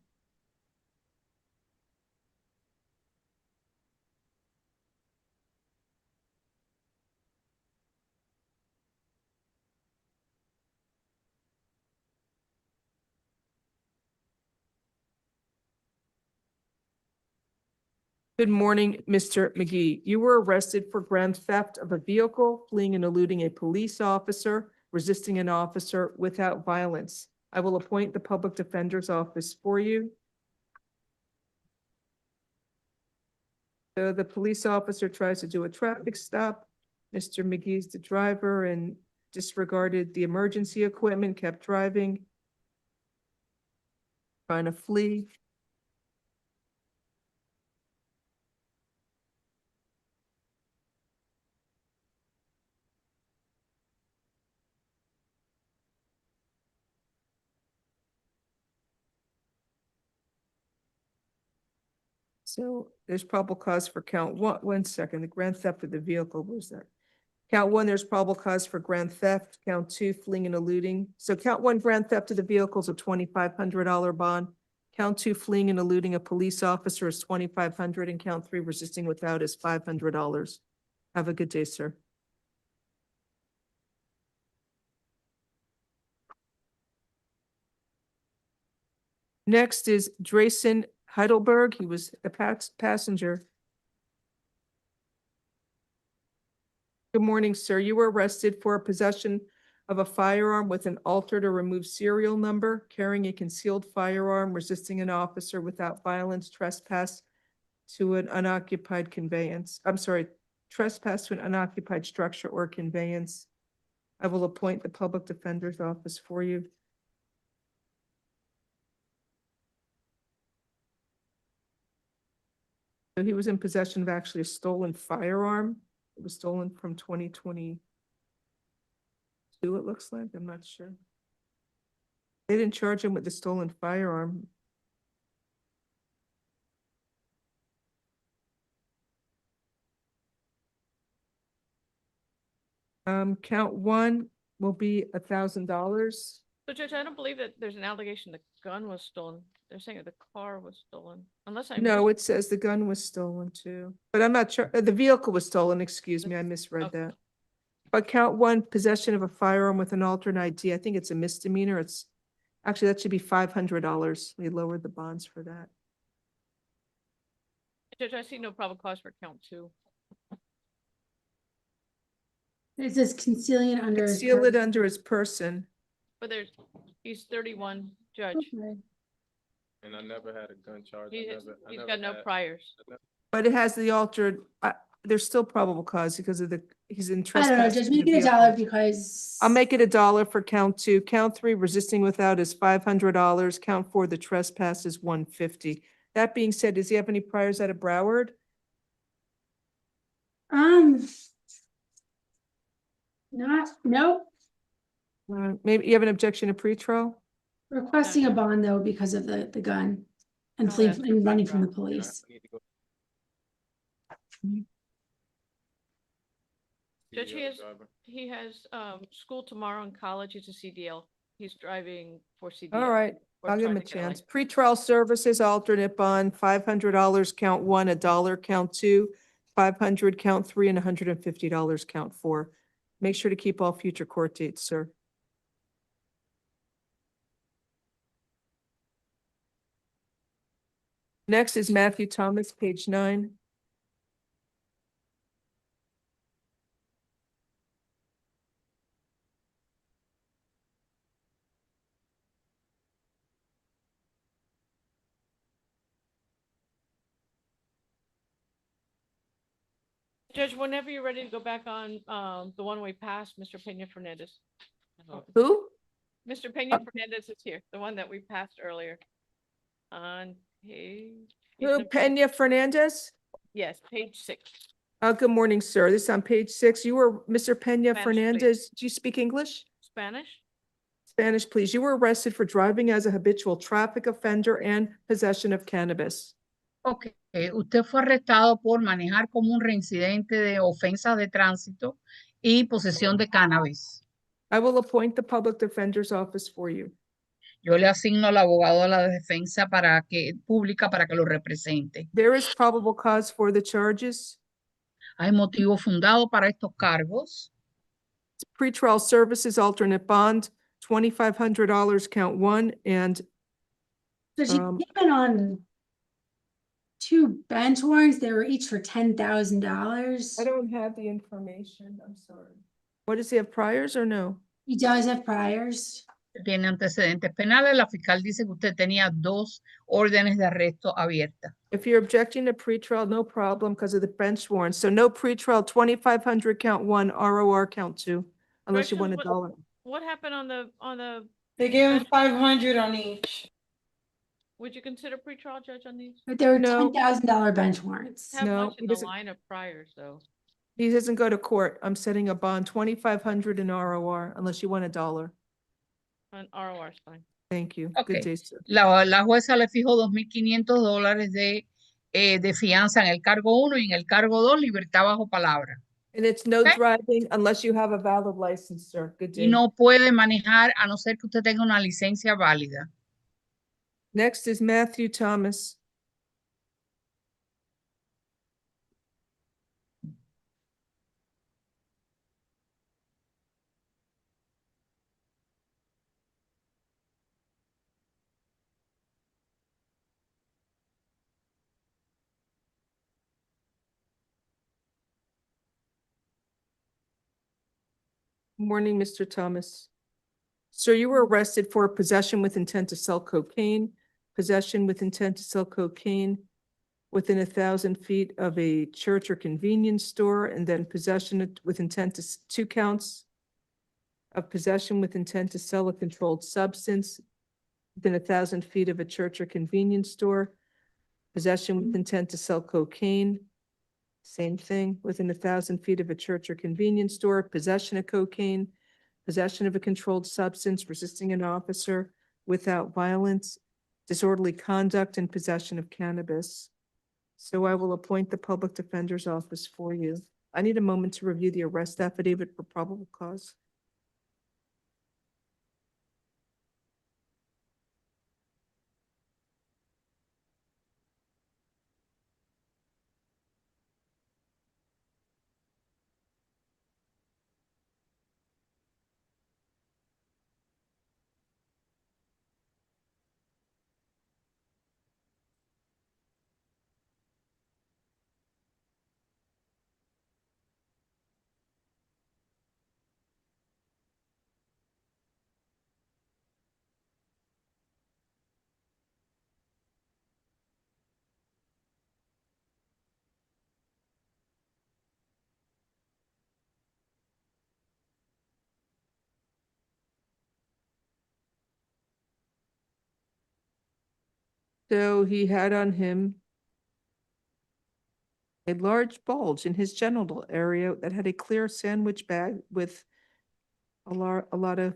Good morning, Mr. McGee. You were arrested for grand theft of a vehicle, fleeing and eluding a police officer, resisting an officer without violence. I will appoint the public defender's office for you. So the police officer tries to do a traffic stop. Mr. McGee's the driver and disregarded the emergency equipment, kept driving, trying to flee. So there's probable cause for count 1. 1 second, the grand theft of the vehicle, was that? Count 1, there's probable cause for grand theft. Count 2, fleeing and eluding. So count 1, grand theft of the vehicle is a $2,500 bond. Count 2, fleeing and eluding a police officer is $2,500, and count 3, resisting without is $500. Have a good day, sir. Next is Drayson Heidelberg. He was a passenger. Good morning, sir. You were arrested for possession of a firearm with an altered or removed serial number, carrying a concealed firearm, resisting an officer without violence, trespass to an unoccupied conveyance. I'm sorry, trespass to an unoccupied structure or conveyance. I will appoint the public defender's office for you. So he was in possession of actually a stolen firearm. It was stolen from 2022, it looks like. I'm not sure. They didn't charge him with the stolen firearm. Count 1 will be $1,000. So Judge, I don't believe that there's an allegation the gun was stolen. They're saying that the car was stolen, unless I. No, it says the gun was stolen too, but I'm not sure. The vehicle was stolen, excuse me, I misread Okay. that. But count 1, possession of a firearm with an alternate ID. I think it's a misdemeanor. It's actually, that should be $500. We lowered the bonds for that. Judge, I see no probable cause for count 2. It says concealing it under. his Conceal it person. under his person. But he's 31, Judge. Okay. And I never had a gun charge. He's got no priors. But it has the altered, there's still probable cause because of he's in I trespass. don't know, just make it $1 because. I'll make it $1 for count 2. Count 3, resisting without is $500. Count 4, the trespass is $150. That being said, does he have any priors out of Broward? Nope. Maybe you have an objection to pretrial? Requesting a bond though because of the gun and Oh, fleeing that's and running from the police. Judge, he has school tomorrow in college. It's a CDL. He's driving for CDL. All right, or I'll give him a trying to get chance. license. Pretrial services, alternate bond, $500, count 1, $1, count 2, 500, count 3, and $150, count 4. Make sure to keep all future court dates, sir. Next is Matthew Thomas, page 9. Judge, whenever you're ready to go back on, the one we passed, Mr. Peña Fernandez. Who? Mr. Peña Fernandez is here, the one that we passed earlier. On page. he's Who, on page- Peña Fernandez? Yes, page 6. Good morning, sir. This is on page 6. You were Mr. Peña Spanish, Fernandez. Do you speak English? Spanish? Spanish, please. You were arrested for driving as a habitual traffic offender and possession of cannabis. Ok, usted fue arrestado por manejar como un reincidente de ofensas de tránsito y posesión de cannabis. I will appoint the public defender's office for you. Yo le asigno al abogado de la defensa pública para que lo represente. There is probable cause for the charges. Hay motivo fundado para estos cargos. Pretrial services alternate bond, $2,500 count 1, and So she came in on 2 bench warrants. They were each for $10,000. I don't have the information. I'm sorry. What, does he have priors or no? He does have priors. Tiene antecedentes penales. La fiscal dice que usted tenía 2 órdenes de arresto abiertas. If you're objecting to pretrial, no problem because of the bench warrant. So no pretrial, 2,500 count 1, ROR count 2, unless you want Corrections, $1. What happened on the, They gave him 500 on each. would you consider pretrial, Judge, on these? But there were No. $10,000 bench warrants. Have No, much he in the doesn't. line of priors, though. He doesn't go to court. I'm setting a bond, 2,500 in ROR, unless you want $1. On ROR is fine. Thank you. Okay. Good day, sir. La jueza le fijó $2,500 de fianza en el cargo 1 y en el cargo 2, libertad bajo palabra. And it's no Okay. driving unless you have a valid license, sir. Good Y day. no puede manejar a no ser que usted tenga una licencia válida. Next is Matthew Thomas. Morning, Mr. Thomas. Sir, you were arrested for possession with intent to sell cocaine, possession with intent to sell cocaine within 1,000 feet of a church or convenience store, and then possession with intent to 2 counts of possession with intent to sell a controlled substance within 1,000 feet of a church or convenience store, possession with intent to sell cocaine, same thing, within 1,000 feet of a church or convenience store, possession of cocaine, possession of a controlled substance, resisting an officer without violence, disorderly conduct, and possession of cannabis. So I will appoint the public defender's office for you. I need a moment to review the arrest affidavit for probable cause. So he had on him a large bulge in his genital area that had a clear sandwich bag with a lot of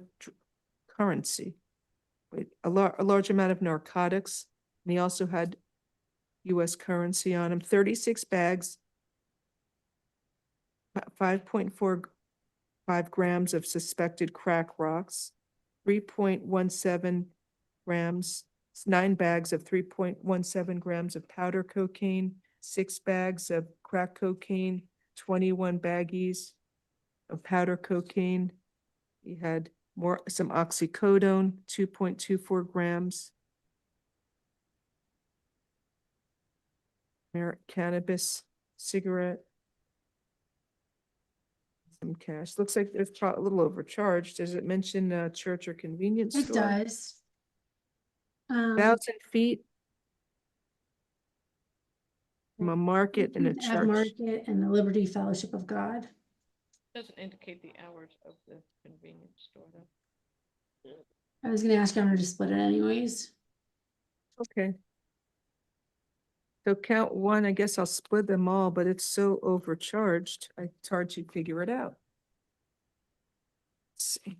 currency. Wait, a large amount of narcotics. And he also had US currency on him, 36 bags, 5.45 grams of suspected crack rocks, 3.17 grams, 9 bags of 3.17 grams of powder cocaine, 6 bags of crack cocaine, 21 baggies of powder cocaine. He had some oxycodone, 2.24 grams. Cannabis, cigarette. Some cash. Looks like there's a little overcharged. Does it mention church or convenience It store? does. 1,000 feet. from a market and a Ave church. Market and the Liberty Fellowship of God. Doesn't indicate the hours of the convenience store though. I was gonna ask Your Honor to split it anyways. Okay. So count one, I guess I'll split them all, but it's so overcharged, it's hard to figure it out. Let's see.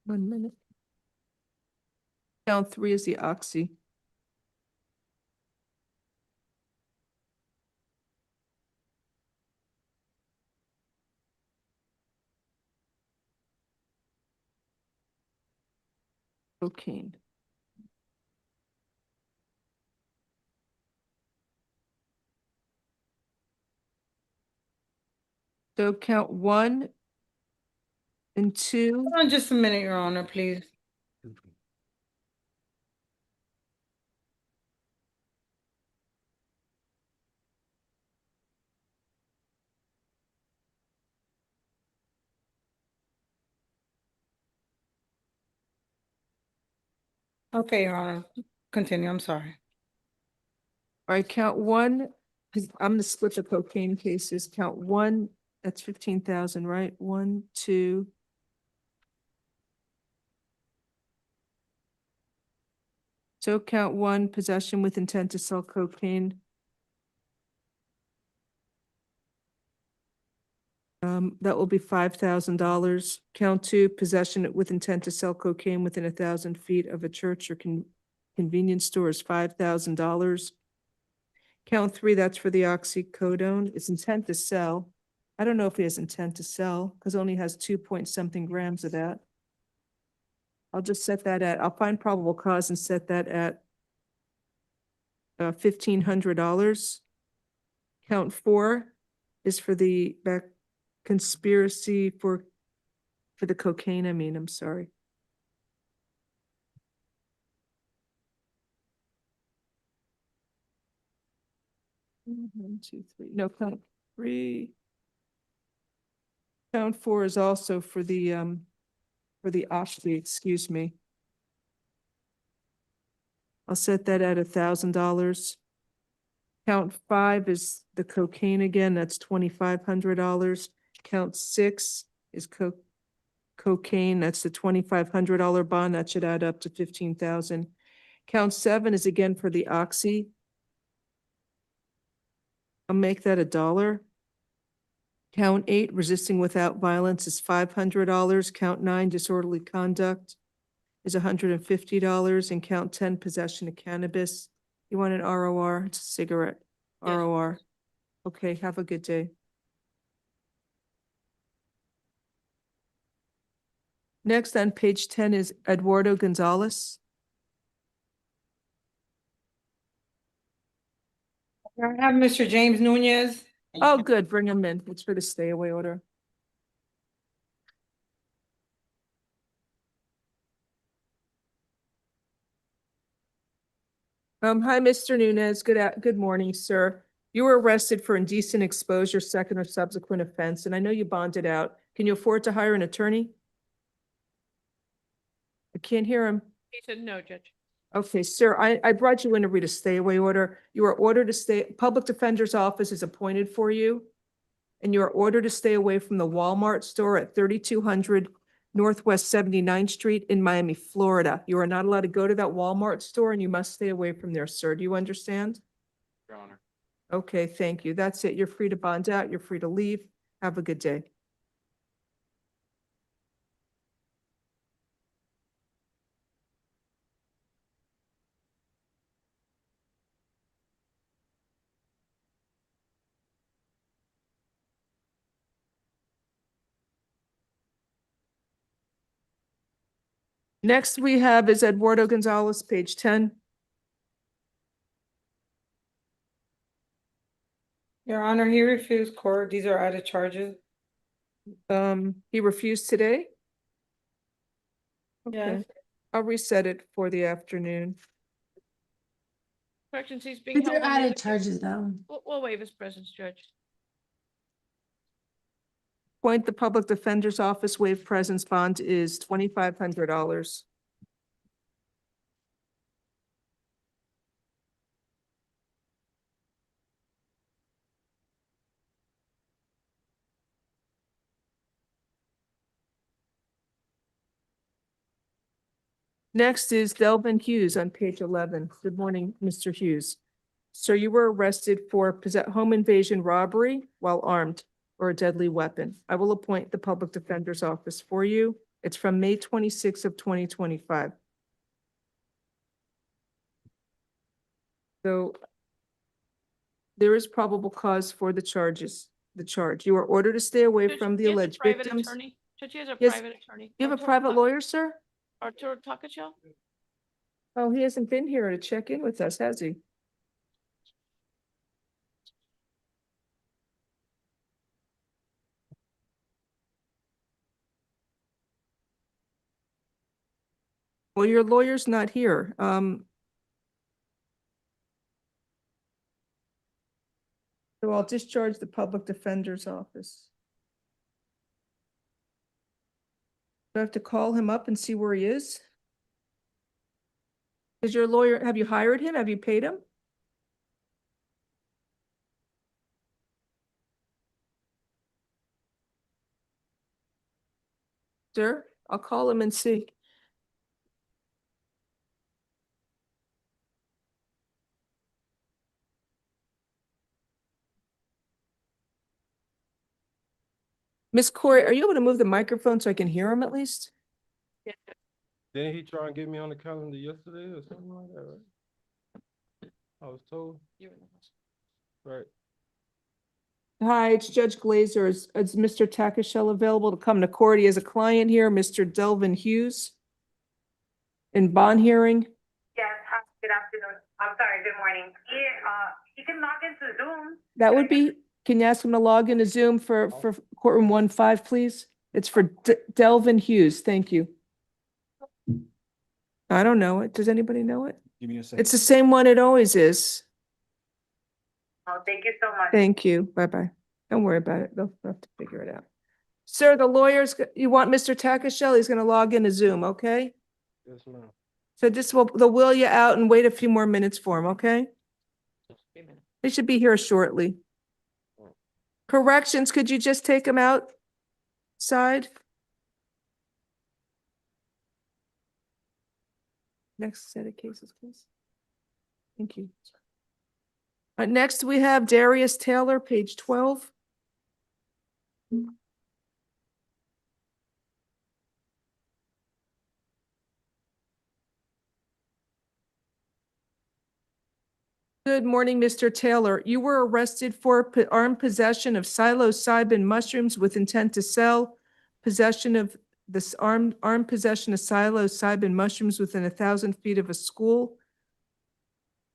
One minute. Count three is the oxy. Cocaine. So count one and two. Hold on just a minute, Your Honor, please. Okay, Your Honor, continue, I'm sorry. All right, count one, 'cause I'm gonna split the cocaine cases. Count one, that's 15,000, right? One, two. So count one, possession with intent to sell cocaine. That will be $5,000. Count two, possession with intent to sell cocaine within 1,000 feet of a church or convenience store is $5,000. Count three, that's for the oxycodone. It's intent to sell. I don't know if he has intent to sell because only has 2 point something grams of that. I'll just set that at, I'll find probable cause and set that at $1,500. Count four is for the back conspiracy for the cocaine, I'm sorry. One, two, three, no, count three. Count four is also for the oxy, excuse me. I'll set that at $1,000. Count five is the cocaine again, that's $2,500. Count six is cocaine, that's the $2,500 bond, that should add up to 15,000. Count seven is again for the oxy. I'll make that $1. Count eight, resisting without violence is $500. Count nine, disorderly conduct is $150. And count 10, possession of cannabis. You want an ROR? It's a cigarette. Yes. ROR. Okay, have a good day. Next on page 10 is Eduardo Gonzalez. I have Mr. James Nunez. Oh, good, bring him in. It's for the stay away order. Hi, Mr. Nunez. Good morning, sir. You were arrested for indecent exposure, second or subsequent offense, and I know you bonded out. Can you afford to hire an attorney? I can't hear him. He said no, Judge. Okay, sir, I brought you in to read a stay away order. You are ordered to stay, public defender's office is appointed for you. And you are ordered to stay away from the Walmart store at 3200 Northwest 79th Street in Miami, Florida. You are not allowed to go to that Walmart store and you must stay away from there, sir. Do you understand? Your Honor. Okay, thank you. That's it. You're free to bond out. You're free to leave. Have a good day. Next we have is Eduardo Gonzalez, page 10. Your Honor, he refused court. These are added charges. He refused today? Yes. Okay, I'll reset it for the afternoon. Corrections, he's being These held are on the added other case. charges though. We'll waive his presence, Judge. Appoint the public defender's office, waive presence bond is $2,500. Next is Delvin Hughes on page 11. Good morning, Mr. Hughes. Sir, you were arrested for home invasion robbery while armed or a deadly weapon. I will appoint the public defender's office for you. It's from May 26th of 2025. So there is probable cause for the charge. You are ordered to stay away Judge, from the he has a alleged private victims. attorney. Judge, he has a Yes. private attorney. You have a Arturo private Ta- lawyer, sir? Arturo Takachel? Oh, he hasn't been here to check in with us, has he? Well, your lawyer's not here. So I'll discharge the public defender's office. Do I have to call him up and see where he is? Is your lawyer, have you hired him? Have you paid him? Sir, I'll call him and see. Miss Corey, are you able to move the microphone so I can hear him at least? Didn't he try and get me on the calendar yesterday or something like that, right? I was told. Right. Hi, it's Judge Glazer. Is Mr. Takashel available to come to court? He has a client here, Mr. Delvin Hughes, in bond hearing. Yes, hi, good afternoon. I'm sorry, good morning. He can log into Zoom. That would be, can you ask him to log into Zoom for courtroom 1-5, please? It's for Delvin Hughes. Thank you. I don't know it. Does anybody know it? Give me a second. It's the same one it always is. Oh, thank you so much. Thank you. Bye-bye. Don't worry about it. They'll have to figure it out. Sir, the lawyers, you want Mr. Takashel? He's going to log into Zoom, okay? Yes, ma'am. So they'll wheel you out and wait a few more minutes for him, okay? He should be here shortly. Corrections, could you just take him outside? Next set of cases, please. Thank you. Next, we have Darius Taylor, page 12. Good morning, Mr. Taylor. You were arrested for armed possession of psilocybin mushrooms with intent to sell, possession of this armed possession of psilocybin mushrooms within 1,000 feet of a school,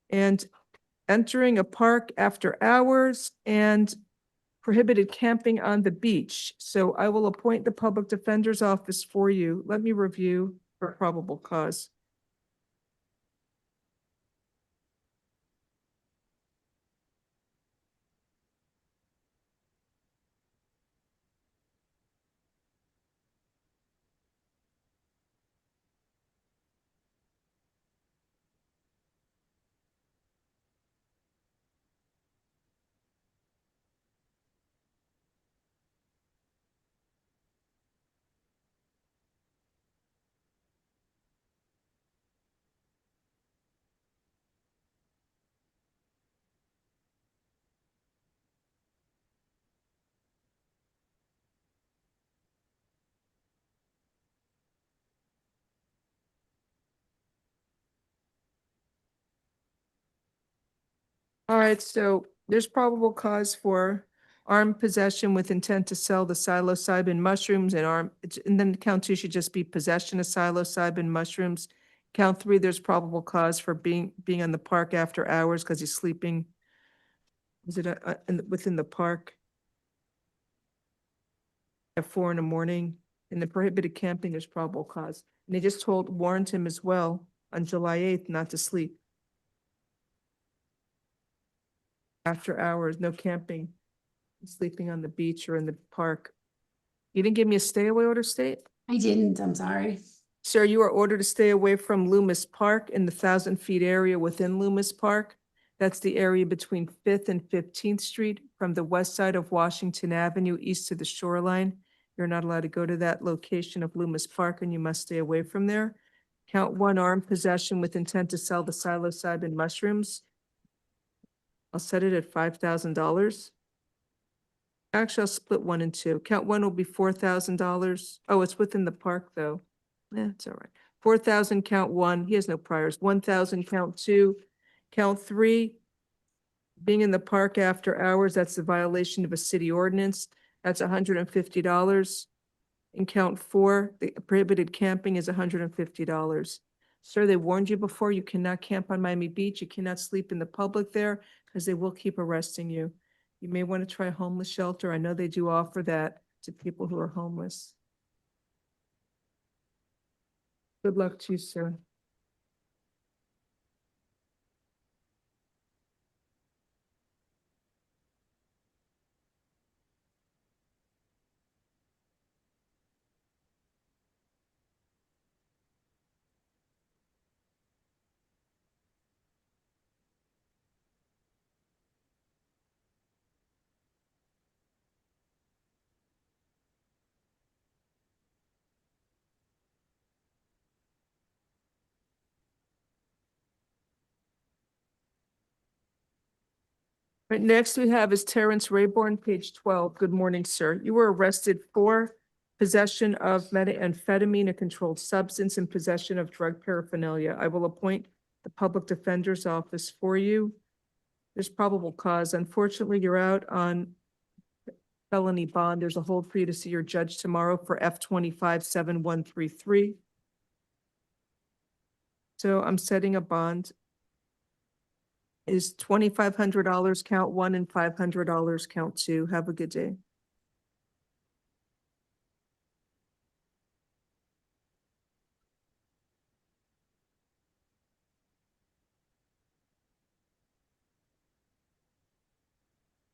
and entering a park after hours, and prohibited camping on the beach. So I will appoint the public defender's office for you. Let me review for probable cause. All right, so there's probable cause for armed possession with intent to sell the psilocybin mushrooms, and then count 2 should just be possession of psilocybin mushrooms. Count 3, there's probable cause for being on the park after hours because he's sleeping. Is it within the park at 4 in the morning? And the prohibited camping, there's probable cause. And they just warned him as well on July 8th not to sleep. After hours, no camping, sleeping on the beach or in the park. You didn't give me a stay away order, State? I didn't, I'm sorry. Sir, you are ordered to stay away from Loomis Park in the 1,000 feet area within Loomis Park. That's the area between 5th and 15th Street from the west side of Washington Avenue east to the shoreline. You're not allowed to go to that location of Loomis Park and you must stay away from there. Count 1, armed possession with intent to sell the psilocybin mushrooms. I'll set it at $5,000. Actually, I'll split 1 and 2. Count 1 will be $4,000. Oh, it's within the park though. Yeah, it's all right. 4,000, count 1. He has no priors. 1,000, count 2. Count 3, being in the park after hours, that's a violation of a city ordinance. That's $150. And count 4, the prohibited camping is $150. Sir, they warned you before, you cannot camp on Miami Beach. You cannot sleep in the public there because they will keep arresting you. You may want to try a homeless shelter. I know they do offer that to people who are homeless. Good luck to you, sir. Right, next we have is Terrence Rayborn, page 12. Good morning, sir. You were arrested for possession of methamphetamine, a controlled substance, and possession of drug paraphernalia. I will appoint the public defender's office for you. There's probable cause. Unfortunately, you're out on felony bond. There's a hold for you to see your judge tomorrow for F-25-7133. So I'm setting a bond. Is $2,500 count 1 and $500 count 2. Have a good day.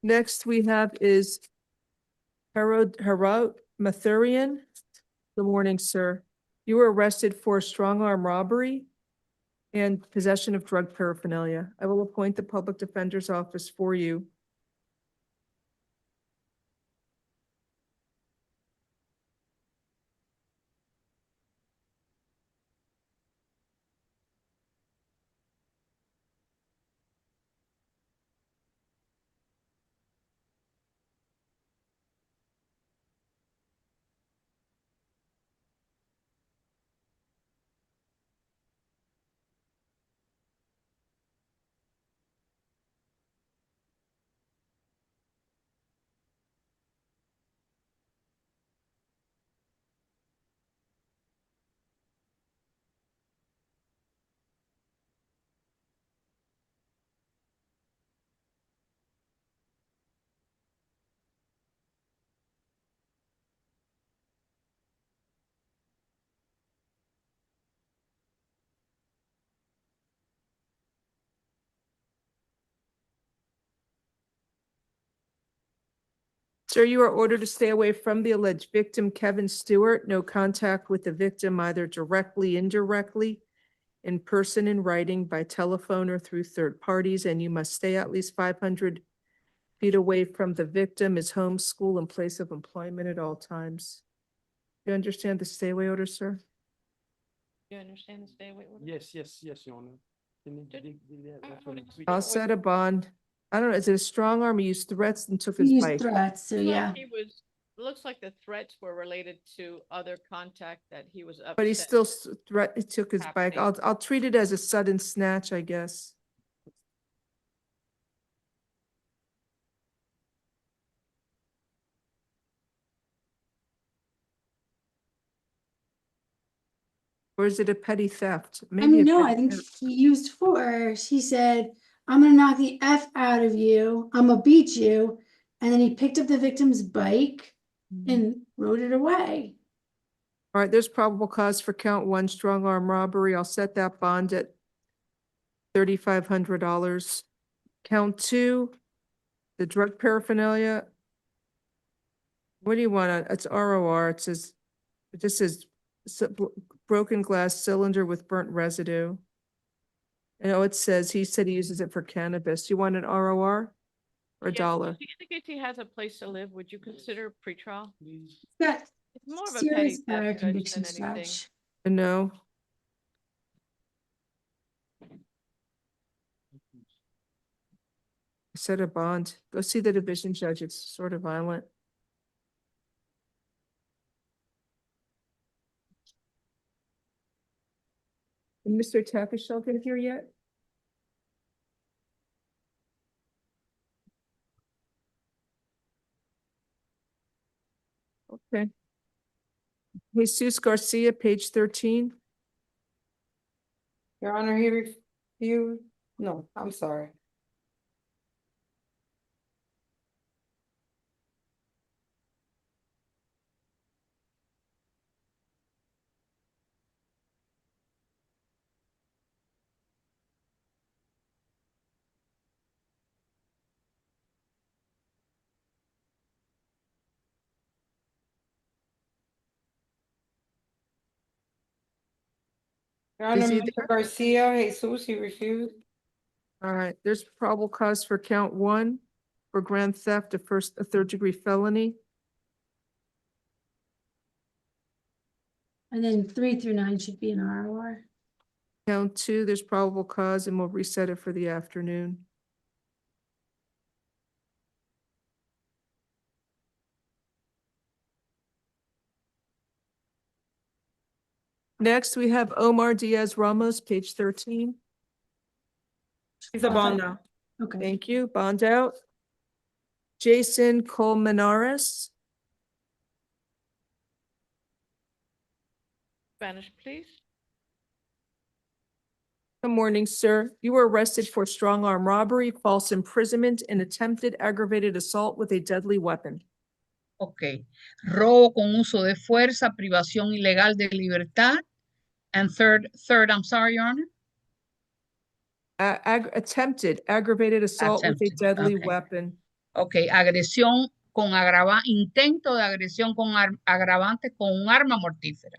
Next we have is Harut Mathurian. Good morning, sir. You were arrested for strong arm robbery and possession of drug paraphernalia. I will appoint the public defender's office for you. Sir, you are ordered to stay away from the alleged victim, Kevin Stewart. No contact with the victim, either directly, indirectly, in person, in writing, by telephone, or through third parties, and you must stay at least 500 feet away from the victim, his home, school, and place of employment at all times. Do you understand the stay away order, sir? You understand the stay away order? Yes, Your Honor. Can you dig that reference? I'll set a bond. I don't know, is it a strong arm? He used threats and took He his used bike. threats, so yeah. He was, looks like the threats were related to other contact that he was upset. But he still he took his bike. I'll treat it as a sudden snatch, I guess. Or is it a petty theft? I Maybe mean, a no, petty I think theft. he used force. He said, I'm gonna knock the F out of you. I'm gonna beat you. And then he picked up the victim's bike and rode it away. All right, there's probable cause for count 1, strong arm robbery. I'll set that bond at $3,500. Count 2, The drug paraphernalia. What do you want? It's ROR. It just says broken glass cylinder with burnt residue. And oh, it says, he said he uses it for cannabis. You want an ROR or a dollar? If he indicates he has a place to live, would you consider pretrial? Got It's more of a serious petty prior theft, Judge, conviction than anything. stretch. No. Set a bond. Go see the division judge. It's sort of violent. Is Mr. Takashel get here yet? Okay. Jesus Garcia, page 13. Your Honor, no, I'm sorry. Your Honor, Is he Mr. there? Garcia, Jesus, he refused. All right, there's probable cause for count 1 for grand theft, a third degree felony. And then 3 through 9 should be an ROR. Count 2, there's probable cause, and we'll reset it for the afternoon. Next, we have Omar Diaz Ramos, page 13. He's a bond now. Okay. Thank you. Bond out. Jason Colmenares. Spanish, please. Good morning, sir. You were arrested for strong arm robbery, false imprisonment, and attempted aggravated assault with a deadly weapon. Ok. Robo con uso de fuerza, privación ilegal de libertad. And third, I'm sorry, Your Honor. Attempted aggravated assault with a Attempted, deadly okay. weapon. Ok, agresión con intento de agresión con agravante con un arma mortífera.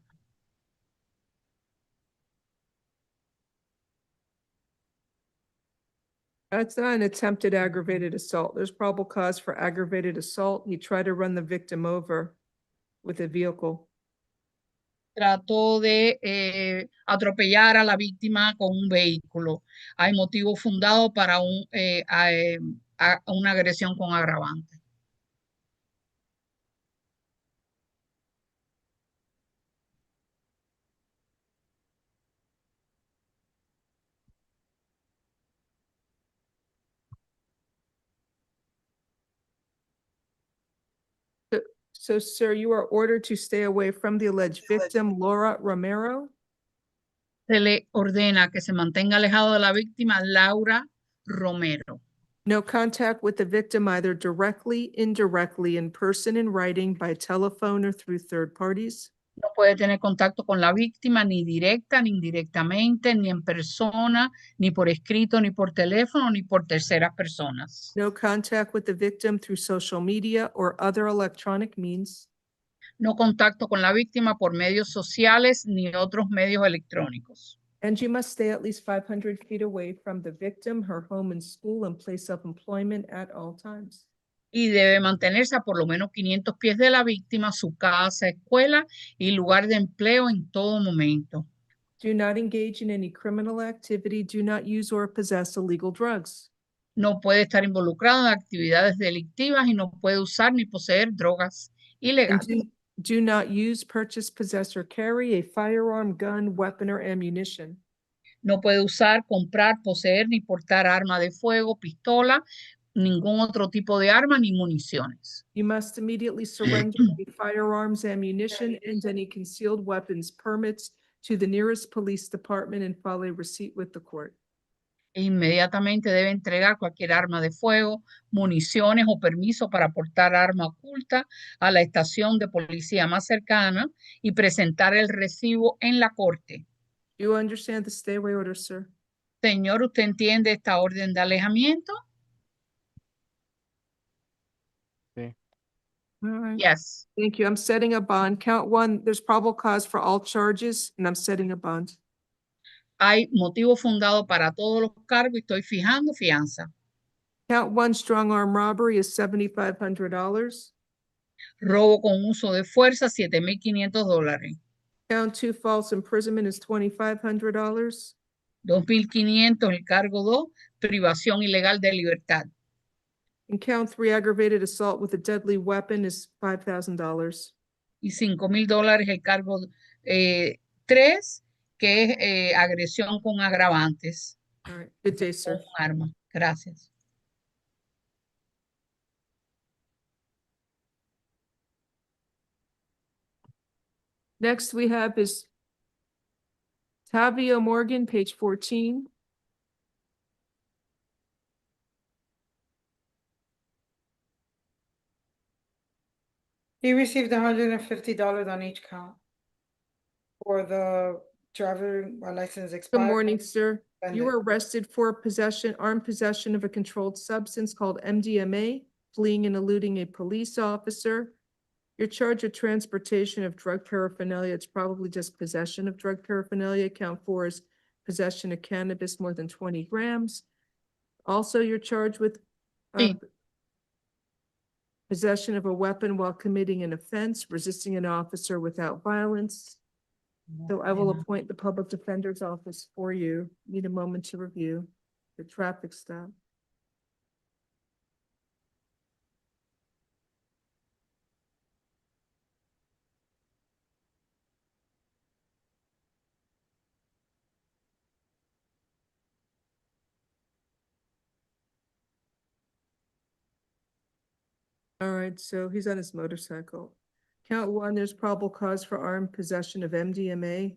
That's not an attempted aggravated assault. There's probable cause for aggravated assault. He tried to run the victim over with a vehicle. Trató de atropellar a la víctima con un vehículo. Hay motivo fundado para una agresión con agravante. So, sir, you are ordered to stay away from the alleged victim, Laura Romero. Se le ordena que se mantenga alejado de la víctima, Laura Romero. No contact with the victim either directly, indirectly, in person, in writing, by telephone, or through third parties. No puede tener contacto con la víctima ni directa, ni indirectamente, ni en persona, ni por escrito, ni por teléfono, ni por terceras personas. No contact with the victim through social media or other electronic means. No contacto con la víctima por medios sociales ni otros medios electrónicos. And you must stay at least 500 feet away from the victim, her home and school, and place of employment at all times. Y debe mantenerse a por lo menos 500 pies de la víctima, su casa, escuela y lugar de empleo en todo momento. Do not engage in any criminal activity. Do not use or possess illegal drugs. No puede estar involucrado en actividades delictivas y no puede usar ni poseer drogas ilegales. Do not use, purchase, possess, or carry a firearm, gun, weapon, or ammunition. No puede usar, comprar, poseer ni portar arma de fuego, pistola, ningún otro tipo de arma ni municiones. You must immediately surrender any firearms, ammunition, and any concealed weapons permits to the nearest police department and file a receipt with the court. E inmediatamente debe entregar cualquier arma de fuego, municiones o permiso para portar arma oculta a la estación de policía más cercana y presentar el recibo en la corte. Do you understand the stay away order, sir? Señor, ¿usted entiende esta orden de alejamiento? All right. Yes. Thank you. I'm setting a bond. Count one, there's probable cause for all charges, and I'm setting a bond. Hay motivo fundado para todos los cargos y estoy fijando fianza. Count one, strong arm robbery is $7,500. Robo con uso de fuerza, $7,500. Count two, false imprisonment is $2,500. 2,500 el cargo 2, privación ilegal de libertad. And count three, aggravated assault with a deadly weapon is $5,000. Y $5,000 el cargo 3, que es agresión con agravantes. All right. Good day, sir. Con un arma. Gracias. Next we have is Tavio Morgan, page 14. He received $150 on each count for the driver license Good expired. morning, sir. And You were arrested for possession, armed possession of a controlled substance called MDMA, fleeing and eluding a police officer. You're charged with transportation of drug paraphernalia. It's probably just possession of drug paraphernalia. Count four is possession of cannabis more than 20 grams. Also, you're charged with possession of a weapon while committing an offense, resisting an officer without violence. So I will appoint the public defender's office for you. Need a moment to review the traffic stop. All right, so he's on his motorcycle. Count one, there's probable cause for armed possession of MDMA.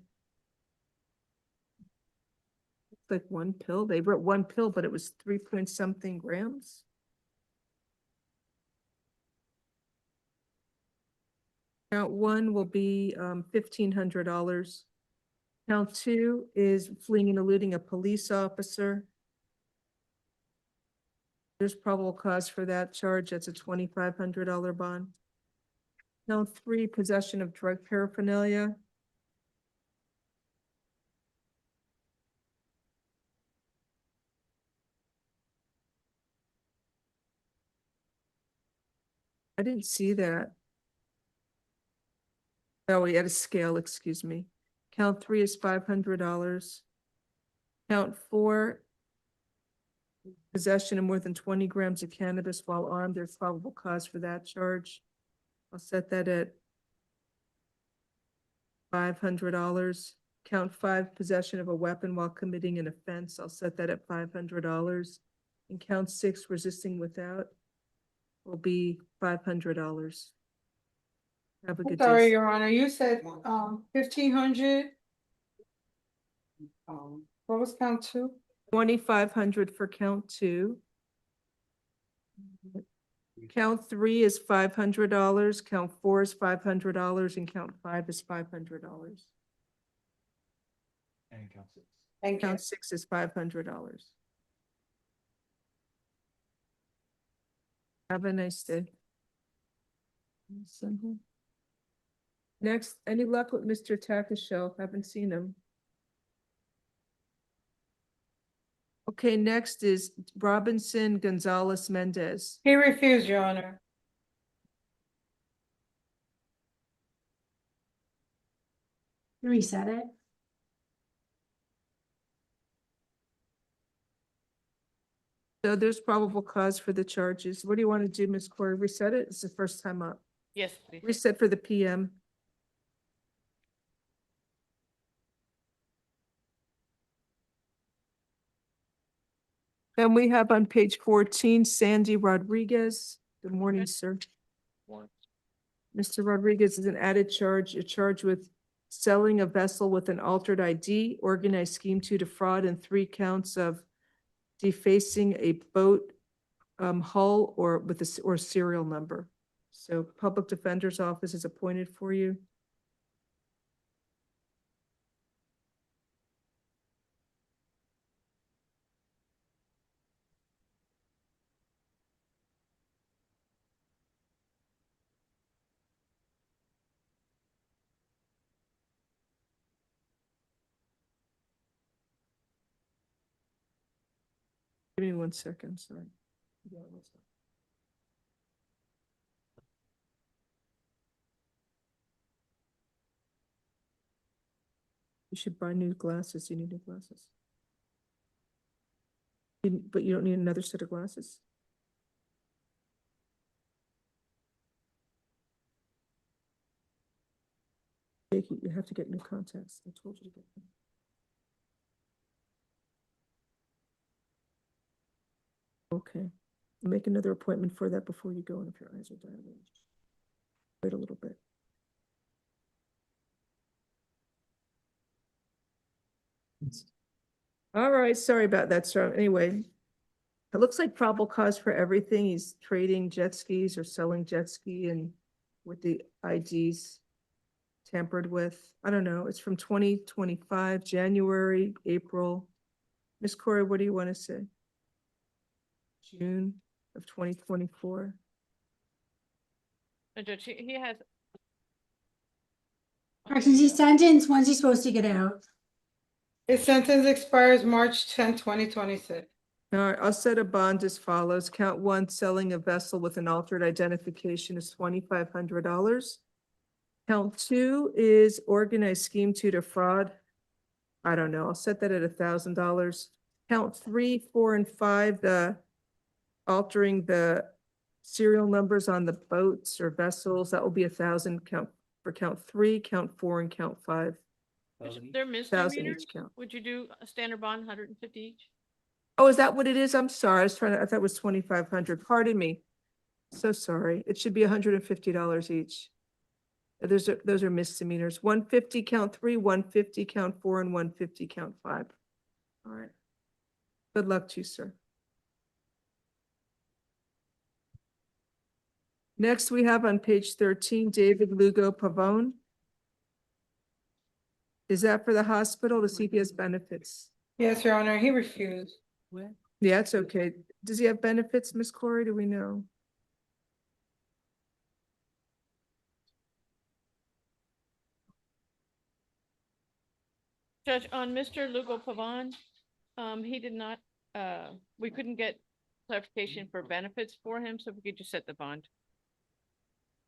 It's like one pill. They wrote one pill, but it was 3 point something grams. Count one will be $1,500. Count two is fleeing and eluding a police officer. There's probable cause for that charge. That's a $2,500 bond. Count three, possession of drug paraphernalia. I didn't see that. Oh, he had a scale, excuse me. Count three is $500. Count four, possession of more than 20 grams of cannabis while armed. There's probable cause for that charge. I'll set that at $500. Count five, possession of a weapon while committing an offense. I'll set that at $500. And count six, resisting without, will be $500. Have a good day. Sorry, Your Honor, you said 1,500. What was count two? 2,500 for count two. Count three is $500, count four is $500, and count five is $500. And count six. And Count six is $500. Have a nice day. Next, any luck with Mr. Takasho? Haven't seen him. Okay, next is Robinson Gonzalez Mendez. He refused, Your Honor. Reset it. So there's probable cause for the charges. What do you want to do, Ms. Corey? Reset it? It's the first time up. Yes, please. Reset for the PM. And we have on page 14, Sandy Rodriguez. Good morning, sir. Mr. Rodriguez is an added charge. You're charged with selling a vessel with an altered ID, organized scheme to defraud, and 3 counts of defacing a boat hull or with a or serial number. So public defender's office is appointed for you. Give me 1 second, sorry. Yeah, what's up? You should buy new glasses. You need new glasses. But you don't need another set of glasses. You have to get new contacts. I told you to get them. Okay, make another appointment for that before you go and if your eyes are dilated. Wait a little bit. All right, sorry about that, sir. Anyway, it looks like probable cause for everything. He's trading jet skis or selling jet ski and with the IDs tampered with. I don't know. It's from 2025, January, April. Miss Corey, what do you want to say? June of 2024. Judge, he has. Since he's sentenced, when's he supposed to get out? His sentence expires March 10, 2026. All right, I'll set a bond as follows. Count 1, selling a vessel with an altered identification is $2,500. Count 2 is organized scheme to defraud. I don't know, I'll set that at $1,000. Count 3, 4, and 5, the altering the serial numbers on the boats or vessels, that will be 1,000 count for count 3, count 4, and count 5. They're 1,000 misdemeanors. each count. Would you do a standard bond, 150 each? Oh, is that what it is? I'm sorry. I was trying to, I thought it was 2,500. Pardon me. So sorry. It should be $150 each. Those are misdemeanors. 150 count 3, 150 count 4, and 150 count 5. All right. Good luck to you, sir. Next, we have on page 13, David Lugo Pavone. Is that for the hospital, the CPS benefits? Yes, Your Honor, he refused. Yeah, it's okay. Does he have benefits, Miss Corey? Do we know? Judge, on Mr. Lugo Pavan, he did not, we couldn't get clarification for benefits for him, so we could just set the bond.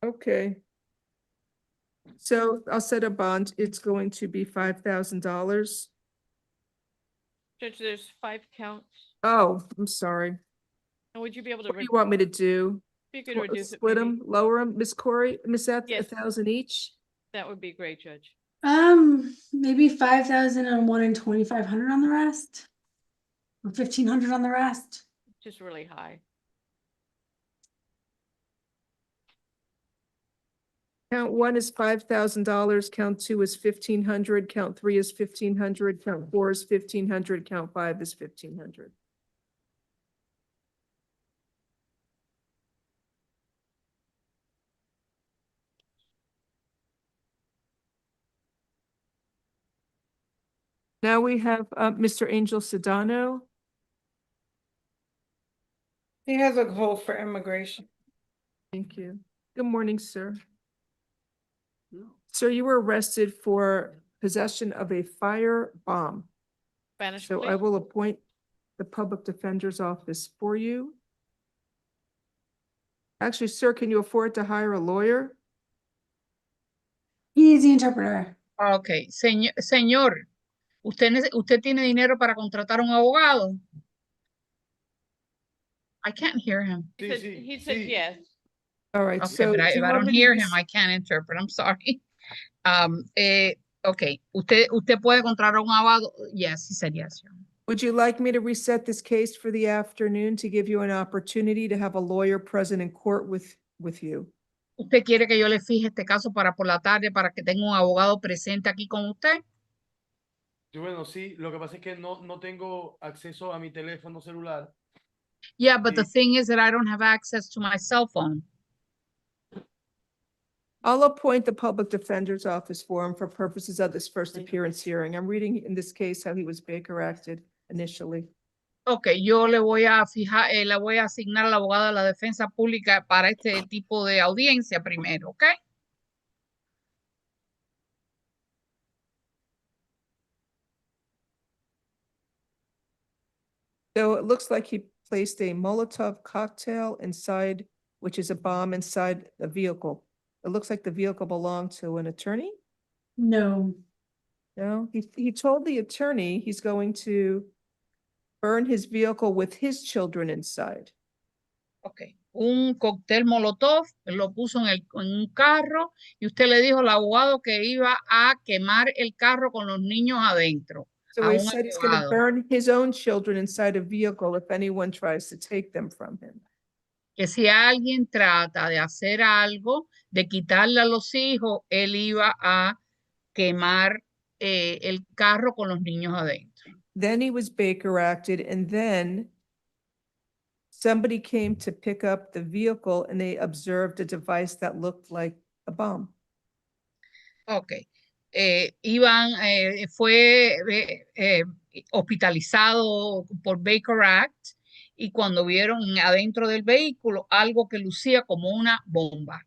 Okay. So I'll set a bond. It's going to be $5,000. Judge, there's 5 counts. Oh, I'm sorry. And would you be able to? What do you want me to do? If you could reduce it, Split maybe. them, lower them, Miss Corey, Miss Eth, Yes. 1,000 each? That would be great, Judge. Maybe 5,000 on one and 2,500 on the rest, or 1,500 on the rest. Just really high. Count 1 is $5,000, count 2 is 1,500, count 3 is 1,500, count 4 is 1,500, count 5 is 1,500. Now we have Mr. Angel Sedano. He has a hold for immigration. Thank you. Good morning, sir. Sir, you were arrested for possession of a fire bomb. Spanish, So please. I will appoint the public defender's office for you. Actually, sir, can you afford to hire a lawyer? He is the interpreter. Ok, señor, ¿usted tiene dinero para contratar un abogado? I can't hear him. He said yes. All right, Okay, so but do if you I want don't me to hear him, res- I can't interpret. I'm sorry. Okay, usted puede contratar un abogado. Yes, he said yes. Would you like me to reset this case for the afternoon to give you an opportunity to have a lawyer present in court with you? ¿Usted quiere que yo le fije este caso para por la tarde para que tenga un abogado presente aquí con usted? Bueno, sí, lo que pasa es que no tengo acceso a mi teléfono celular. Yeah, but the thing is that I don't have access to my cell phone. I'll appoint the public defender's office for him for purposes of this first appearance hearing. I'm reading in this case how he was Baker acted initially. Ok, yo le voy a fijar, le voy a asignar al abogado de la defensa pública para este tipo de audiencia primero, ¿ok? So it looks like he placed a Molotov cocktail inside, which is a bomb inside the vehicle. It looks like the vehicle belonged to an attorney. No. No, he told the attorney he's going to burn his vehicle with his children inside. Ok. Un cóctel Molotov, lo puso en un carro y usted le dijo al abogado que iba a quemar el carro con los niños adentro. So A he un said he's gonna abogado. burn his own children inside a vehicle if anyone tries to take them from him. Que si alguien trata de hacer algo, de quitarle a los hijos, él iba a quemar el carro con los niños adentro. Then he was Baker acted, and then somebody came to pick up the vehicle and they observed a device that looked like a bomb. Ok. Fue hospitalizado por Baker Act y cuando vieron adentro del vehículo algo que lucía como una bomba.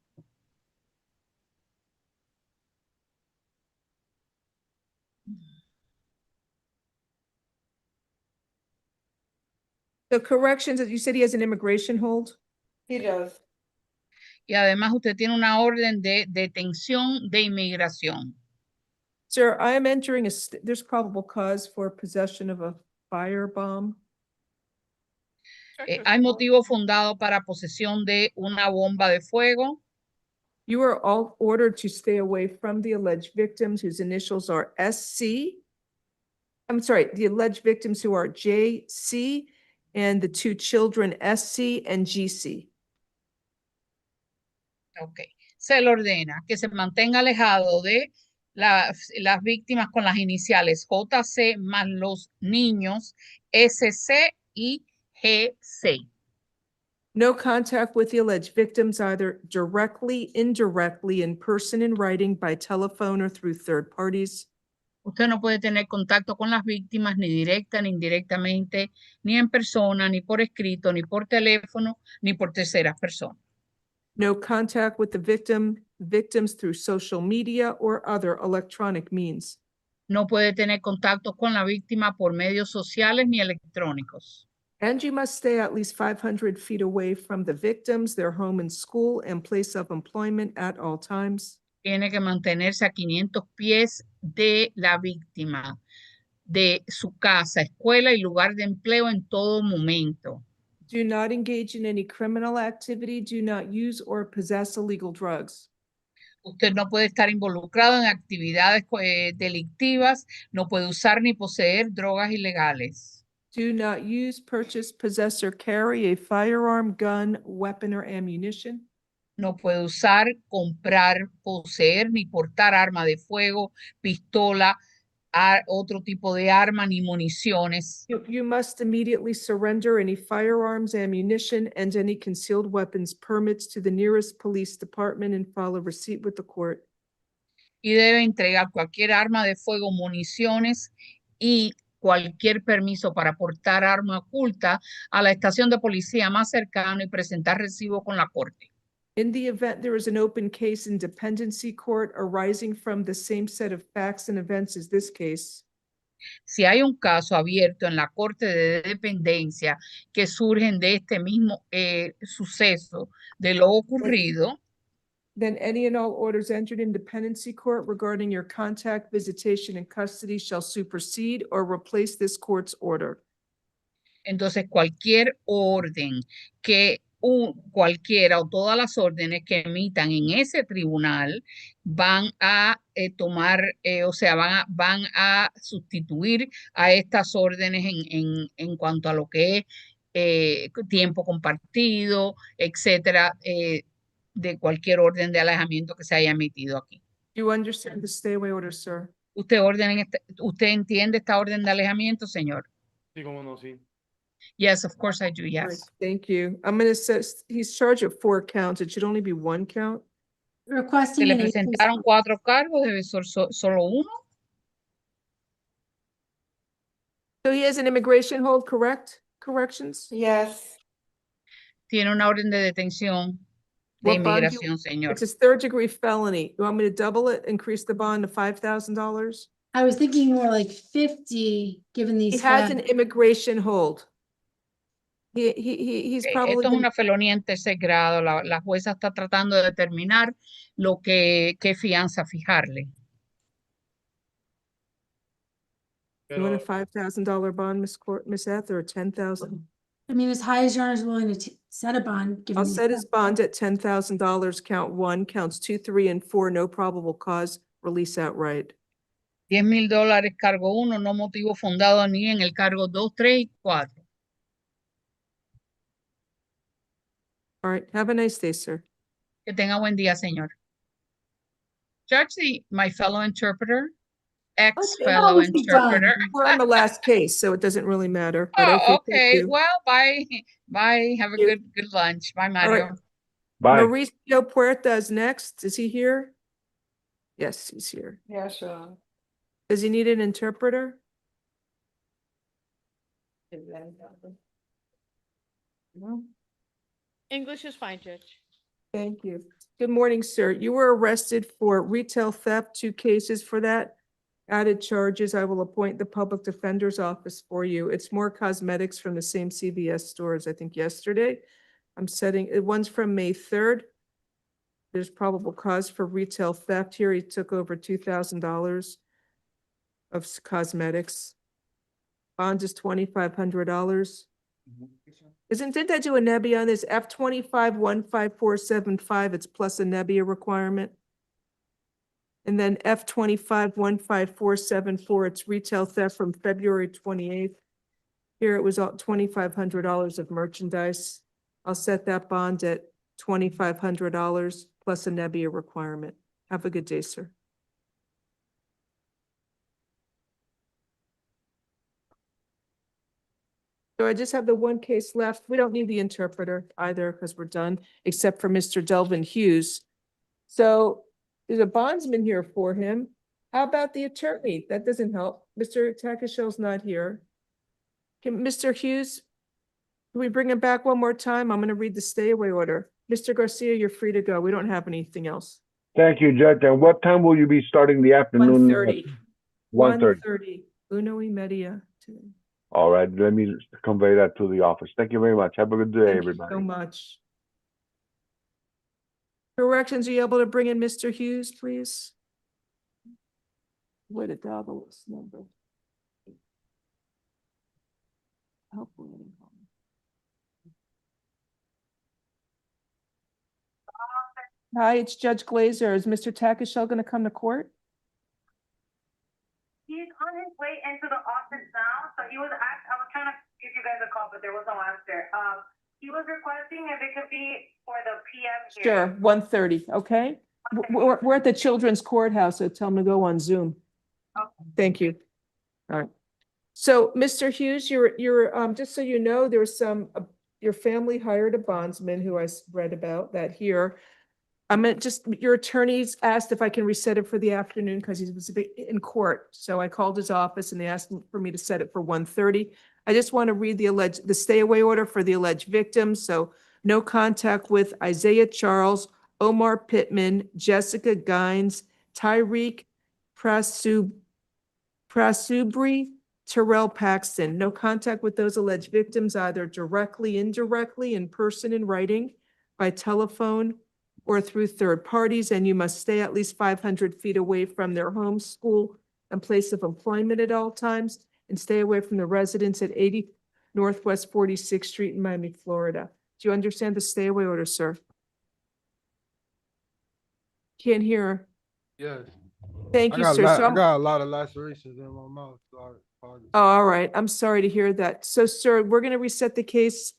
The corrections, you said he has an immigration hold? He does. Y además usted tiene una orden de detención de inmigración. Sir, I am entering there's probable cause for possession of a firebomb. Hay motivo fundado para posesión de una bomba de fuego. You are all ordered to stay away from the alleged victims whose initials are SC. I'm sorry, the alleged victims who are JC and the two children SC and GC. Ok. Se le ordena que se mantenga alejado de las víctimas con las iniciales JC más los niños SC y GC. No contact with the alleged victims either directly, indirectly, in person, in writing, by telephone, or through third parties. Usted no puede tener contacto con las víctimas ni directa ni indirectamente, ni en persona, ni por escrito, ni por teléfono, ni por terceras personas. No contact with the victims through social media or other electronic means. No puede tener contacto con la víctima por medios sociales ni electrónicos. And you must stay at least 500 feet away from the victims, their home and school, and place of employment at all times. Tiene que mantenerse a 500 pies de la víctima, de su casa, escuela y lugar de empleo en todo momento. Do not engage in any criminal activity. Do not use or possess illegal drugs. Usted no puede estar involucrado en actividades delictivas, no puede usar ni poseer drogas ilegales. Do not use, purchase, possess, or carry a firearm, gun, weapon, or ammunition. No puede usar, comprar, poseer ni portar arma de fuego, pistola, otro tipo de arma ni municiones. You must immediately surrender any firearms, ammunition, and any concealed weapons permits to the nearest police department and file a receipt with the court. Y debe entregar cualquier arma de fuego, municiones y cualquier permiso para portar arma oculta a la estación de policía más cercana y presentar recibo con la corte. In the event there is an open case in dependency court arising from the same set of facts and events as this case, si hay un caso abierto en la corte de dependencia que surgen de este mismo suceso de lo ocurrido, then any and all orders entered in dependency court regarding your contact, visitation, and custody shall supersede or replace this court's order. Entonces cualquier orden que cualquiera o todas las órdenes que emitan en ese tribunal van a tomar, o sea, van a sustituir a estas órdenes en cuanto a lo que es tiempo compartido, etcétera, de cualquier orden de alejamiento que se haya emitido aquí. You understand the stay away order, sir? ¿Usted entiende esta orden de alejamiento, señor? Sí, cómo no, sí. Yes, of course I do, Right, yes. thank you. I'm gonna say, he's charged with 4 counts. It should only be 1 count. Se Requesting le an increase. presentaron 4 cargos, debe ser solo uno. So he has an immigration hold, correct? Corrections? Yes. Tiene una orden de detención de What bond inmigración, señor. It's a 3rd-degree felony. You want me to double it, increase the bond to $5,000? I was thinking more like 50, given He these has an facts. immigration hold. He's probably Esto es been, una felonía en tercer grado. La jueza está tratando de determinar qué fianza fijarle. you want a $5,000 bond, Miss Eth, or 10,000? I mean, as high as your honor's willing to set a bond, given. I'll the- set his bond at $10,000, count 1, counts 2, 3, and 4, no probable cause, release outright. $10,000 cargo 1, no motivo fundado ni en el cargo 2, 3 y 4. All right, have a nice day, sir. Que tenga buen día, señor. Judge, my fellow interpreter, ex-fellow interpreter. We're on the last case, so it doesn't really matter, but okay, Oh, thank okay. you. Well, bye. Bye. Have a good lunch. Bye, All Mario. right. Mauricio Puerta is next. Is he here? Yes, he's here. Yeah, sure. Does he need an interpreter? No. English is fine, Judge. Thank you. Good morning, sir. You were arrested for retail theft, 2 cases for that. Added charges. I will appoint the public defender's office for you. It's more cosmetics from the same CVS stores, I think yesterday. I'm setting, one's from May 3rd. There's probable cause for retail theft here. He took over $2,000 of cosmetics. Bond is $2,500. Didn't I do a Nebbia on this? F25-15475, it's plus a Nebbia requirement. And then F25-15474, it's retail theft from February 28th. Here it was $2,500 of merchandise. I'll set that bond at $2,500 plus a Nebbia requirement. Have a good day, sir. So I just have the 1 case left. We don't need the interpreter either because we're done, except for Mr. Delvin Hughes. So there's a bondsman here for him. How about the attorney? That doesn't help. Mr. Takashil's not here. Mr. Hughes, can we bring him back one more time? I'm going to read the stay away order. Mr. Garcia, you're free to go. We don't have anything else. Thank you, Judge. And what time will you be starting the afternoon? 1:30. 1:30. 1:30. Uno y media. All right, let me convey that to the office. Thank you very much. Have a good day, Thank you everybody. so much. Corrections, are you able to bring in Mr. Hughes, please? Where did this number? Hopefully. Hi, it's Judge Glazer. Is Mr. Takashel going to come to court? He's on his way into the office now, so I was trying to give you guys a call, but there was no answer. He was requesting if it could be for the PM Sure, hearing. 1:30, okay? We're at the Children's Courthouse, so tell him to go on Zoom. Thank you. All right. So, Mr. Hughes, you're just so you know, there was some, your family hired a bondsman who I read about that here. Your attorneys asked if I can reset it for the afternoon because he was in court. So I called his office and they asked for me to set it for 1:30. I just want to read the stay away order for the alleged victims. So no contact with Isaiah Charles, Omar Pittman, Jessica Gines, Tyreek Prasubri, Terrell Paxton. No contact with those alleged victims, either directly, indirectly, in person, in writing, by telephone, or through third parties, and you must stay at least 500 feet away from their home, school, and place of employment at all times, and stay away from the residence at 80 Northwest 46th Street in Miami, Florida. Do you understand the stay away order, sir? Can't hear her. Yes. Thank you, sir. I got a lot of lacerations in my mouth. So I apologize. Oh, all right. I'm sorry to hear that. So, sir, we're going to reset the case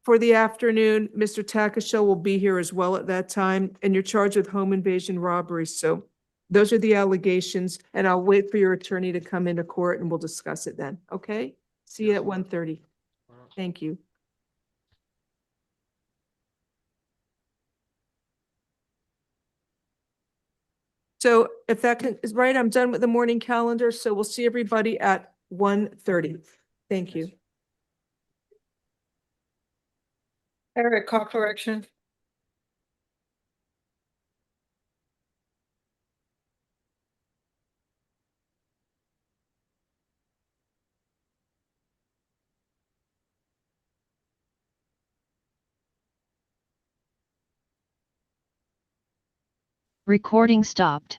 for the afternoon. Mr. Takashel will be here as well at that time, and you're charged with home invasion robbery. So those are the allegations, and I'll wait for your attorney to come into court and we'll discuss it then. Okay? See you at 1:30. Thank you. So if that is right, I'm done with the morning calendar. So we'll see everybody at 1:30. Thank you. Eric, call correction. Recording stopped.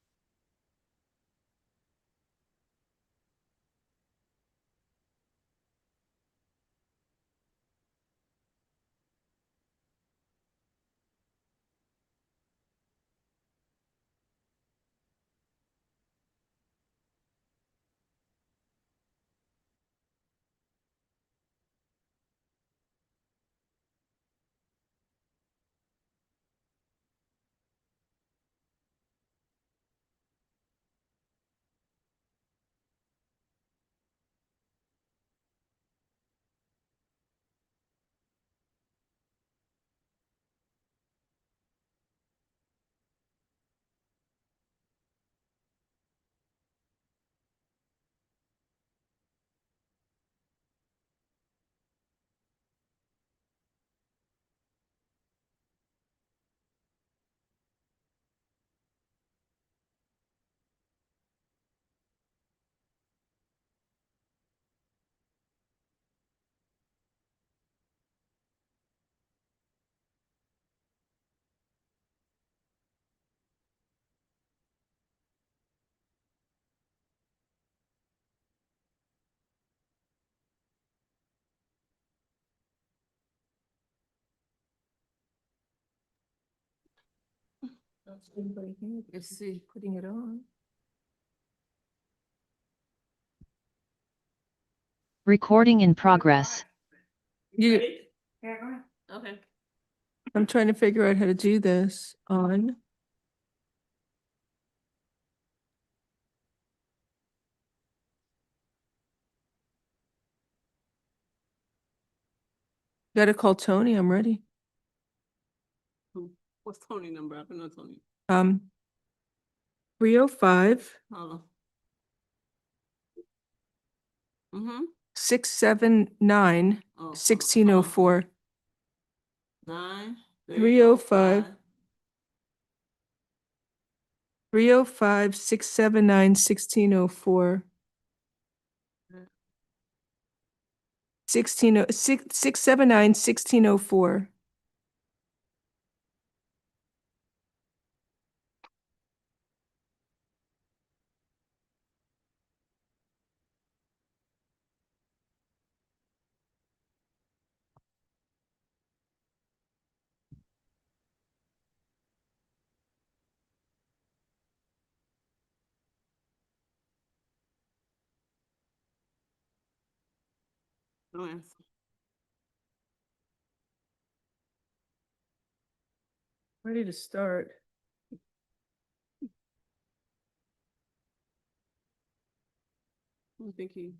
Anybody here? Let's see, putting it on. Recording in progress. You, Yeah, go ahead. okay. I'm trying to figure out how to do this on. Gotta call Tony, I'm ready. What's Tony number? I don't know Tony. 305 Hold on. 679 1604. 9 305 305 679 1604. 679 1604. No answer. Ready to start. I think he.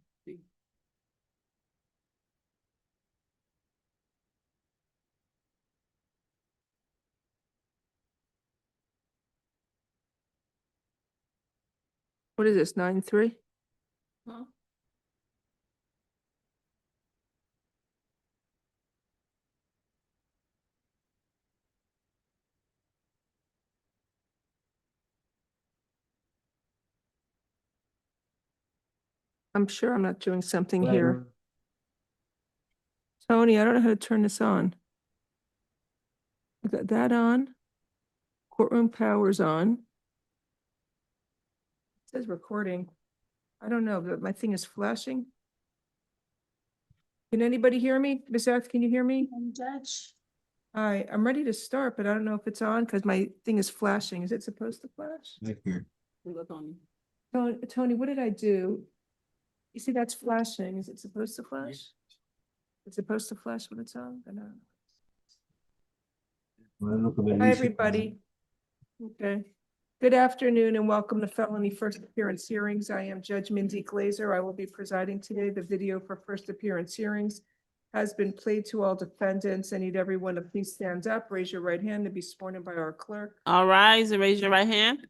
What is this, 9-3? Huh? I'm sure I'm not doing something here. Tony, I don't know how to turn this on. I got that on. Courtroom power's on. It says recording. I don't know, but my thing is flashing. Can anybody hear me? Ms. Ath, can you hear me? Judge. Hi, I'm ready to start, but I don't know if it's on because my thing is flashing. Is it supposed to flash? Tony, what did I do? You see, that's flashing. Is it supposed to flash? It's supposed to flash when it's on? I don't know. Hi, everybody. Okay. Good afternoon and welcome to Felony First Appearance Hearings. I am Judge Mindy Glazer. I will be presiding today. The video for first appearance hearings has been played to all defendants. I need everyone to please stand up, raise your right hand to be sworn in by our clerk. All rise and raise your right hand.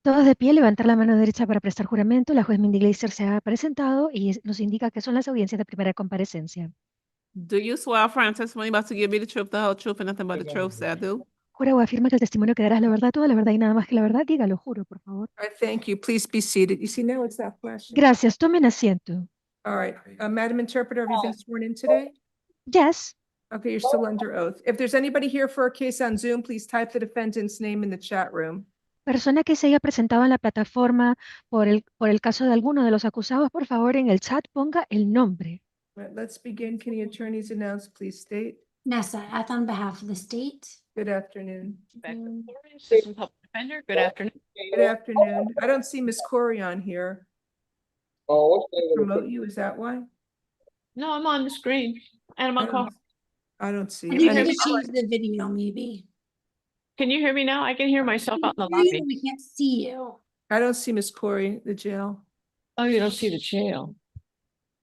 Todos de pie, levantar la mano derecha para prestar juramento. La juez Mindy Glazer se ha presentado y nos indica que son las audiencias de primera comparecencia. Do you swear affirm testimony about to give me the truth, the whole truth, and nothing but the truth? Say I do. Jura o afirma que el testimonio que darás la verdad, toda la verdad y nada más que la verdad. Dígalo, juro, por favor. All right, thank you. Please be seated. You see, now it's not flashing. Gracias, tomen asiento. All right, Madam Interpreter, have you been sworn in today? Yes. Okay, you're still under oath. If there's anybody here for a case on Zoom, please type the defendant's name in the chat room. Persona que se haya presentado en la plataforma por el caso de alguno de los acusados, por favor, en el chat ponga el nombre. Right, let's begin. Can the attorneys announce, please state? Nessa, F on behalf of the state. Good afternoon. Assistant Public Defender, good afternoon. Good afternoon. I don't see Miss Corey on here. Promote you, is that why? No, I'm on the screen and I'm on call. I don't see I you. think And you could change the video, maybe. Can you hear me now? I can hear myself out in the We hear you, lobby. but we can't see you. I don't see Miss Corey, the jail. Oh, you don't see the jail.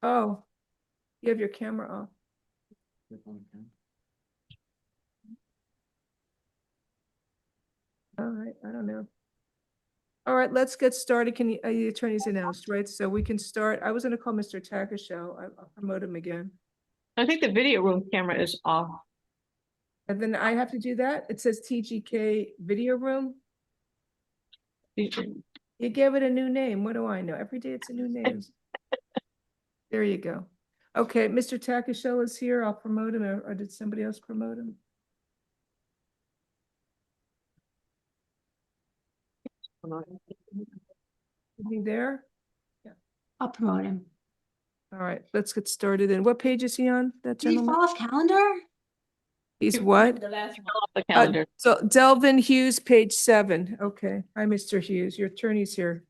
Oh, you have your camera off. All right, I don't know. All right, let's get started. Can you, the attorneys announced, right? So we can start. I was gonna call Mr. Takasho. I'll promote him again. I think the video room camera is off. And then I have to do that? It says TGK video room. You gave it a new name. What do I know? Every day it's a new name. There you go. Okay, Mr. Takasho is here. I'll promote him, or did somebody else promote him? Is he there? I'll promote him. All right, let's get started. And what page is he on, that Did he gentleman? fall off calendar? He's what? The last one off the calendar. So Delvin Hughes, page 7. Okay, hi, Mr. Hughes. Your attorney's here.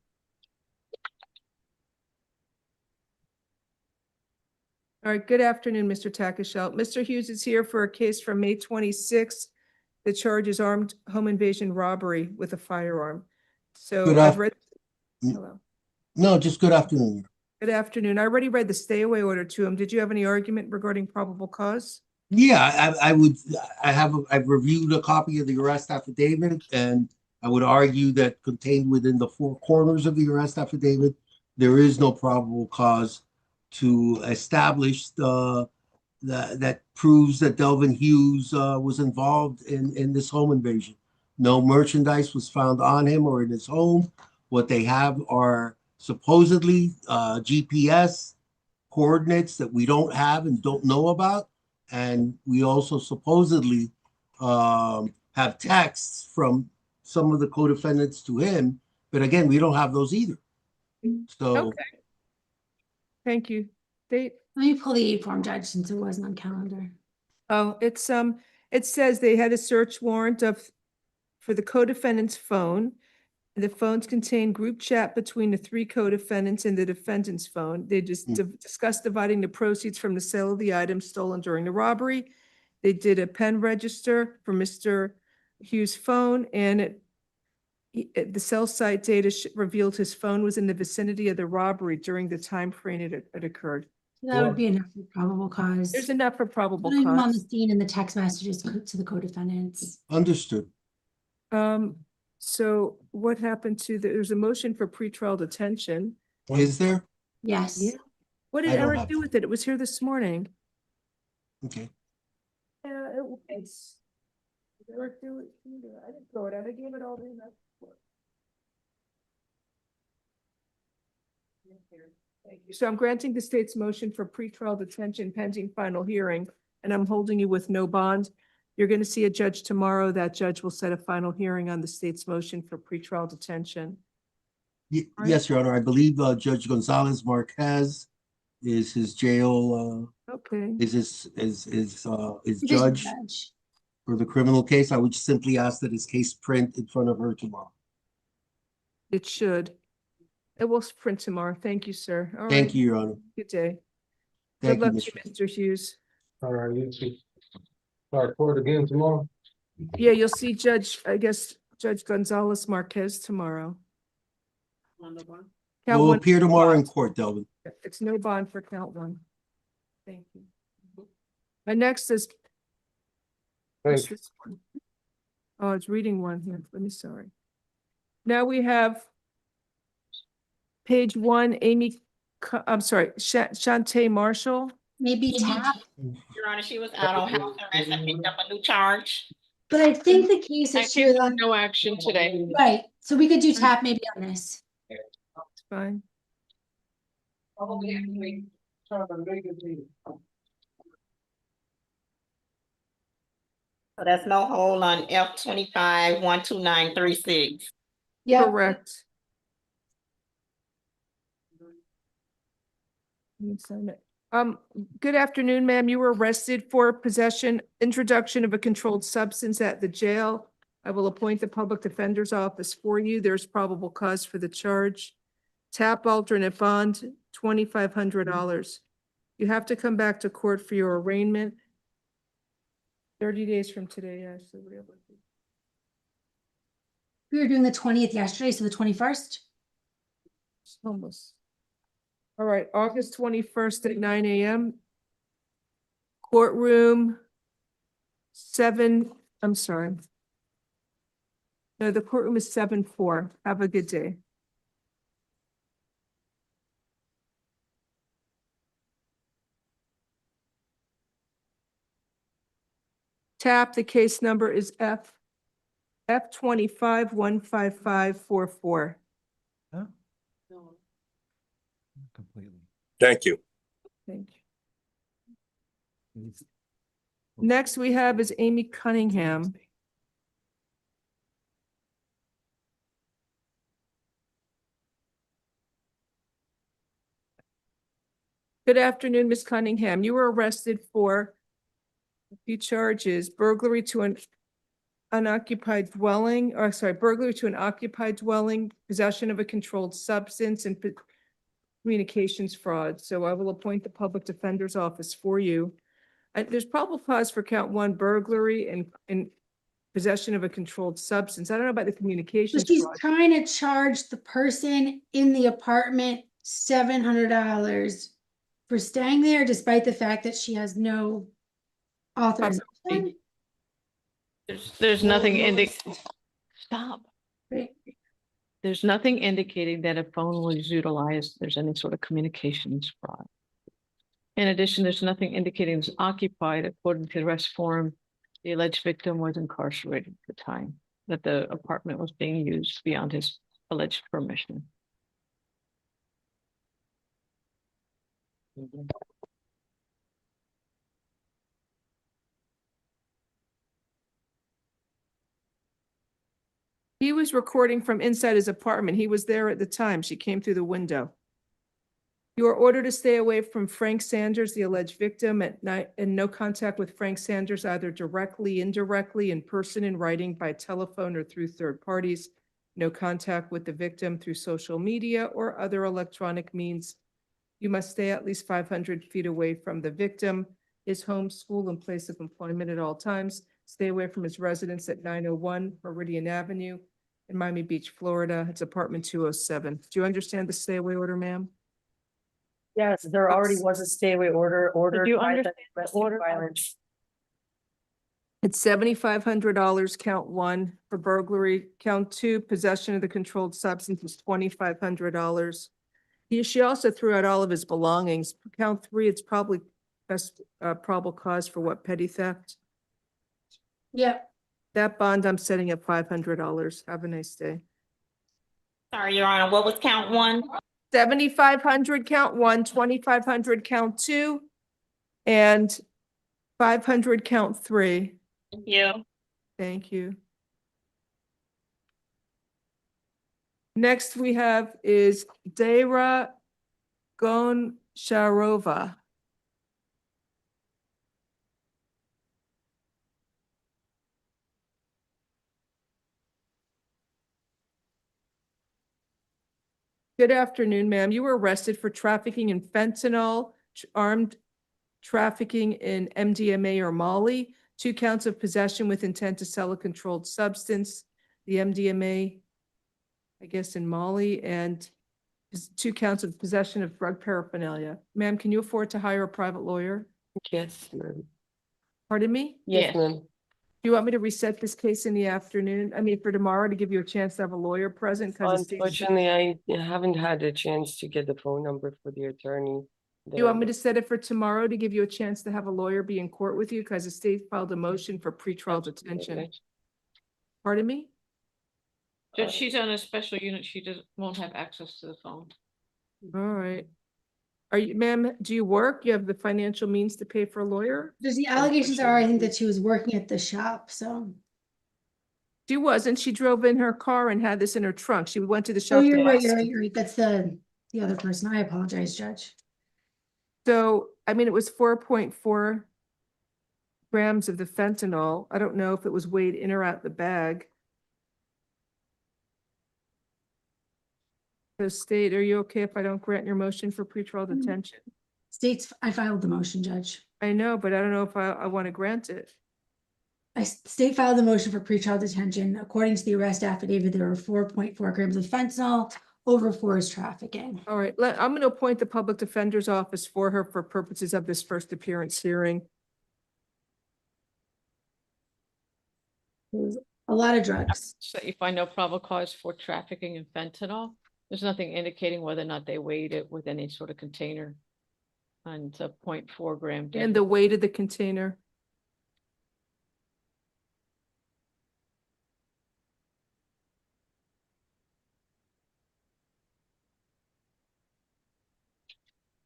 All right, good afternoon, Mr. Takashel. Mr. Hughes is here for a case from May 26th. The charge is armed home invasion robbery with a firearm. So Good I've af- read. Hello. No, just good afternoon. Good afternoon. I already read the stay away order to him. Did you have any argument regarding probable cause? Yeah, I've reviewed a copy of the arrest affidavit, and I would argue that contained within the four corners of the arrest affidavit, there is no probable cause to establish that proves that Delvin Hughes was involved in this home invasion. No merchandise was found on him or in his home. What they have are supposedly GPS coordinates that we don't have and don't know about. And we also supposedly have texts from some of the co-defendants to him. But again, we don't have those either. So Okay. Thank you. Let me pull the aid form, Judge, since it wasn't on calendar. Oh, it says they had a search warrant for the co-defendant's phone. The phones contain group chat between the 3 co-defendants and the defendant's phone. They just discussed dividing the proceeds from the sale of the items stolen during the robbery. They did a pen register for Mr. Hughes' phone, and the cell site data revealed his phone was in the vicinity of the robbery during the time frame it occurred. That would be enough for probable cause. There's enough for probable Not even on the cause. scene in the text messages to the co-defendants. understood. So what happened to there's a motion for pretrial detention. Is there? Yes. Yeah. What did I don't Eric have- do with it? It was here this morning. Okay. Yeah, it's. Did Eric do it? I didn't throw it out. I gave it all to him. Thank you. So I'm granting the state's motion for pretrial detention pending final hearing, and I'm holding you with no bond. You're going to see a judge tomorrow. That judge will set a final hearing on the state's motion for pretrial detention. Yes, Your Honor. I believe Judge Gonzalez Marquez is his jail. Okay. Is judge for the criminal case. I would simply ask that his case print in front of her tomorrow. It should. It will print tomorrow. Thank you, sir. All Thank right. you, Your Honor. Good day. Thank Good you, luck to Mr. you, Mr. Hughes. All right, you too. Start court again tomorrow. Yeah, you'll see Judge Gonzalez Marquez tomorrow. Count We'll one appear for tomorrow in bond. court, Delvin. It's no bond for count 1. Thank you. My next is. what's Thank you. this one? Oh, it's reading 1 here. Let me, sorry. Now we have page 1, I'm sorry, Shantae Marshall. Maybe tap. Your Honor, she was out on house arrest and picked up a new charge. But I think the case I is came true. for no action today. Right. So we could do tap maybe on this. It's fine. So that's no hold on F 25 12936. Yep. Correct. Let me sign it. Good afternoon, ma'am. You were arrested for possession, introduction of a controlled substance at the jail. I will appoint the public defender's office for you. There's probable cause for the charge. Tap alternate bond, $2,500. You have to come back to court for your arraignment. 30 days from today, Ashley. We were doing the 20th yesterday, so the 21st. Almost. All right, August 21st at 9 a.m. Courtroom 7, I'm sorry. No, the courtroom is 7-4. Have a good day. Tap, the case number is F 25 15544. Completely. Thank you. Thank you. Next we have is Amy Cunningham. Good afternoon, Ms. Cunningham. You were arrested for a few charges: burglary to an unoccupied dwelling, or sorry, burglary to an occupied dwelling, possession of a controlled substance, and communications fraud. So I will appoint the public defender's office for you. There's probable cause for count 1, burglary and possession of a controlled substance. I don't know about the So communications she's fraud. trying to charge the person in the apartment $700 for staying there, despite the fact that she has no authorization. There's nothing stop. Right. There's nothing indicating that a phone was utilized. There's any sort of communications fraud. In addition, there's nothing indicating it was occupied. According to the arrest form, the alleged victim was incarcerated at the time that the apartment was being used beyond his alleged permission. He was recording from inside his apartment. He was there at the time. She came through the window. You are ordered to stay away from Frank Sanders, the alleged victim, at night, and no contact with Frank Sanders, either directly, indirectly, in person, in writing, by telephone, or through third parties. No contact with the victim through social media or other electronic means. You must stay at least 500 feet away from the victim, his home, school, and place of employment at all times. Stay away from his residence at 901 Meridian Avenue in Miami Beach, Florida. It's apartment 207. Do you understand the stay away order, ma'am? Yes, there already was a stay away order ordered you by the understand the domestic order? violence. It's $7,500, count 1 for burglary. Count 2, possession of the controlled substance, is $2,500. She also threw out all of his belongings. Count 3, it's probably best probable cause for what, petty theft? Yep. That bond I'm setting at $500. Have a nice day. Sorry, Your Honor, what was count 1? 7,500 count 1, 2,500 count 2, and 500 count 3. Thank you. Thank you. Next we have is Dayra Gonsharova. Good afternoon, ma'am. You were arrested for trafficking in fentanyl, armed trafficking in MDMA or Molly, 2 counts of possession with intent to sell a controlled substance, the MDMA, I guess, in Molly, and 2 counts of possession of drug paraphernalia. Ma'am, can you afford to hire a private lawyer? Yes, ma'am. Pardon me? Yes, ma'am. Do you want me to reset this case in the afternoon? I mean, for tomorrow, to give you a chance to have a lawyer present? Unfortunately, I haven't had a chance to get the phone number for the attorney. Do you want me to set it for tomorrow to give you a chance to have a lawyer be in court with you? Because the state filed a motion for pretrial detention. Pardon me? She's on a special unit. She won't have access to the phone. All right. Are you, ma'am, do you work? You have the financial means to pay for a lawyer? There's the allegations are, I think that she was working at the shop, so. She wasn't. She drove in her car and had this in her trunk. She went to the shop. Oh, to you're buy right, you're right, some. you're right. That's the other person. I apologize, Judge. So, I mean, it was 4.4 grams of the fentanyl. I don't know if it was weighed in or out the bag. So state, are you okay if I don't grant your motion for pretrial detention? States, I filed the motion, Judge. I know, but I don't know if I want to grant it. State filed the motion for pretrial detention. According to the arrest affidavit, there were 4.4 grams of fentanyl. Over 4 is trafficking. All right, I'm going to appoint the public defender's office for her for purposes of this first appearance hearing. There's a lot of drugs. So you find no probable cause for trafficking in fentanyl? There's nothing indicating whether or not they weighed it with any sort of container. And it's a 0.4 gram. And the weight of the container.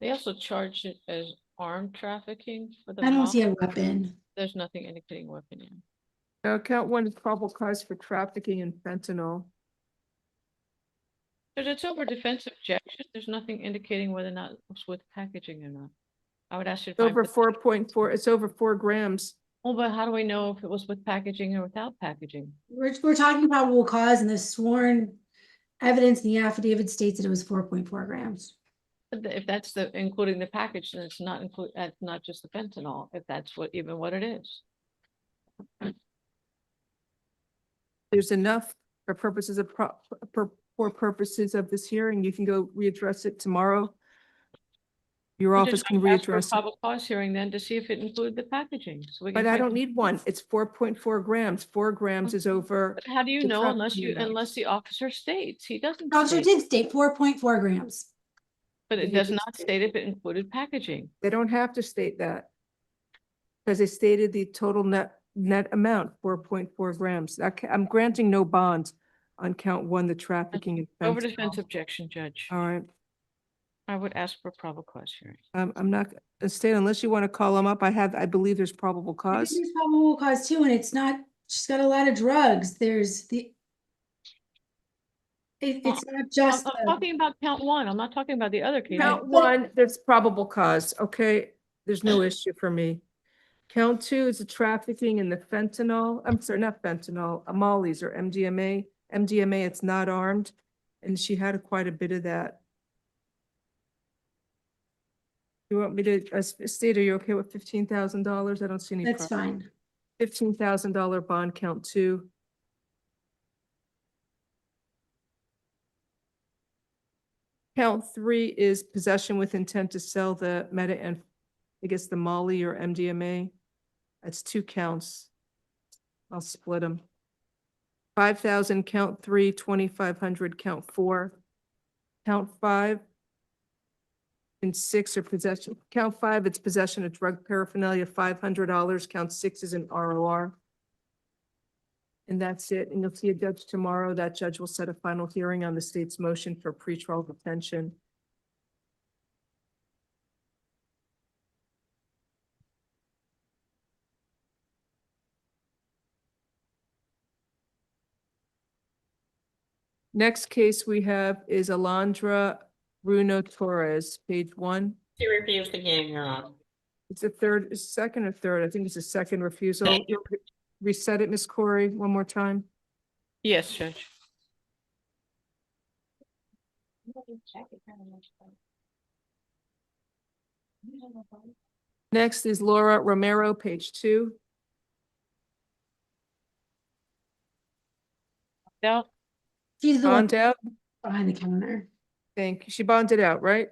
They also charge it as armed trafficking for the. I don't mob. see a weapon. There's nothing indicating weapon in. Count one is probable cause for trafficking in fentanyl. But it's over defense objection. There's nothing indicating whether or not it's with packaging or not. I would ask you. It's over 4.4, it's over 4 grams. Well, but how do we know if it was with packaging or without packaging? We're talking about probable cause, and the sworn evidence in the affidavit states that it was 4.4 grams. But if that's the, including the package, then it's not that's not just the fentanyl, if that's what it is. There's enough for purposes of for purposes of this hearing. You can go readdress it tomorrow. Your We'll office just can ask for a readdress it. probable cause hearing then to see if it included the packaging. So we can But I find- don't need one. It's 4.4 grams. 4 grams is over. But how do you the know unless trafficking amount. unless the officer states? He doesn't. Officer state. did state 4.4 grams. But it He does did not state if it included packaging. They don't have to state that. Because they stated the total net amount, 4.4 grams. I'm granting no bonds on count one, the trafficking and Over fentanyl. defense objection, Judge. All right. I would ask for probable cause hearing. I'm not, state unless you want to call them up. I believe there's probable I think cause. there's probable cause too, and it's not, she's got a lot of drugs. There's it's not just. I'm talking about count one. I'm not talking about the other case. Count one, there's probable cause, okay? There's no issue for me. Count two is the trafficking in the fentanyl, I'm sorry, not fentanyl, Molly's or MDMA. MDMA, it's not armed, and she had quite a bit of that. You want me to state, are you okay with $15,000? I don't see any. That's problem. fine. $15,000 bond, count two. Count three is possession with intent to sell the meta and I guess the Molly or MDMA. That's 2 counts. I'll split them. 5,000 count 3, 2,500 count 4. Count 5 and 6 are possession. Count 5, it's possession of drug paraphernalia, $500. Count 6 is an ROR. And that's it. And you'll see a judge tomorrow. That judge will set a final hearing on the state's motion for pretrial detention. Next case we have is Alondra Bruno Torres, page 1. She refused again, Your Honor. It's a second or third. I think it's a second refusal. Reset it, Ms. Corey, one more time. Yes, Judge. Next is Laura Romero, page 2. Now, She's the one Bond out. behind the counter. Thank you. She bonded out, right?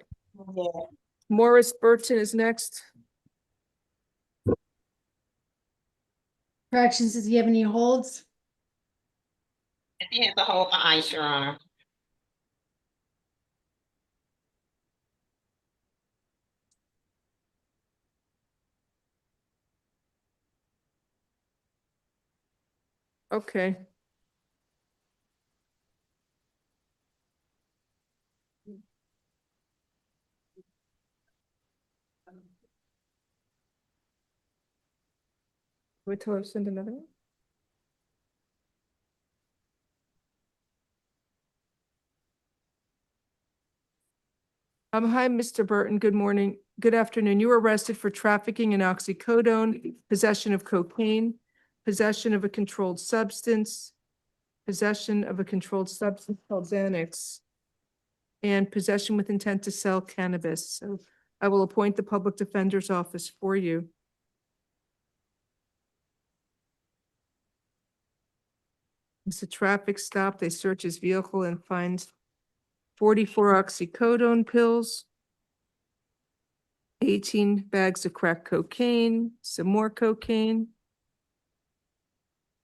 Yeah. Morris Burton is next. Corrections, does he have any holds? He has a hold for ICE, Your Honor. Okay. Wait till I send another one. Hi, Mr. Burton. Good morning. Good afternoon. You were arrested for trafficking in oxycodone, possession of cocaine, possession of a controlled substance, possession of a controlled substance called Xanax, and possession with intent to sell cannabis. So I will appoint the public defender's office for you. It's a traffic stop. They search his vehicle and find 44 oxycodone pills, 18 bags of crack cocaine, some more cocaine,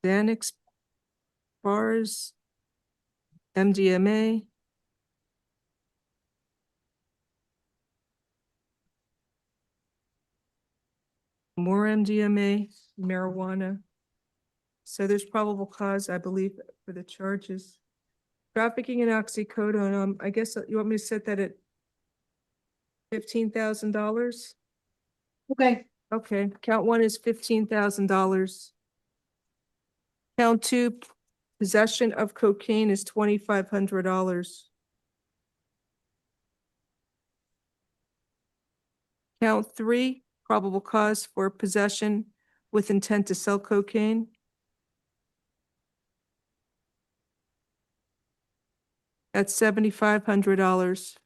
Xanax bars, MDMA, more MDMA, marijuana. So there's probable cause, I believe, for the charges. Trafficking in oxycodone, I guess you want me to set that at $15,000? Okay. Okay, count one is $15,000. Count two, possession of cocaine is $2,500. Count three, probable cause for possession with intent to sell cocaine. That's $7,500.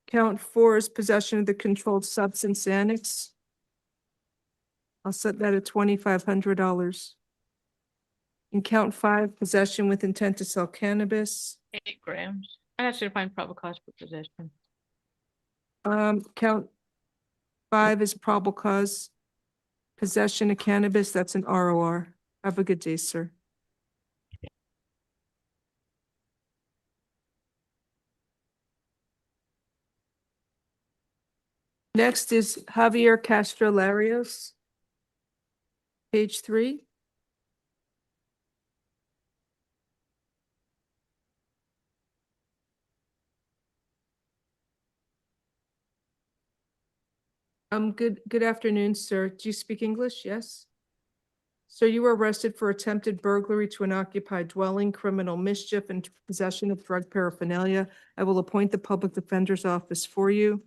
Count four is possession of the controlled substance Xanax. I'll set that at $2,500. And count five, possession with intent to sell cannabis. 8 grams. And that's gonna find probable cause for possession. Count five is probable cause. Possession of cannabis, that's an ROR. Have a good day, sir. Next is Javier Castro Larios. Page 3. Good afternoon, sir. Do you speak English? Yes. So you were arrested for attempted burglary to an occupied dwelling, criminal mischief, and possession of drug paraphernalia. I will appoint the public defender's office for you.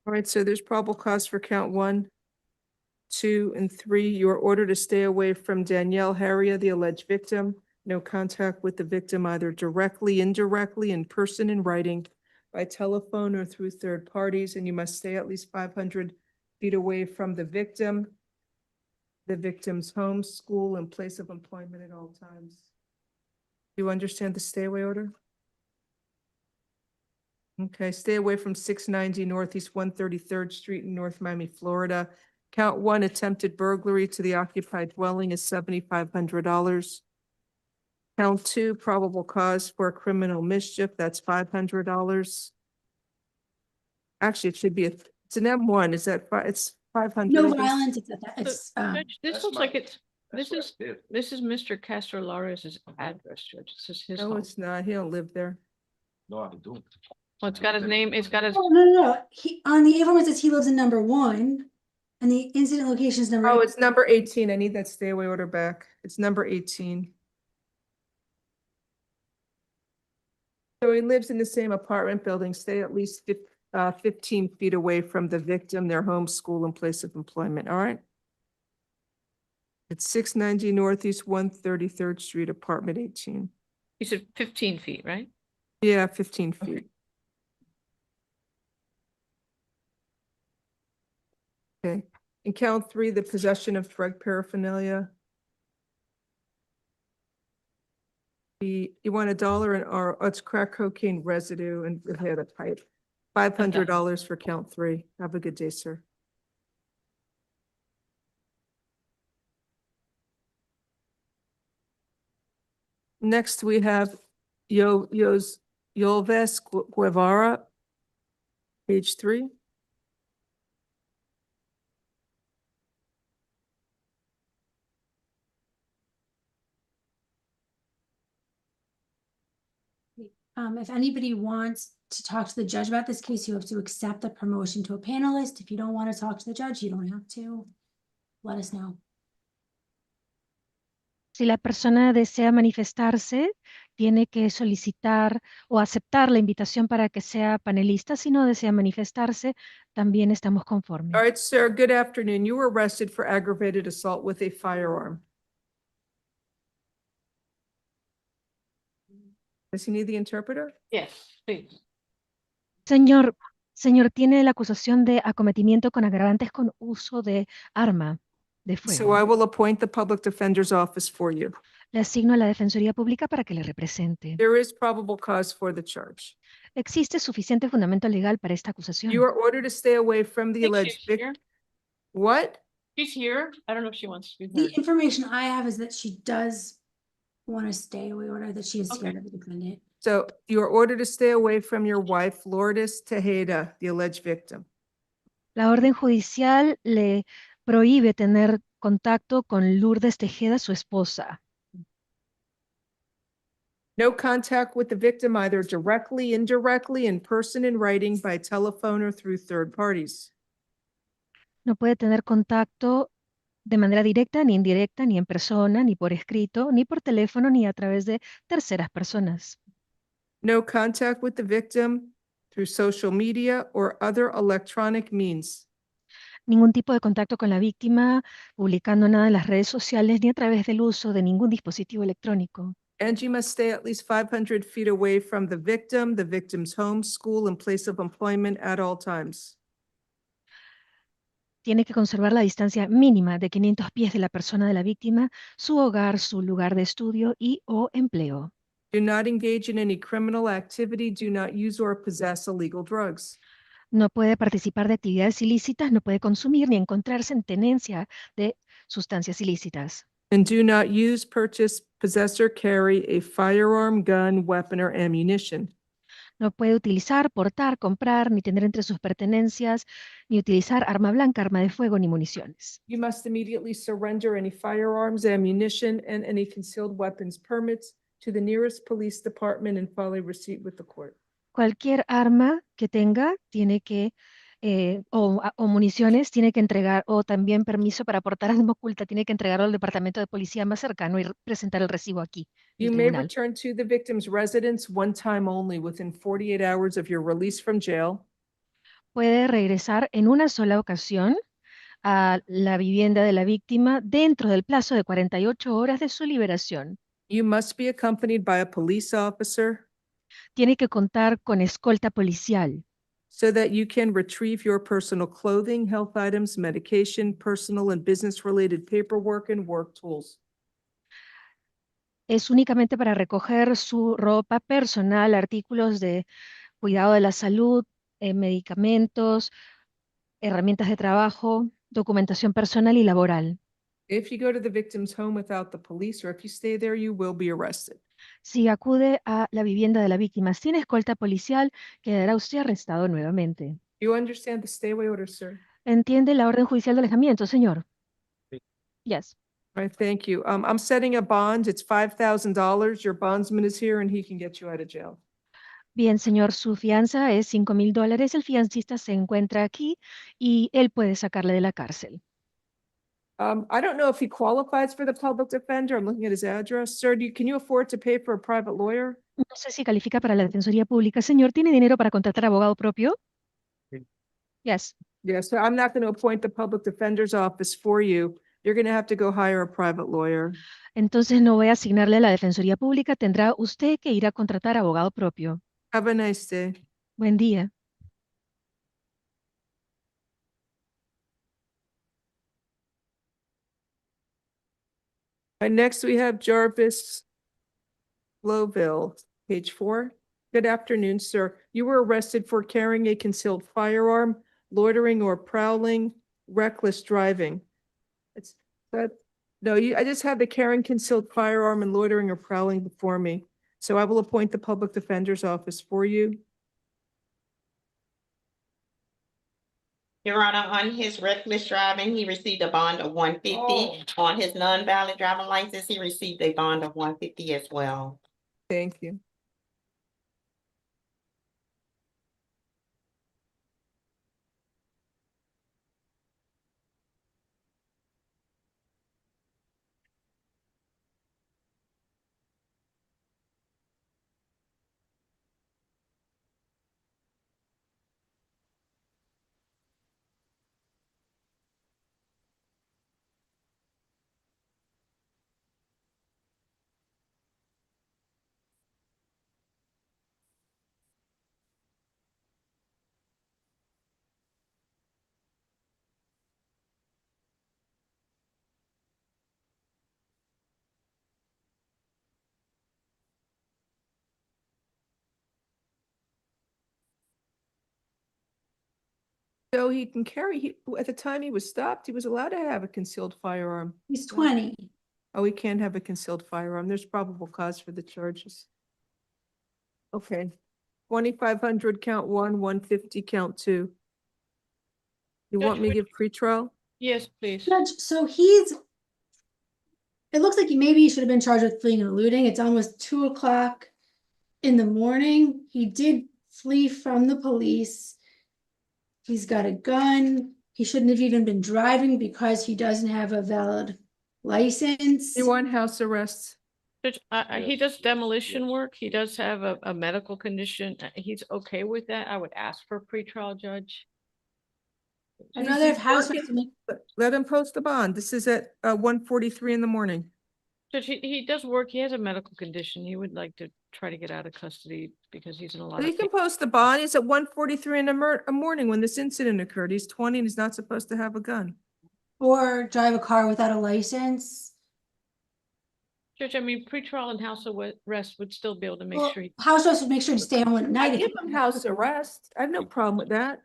All right, so there's probable cause for count 1, 2, and 3. You are ordered to stay away from Danielle Harria, the alleged victim. No contact with the victim either directly, indirectly, in person, in writing, by telephone, or through third parties, and you must stay at least 500 feet away from the victim's home, school, and place of employment at all times. Do you understand the stay away order? Okay, stay away from 690 Northeast 133rd Street in North Miami, Florida. Count 1, attempted burglary to the occupied dwelling is $7,500. Count 2, probable cause for criminal mischief, that's $500. Actually, it should be, it's an M1, is that, it's 500? No I guess. violence, it's, Judge, this looks like it's, this is Mr. Castro Larios' address, Judge. This is his No, home. it's not, he don't live there. No, I do. Well, it's got his name, it's got his, oh, no. He, on the A-form it says he lives in number 1 and the incident location is number Oh, 8. it's number 18, I need that stay away order back. It's number 18. So he lives in the same apartment building, stay at least 15 feet away from the victim, their home, school, and place of employment, all right? It's 690 Northeast 133rd Street, apartment 18. you said 15 feet, right? Yeah, 15 feet. Okay, and count 3, the possession of drug paraphernalia. You want $1 or it's crack cocaine residue and it had a pipe. $500 for count 3. Have a good day, sir. Next, we have Yolves Guevara, page 3. If anybody wants to talk to the judge about this case, you have to accept the promotion to a panelist. If you don't want to talk to the judge, you don't have to. Let us know. Si la persona desea manifestarse, tiene que solicitar o aceptar la invitación para que sea panelista. Si no desea manifestarse, también estamos conformes. All right, sir, good afternoon. You were arrested for aggravated assault with a firearm. Does he need the interpreter? Yes, please. Señor, tiene la acusación de acometimiento con agravantes con uso de arma de So fuego. I will appoint the public defender's office for you. Le asigno a la Defensoría Pública para que le represente. There is probable cause for the charge. ¿Existe suficiente fundamento legal para esta acusación? You are ordered to stay away from the Think alleged she's victim. here. What? She's here. I don't know if she wants to be The heard. information I have is that she does want to stay away order, that she is here Okay. to defend it. So you are ordered to stay away from your wife, Lourdes Tejeda, the alleged victim. La orden judicial le prohíbe tener contacto con Lourdes Tejeda, su esposa. No contact with the victim either directly, indirectly, in person, in writing, by telephone, or through third parties. No puede tener contacto de manera directa, ni indirecta, ni en persona, ni por escrito, ni por teléfono, ni a través de terceras personas. No contact with the victim through social media or other electronic means. Ningún tipo de contacto con la víctima, publicando nada en las redes sociales, ni a través del uso de ningún dispositivo electrónico. And you must stay at least 500 feet away from the victim's home, school, and place of employment at all times. Tiene que conservar la distancia mínima de 500 pies de la persona de la víctima, su hogar, su lugar de estudio y o empleo. Do not engage in any criminal activity. Do not use or possess illegal drugs. No puede participar de actividades ilícitas, no puede consumir ni encontrarse en tenencia de sustancias ilícitas. And do not use, purchase, possess, or carry a firearm, gun, weapon, or ammunition. No puede utilizar, portar, comprar, ni tener entre sus pertenencias, ni utilizar arma blanca, arma de fuego, ni municiones. You must immediately surrender any firearms, ammunition, and any concealed weapons permits to the nearest police department and file a receipt with the court. Cualquier arma que tenga tiene que, o municiones, tiene que entregar, o también permiso para portar arma oculta, tiene que entregarlo al departamento de policía más cercano y presentar el recibo aquí, en You el may tribunal. return to the victim's residence one time only within 48 hours of your release from jail. Puede regresar en una sola ocasión a la vivienda de la víctima dentro del plazo de 48 horas de su liberación. You must be accompanied by a police officer Tiene que contar con escolta policial so that you can retrieve your personal clothing, health items, medication, personal and business-related paperwork, and work tools. es únicamente para recoger su ropa personal, artículos de cuidado de la salud, medicamentos, herramientas de trabajo, documentación personal y laboral. If you go to the victim's home without the police, or if you stay there, you will be arrested. Si acude a la vivienda de la víctima sin escolta policial, quedará usted arrestado nuevamente. You understand the stay away order, sir? ¿Entiende la orden judicial de alejamiento, señor? Sí. Yes. All right, thank you. I'm setting a bond. It's $5,000. Your bondsman is here and he can get you out of jail. Bien, señor, su fianza es $5,000. El fiancista se encuentra aquí y él puede sacarle de la cárcel. I don't know if he qualifies for the public defender. I'm looking at his address. Sir, can you afford to pay for a private lawyer? No sé si califica para la Defensoría Pública. Señor, ¿tiene dinero para contratar abogado propio? Sí. Yes. Yes, so I'm not going to appoint the public defender's office for you. You're going to have to go hire a private lawyer. Entonces no voy a asignarle a la Defensoría Pública. Tendrá usted que ir a contratar abogado propio. Have a nice day. Buen día. Next, we have Jarvis Flowville, page 4. Good afternoon, sir. You were arrested for carrying a concealed firearm, loitering or prowling, reckless driving. It's that, no, I just have the carrying concealed firearm and loitering or prowling before me. So I will appoint the public defender's office for you. Your Honor, on his reckless driving, he received a bond of 150. On his non-valid driving license, he received a bond of 150 as well. Thank you. So he can carry, at the time he was stopped, he was allowed to have a concealed firearm. He's 20. Oh, he can't have a concealed firearm. There's probable cause for the charges. Okay. 2,500 count 1, 150 count 2. You want me to give pretrial? Yes, please. Judge, so it looks like maybe he should have been charged with fleeing and eluding. It's almost 2 o'clock in the morning. He did flee from the police. He's got a gun. He shouldn't have even been driving because he doesn't have a valid license. You want house arrest? Judge, he does demolition work. He does have a medical condition. He's okay with that. I would ask for a pretrial, Judge. I'd rather have house arrest. Let him post the bond. This is at 1:43 in the morning. Judge, he does work. He has a medical condition. He would like to try to get out of custody because he's in a lot He of can pain. post the bond. He's at 1:43 in the morning when this incident occurred. He's 20 and he's not supposed to have a gun. Or drive a car without a license. Judge, I mean, pretrial and house arrest would still be able to make Well, sure. house arrest would make sure to stay home at I night. give him house arrest. I have no problem with that.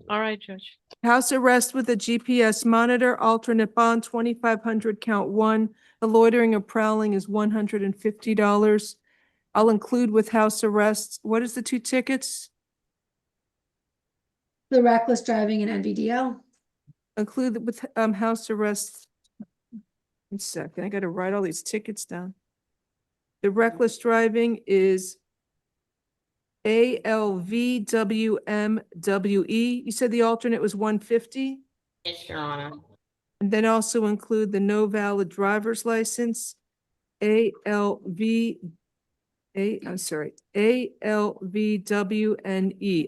All right, Judge. House arrest with a GPS monitor, alternate bond, 2,500 count 1. The loitering or prowling is $150. I'll include with house arrest. What is the 2 tickets? The reckless driving and NVDL. Include with house arrest. 1 second, I gotta write all these tickets down. The reckless driving is ALVWMWE. You said the alternate was 150? Yes, Your Honor. And then also include the no valid driver's license, ALVWNE,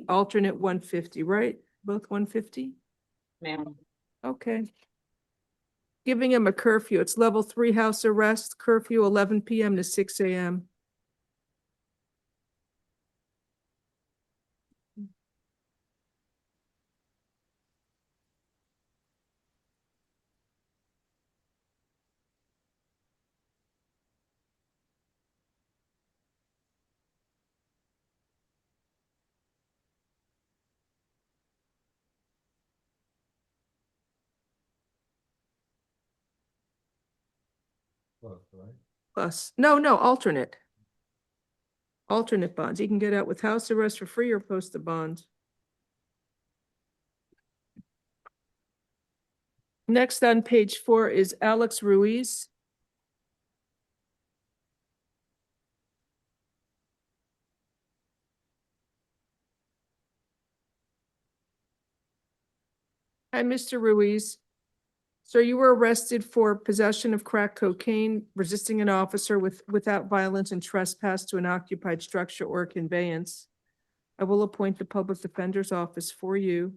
alternate 150, right? Both 150? Ma'am. Okay. Giving him a curfew. It's level 3 house arrest, curfew 11 PM to 6 AM. Plus, no, alternate. Alternate bonds. He can get out with house arrest for free or post a bond. Next on page 4 is Alex Ruiz. Hi, Mr. Ruiz. Sir, you were arrested for possession of crack cocaine, resisting an officer without violence, and trespass to an occupied structure or conveyance. I will appoint the public defender's office for you.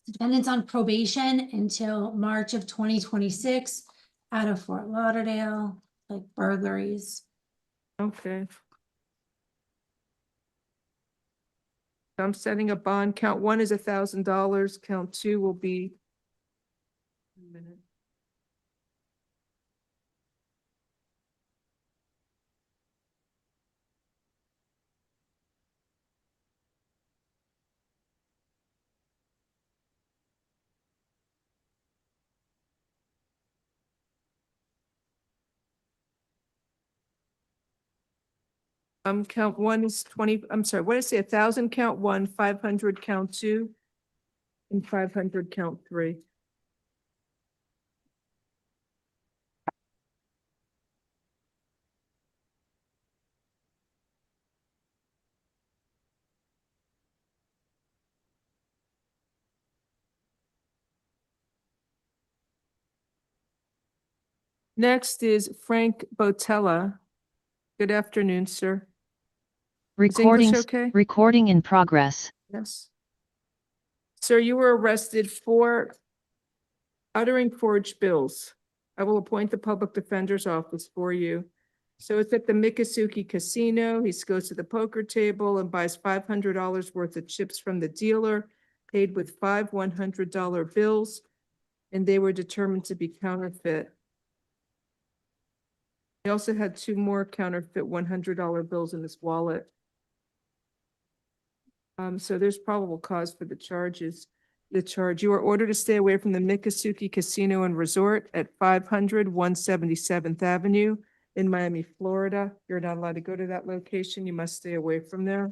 Defendant's on probation until March of 2026 out of Fort Lauderdale, like burglaries. Okay. I'm setting a bond. Count 1 is $1,000. Count 2 will be. A minute. Count one is 20, I'm sorry, what did I say? 1,000 count one, 500 count two, and 500 count three. Next is Frank Botella. Good afternoon, sir. Is English okay? Recording in progress. Yes. Sir, you were arrested for uttering forged bills. I will appoint the public defender's office for you. So it's at the Miccosukee Casino. He goes to the poker table and buys $500 worth of chips from the dealer, paid with 5 $100 bills, and they were determined to be counterfeit. He also had 2 more counterfeit $100 bills in his wallet. So there's probable cause for the charges. You are ordered to stay away from the Miccosukee Casino and Resort at 500 177th Avenue in Miami, Florida. You're not allowed to go to that location. You must stay away from there.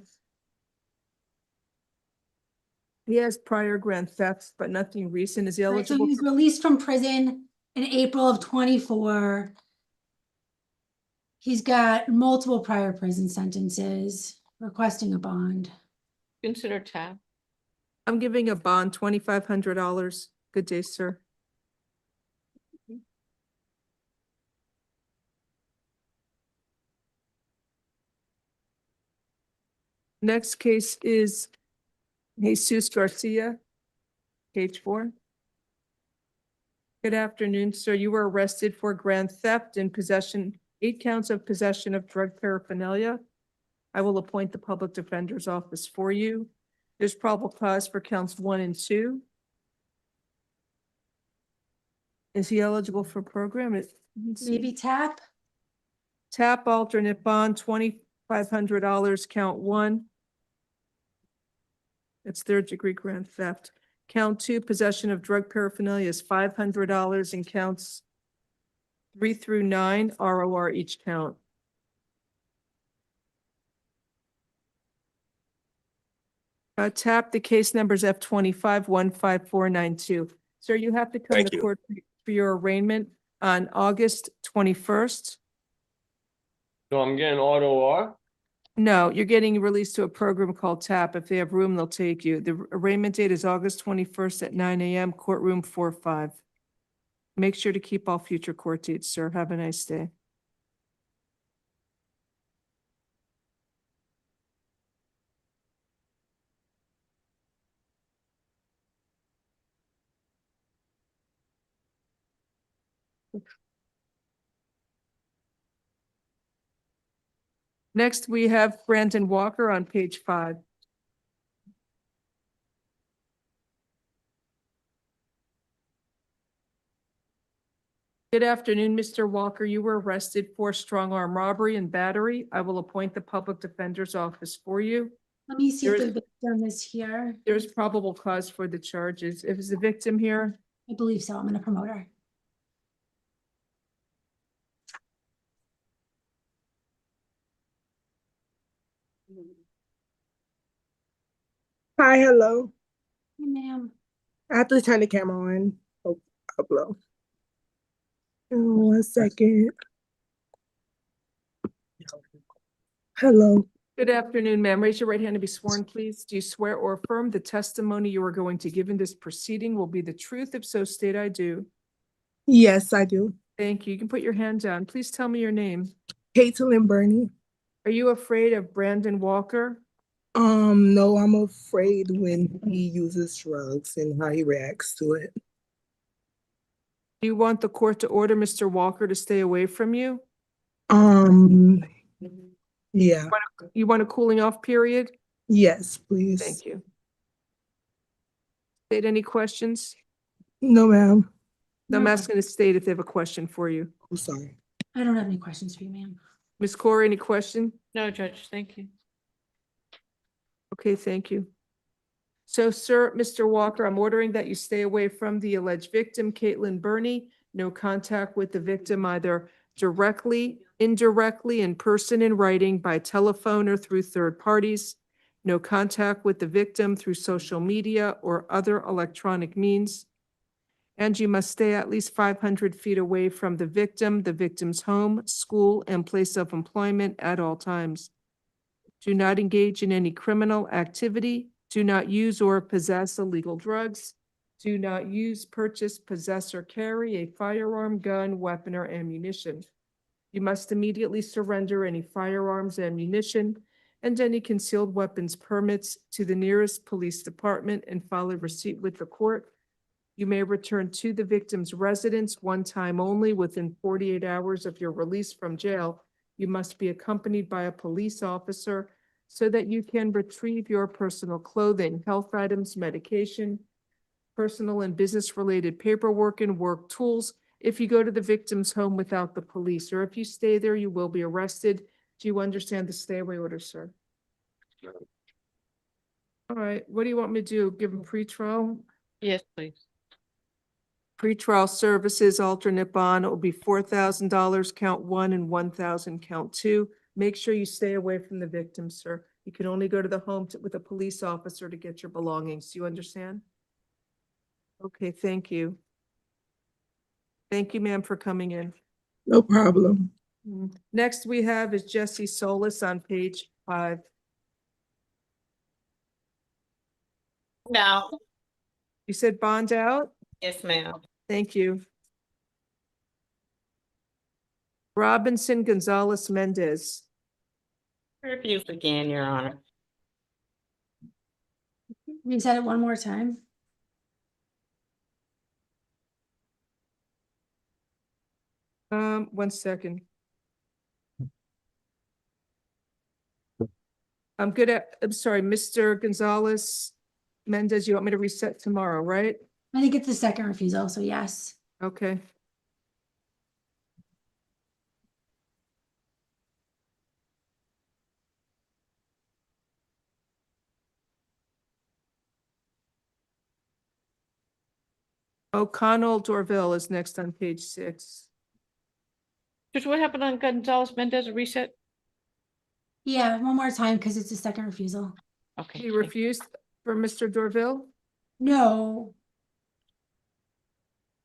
He has prior grand thefts, but nothing recent. Is he Right, so eligible? he was released from prison in April of 24. He's got multiple prior prison sentences, requesting a bond. Consider tab. I'm giving a bond, $2,500. Good day, sir. Next case is Jesus Garcia, page 4. Good afternoon, sir. You were arrested for grand theft and possession, 8 counts of possession of drug paraphernalia. I will appoint the public defender's office for you. There's probable cause for counts 1 and 2. Is he eligible for program? Maybe tap? Tap alternate bond, $2,500, count 1. It's 3rd degree grand theft. Count 2, possession of drug paraphernalia is $500, and counts 3 through 9, ROR each count. Tap, the case numbers F25 15492. Sir, you have to come to court for your arraignment on August 21st. So I'm getting auto R? No, you're getting released to a program called TAP. If they have room, they'll take you. The arraignment date is August 21st at 9 a.m., courtroom 45. Make sure to keep all future court dates, sir. Have a nice day. Next, we have Brandon Walker on page 5. Good afternoon, Mr. Walker. You were arrested for strong arm robbery and battery. I will appoint the public defender's office for you. Let me see if There's- the victim is here. There's probable cause for the charges. If it's the victim here, I believe so. I'm gonna promote her. Hi, hello. Hey, ma'am. I have to turn the camera on. Oh, upload. 1 second. Hello. good afternoon, ma'am. Raise your right hand to be sworn, please. Do you swear or affirm the testimony you are going to give in this proceeding will be the truth? If so, state I do. Yes, I do. Thank you. You can put your hand down. Please tell me your name. Caitlin Burney. Are you afraid of Brandon Walker? No, I'm afraid when he uses drugs and how he reacts to it. Do you want the court to order Mr. Walker to stay away from you? Yeah. You want a cooling off period? Yes, please. Thank you. State any questions? No, ma'am. I'm No. asking the state if they have a question for you. I'm sorry. I don't have any questions for you, ma'am. Ms. Corey, any question? No, Judge, thank you. Okay, thank you. So, sir, Mr. Walker, I'm ordering that you stay away from the alleged victim, Caitlin Burney. No contact with the victim either directly indirectly, in person, in writing, by telephone, or through third parties. No contact with the victim through social media or other electronic means. And you must stay at least 500 feet away from the victim's home, school, and place of employment at all times. Do not engage in any criminal activity. Do not use or possess illegal drugs. Do not use, purchase, possess, or carry a firearm, gun, weapon, or ammunition. You must immediately surrender any firearms, ammunition, and any concealed weapons permits to the nearest police department and file a receipt with the court. You may return to the victim's residence one time only within 48 hours of your release from jail. You must be accompanied by a police officer so that you can retrieve your personal clothing, health items, medication, personal and business-related paperwork, and work tools. If you go to the victim's home without the police, or if you stay there, you will be arrested. Do you understand the stay-away order, sir? All right, what do you want me to do? Give him pretrial? Yes, please. Pretrial services alternate bond, it will be $4,000, count one, and 1,000, count two. Make sure you stay away from the victim, sir. You can only go to the home with a police officer to get your belongings. Do you understand? Okay, thank you. Thank you, ma'am, for coming in. No problem. Next we have is Jesse Solis on page 5. No. You said bond out? Yes, ma'am. Thank you. Robinson Gonzalez Mendez. Refused again, Your Honor. You said it one more time. One second. I'm sorry, Mr. Gonzalez Mendez, you want me to reset tomorrow, right? I think it's the second refusal, so yes. Okay. O'Connell Dorville is next on page 6. Just what happened on Gonzalez Mendez, a reset? Yeah, one more time because it's a second refusal. Okay. He refused for Mr. Dorville? No.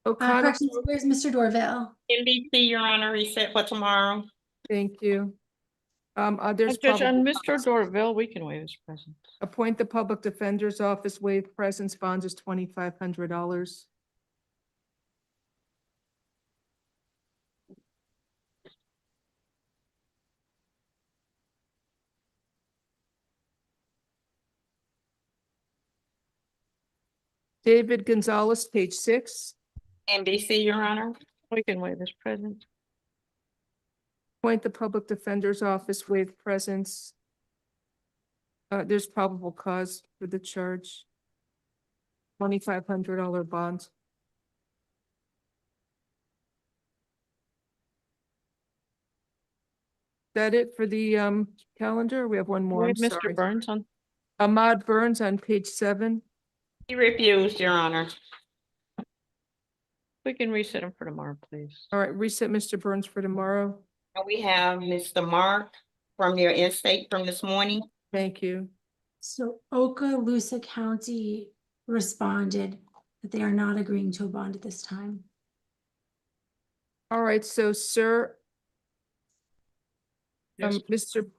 O'Connell, Corrections, where's Mr. Dorville? NBC, Your Honor, reset for tomorrow. thank you. There's Judge, on probable Mr. Dorville, we can waive his presence. appoint the public defender's office, waive presence, bond is $2,500. David Gonzalez, page 6. NBC, Your Honor. We can waive his presence. Appoint the public defender's office, waive presence. There's probable cause for the charge. $2,500 bond. Is that it for the calendar? We have one more. We I'm have sorry. Mr. Burns on. Ahmad Burns on page 7. He refused, Your Honor. We can reset him for tomorrow, please. All right, reset Mr. Burns for tomorrow. And we have Mr. Mark from your in-state from this morning. Thank you. So Okaloosa County responded that they are not agreeing to a bond at this time. All right, so sir, Yes. Mr.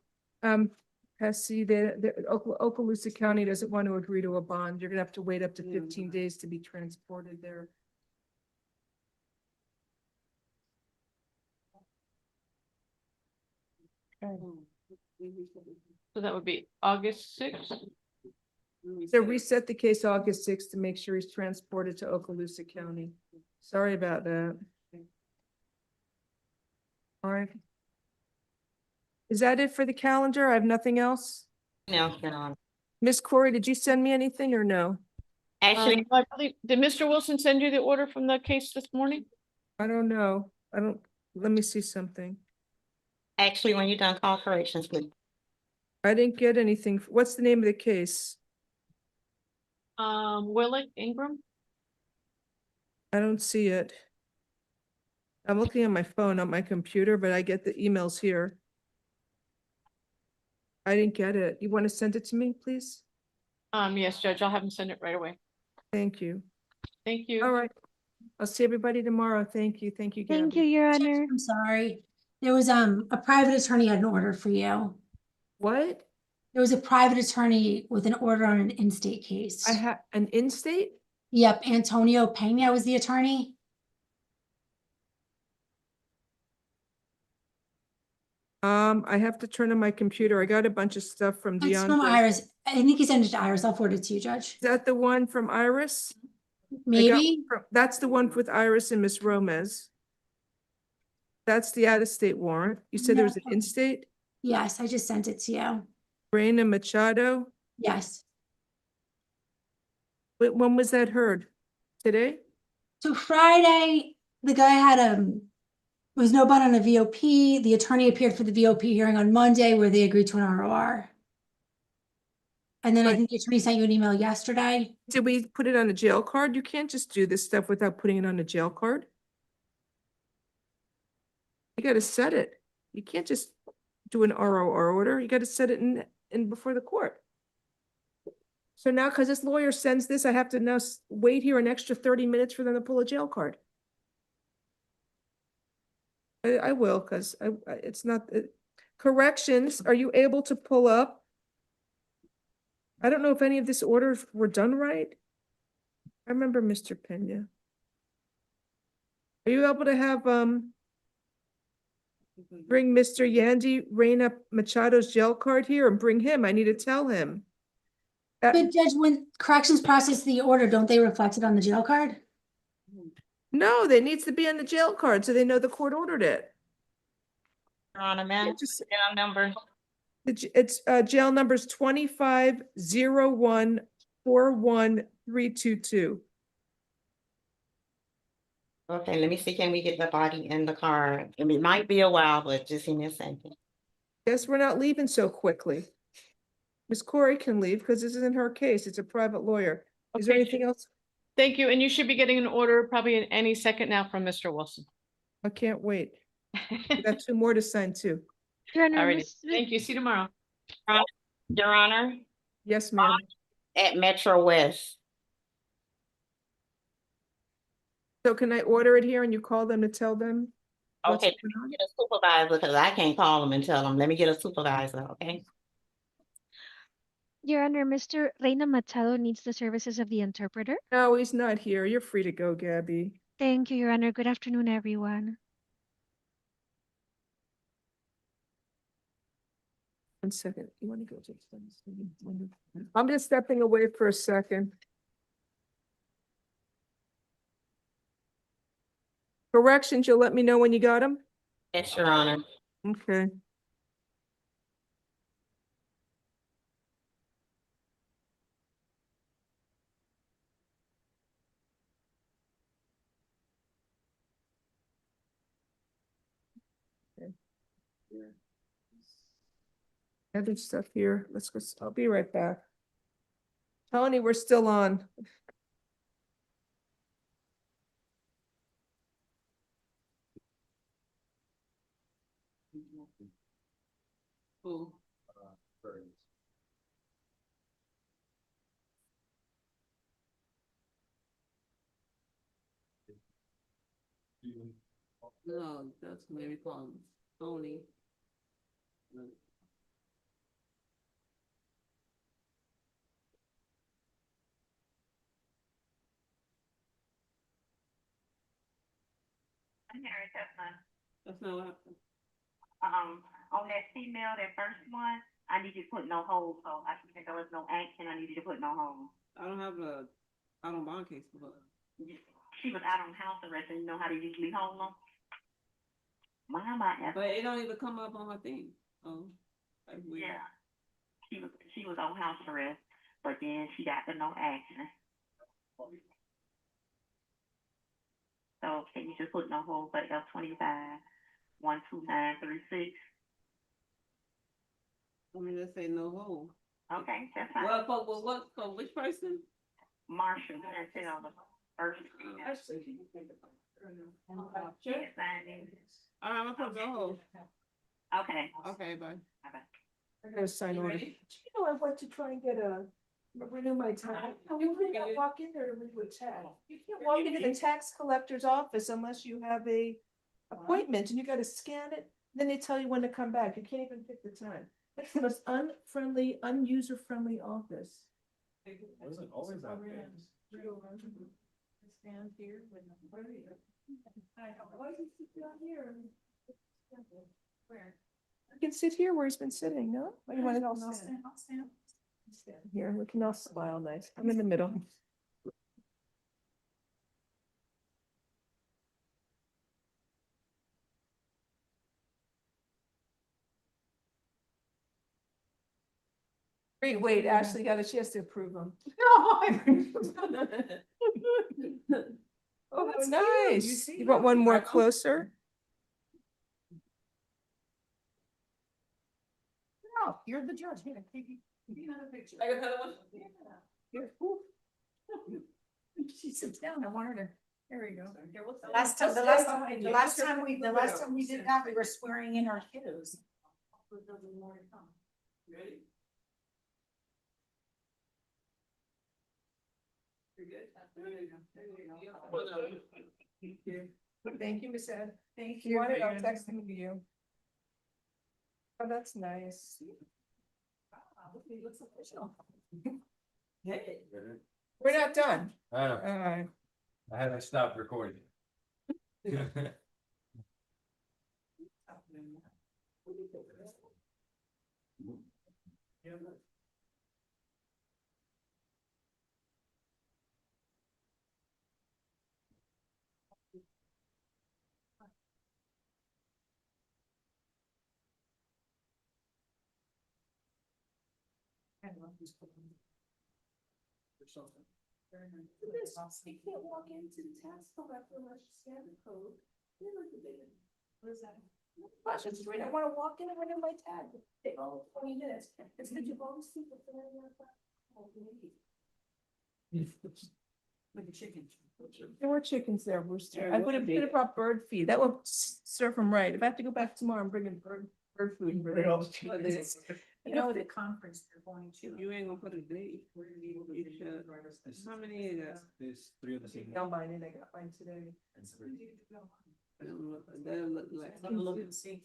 Hesse, Okaloosa County doesn't want to agree to a bond. You're gonna have to wait up to 15 days to be transported there. So that would be August 6th. So reset the case August 6th to make sure he's transported to Okaloosa County. Sorry about that. All right. Is that it for the calendar? I have nothing else? No, Your Honor. Miss Corey, did you send me anything or no? Actually, I believe, did Mr. Wilson send you the order from the case this morning? I don't know. Let me see something. actually, when you're done, call corrections, please. I didn't get anything. What's the name of the case? Willick Ingram? I don't see it. I'm looking at my phone, on my computer, but I get the emails here. I didn't get it. You want to send it to me, please? Yes, Judge, I'll have him send it right away. Thank you. Thank you. All right. I'll see everybody tomorrow. Thank you. Thank you, Thank you, Gabby. Your Honor. I'm sorry. There was a private attorney had an order for you. What? There was a private attorney with an order on an in-state case. I have an in-state? Yep, Antonio Pena was the attorney. I have to turn on my computer. I got a bunch of stuff from It's from DeAndre. Iris. I think he sent it to Iris. I'll forward it to you, Judge. Is that the one from Iris? I got Maybe. that's the one with Iris and Miss Romez. That's the out-of-state warrant. You said there was an No. in-state? Yes, I just sent it to you. Reina Machado? Yes. When was that heard? Today? So Friday, the guy had was no bond on a VOP. The attorney appeared for the VOP hearing on Monday where they agreed to an ROR. And then I think the attorney sent you an email yesterday. Did we put it on a jail card? You can't just do this stuff without putting it on a jail card. You gotta set it. You can't just do an ROR order. You gotta set it in before the court. So now, because this lawyer sends this, I have to now wait here an extra 30 minutes for them to pull a jail card. I will, because it's not, corrections, are you able to pull up? I don't know if any of these orders were done right. I remember Mr. Pena. Are you able to have, bring Mr. Yandy Reina Machado's jail card here and bring him? I need to tell him. But Judge, when corrections process the order, don't they reflect it on the jail card? No, there needs to be on the jail card so they know the court ordered it. Your Honor, ma'am, jail number. It's jail numbers 2501-41322. Okay, let me see, can we get the body in the car? I mean, it might be a while, but just give me a second. Guess we're not leaving so quickly. Miss Corey can leave because this isn't her case. It's a private lawyer. Is there Okay. anything else? Thank you. And you should be getting an order probably in any second now from Mr. Wilson. I can't wait. We got 2 more to sign too. Your Honor, Alrighty. Thank you. See you tomorrow. Your Honor, Yes, ma'am. at Metro West. So can I order it here and you call them to tell them? what's Okay, going let on? me get a supervisor because I can't call them and tell them. Let me get a supervisor, okay? Your Honor, Mr. Reina Machado needs the services of the interpreter. No, he's not here. You're free to go, Gabby. Thank you, Your Honor. Good afternoon, everyone. 1 second. You want to go to I'm just stepping away for a second. Corrections, you'll let me know when you got them? Yes, Your Honor. Okay. Other stuff here. Let's go. I'll be right back. Tony, we're still on. No, that's maybe calling Tony. That's not what happened. On that female, that first one, I need you to put no hold, so I can think there was no action, I need you to put no hold. I don't have a, I don't bond case, but. She was out on house arrest, and you know how they usually hold them? Mine might have. But it don't even come up on my thing. Oh, that's weird. Yeah. She was on house arrest, but then she got the no action. So can you just put no hold for F25-12936? I mean, let's say no hold. Okay, that's fine. Well, for which person? Marshall, and tell the first. I'm gonna put the hold. Okay. Okay, bye. I gotta sign order. You know, I went to try and get renew my tax. You can't walk in there to renew a tax. You can't walk into the tax collector's office unless you have a appointment and you gotta scan it. Then they tell you when to come back. You can't even pick the time. That's the most unfriendly, unuser-friendly office. Wasn't always that bad. Stand here when why does he sit down here? Where? I can sit here where he's been sitting, no? Or you want to all stand? I'll stand. Stand here, we can all smile nice. I'm in the middle. Wait, Ashley got it, she has to approve them. Oh, that's nice. cute. You want one more closer? No, you're the judge. Here, take another picture. I got another one. Here. She sits down. I want her to. There we go. The last time we did that, we were swearing in our kiddos. Ready? You're good? There you go. Thank you, Miss Ed. Thank you. I'll text them to you. Oh, that's nice. He looks official. Hey. We're not done. I had to stop recording. You can't walk into the tax collector unless you scan the code. What is that? Gosh, it's great. I want to walk in and renew my tag. Take all 20 minutes. It's good you've always seen the Like a chicken. There were chickens there, Rooster. I would have brought bird feed. That would serve them right. If I have to go back tomorrow, I'm bringing bird food. Bring all the chickens. You know the conference they're going to. You ain't gonna put a date. You should. How many is that? There's 3 of the same. Got mine and I got mine today. That look like. Look and see.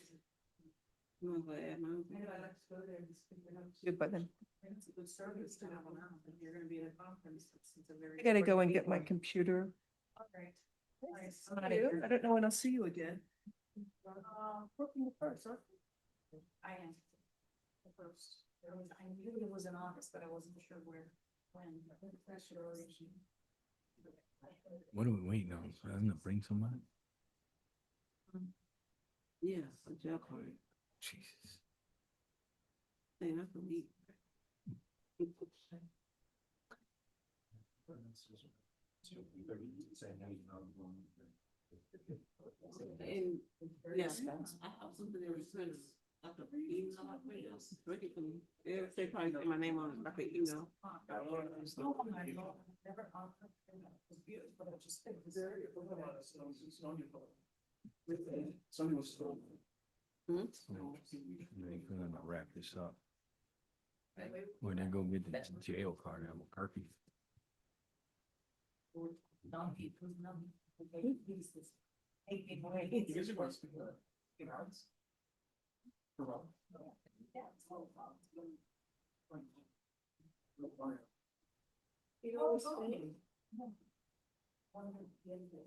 Good, but then It's a good service to have them out, and you're gonna be at a conference. It's a very. I gotta go and get my computer. All right. I don't know when I'll see you again. Working the first, huh? I am. The first, I knew it was in August, but I wasn't sure when. What are we waiting on? For them to bring somebody? Yeah, a jail card. Jesus. Hey, that's a week. And yes, I have something there since after email like this. They probably put my name on it, like an email. They're gonna wrap this up. When they go get the jail card, I'm McCarthy. You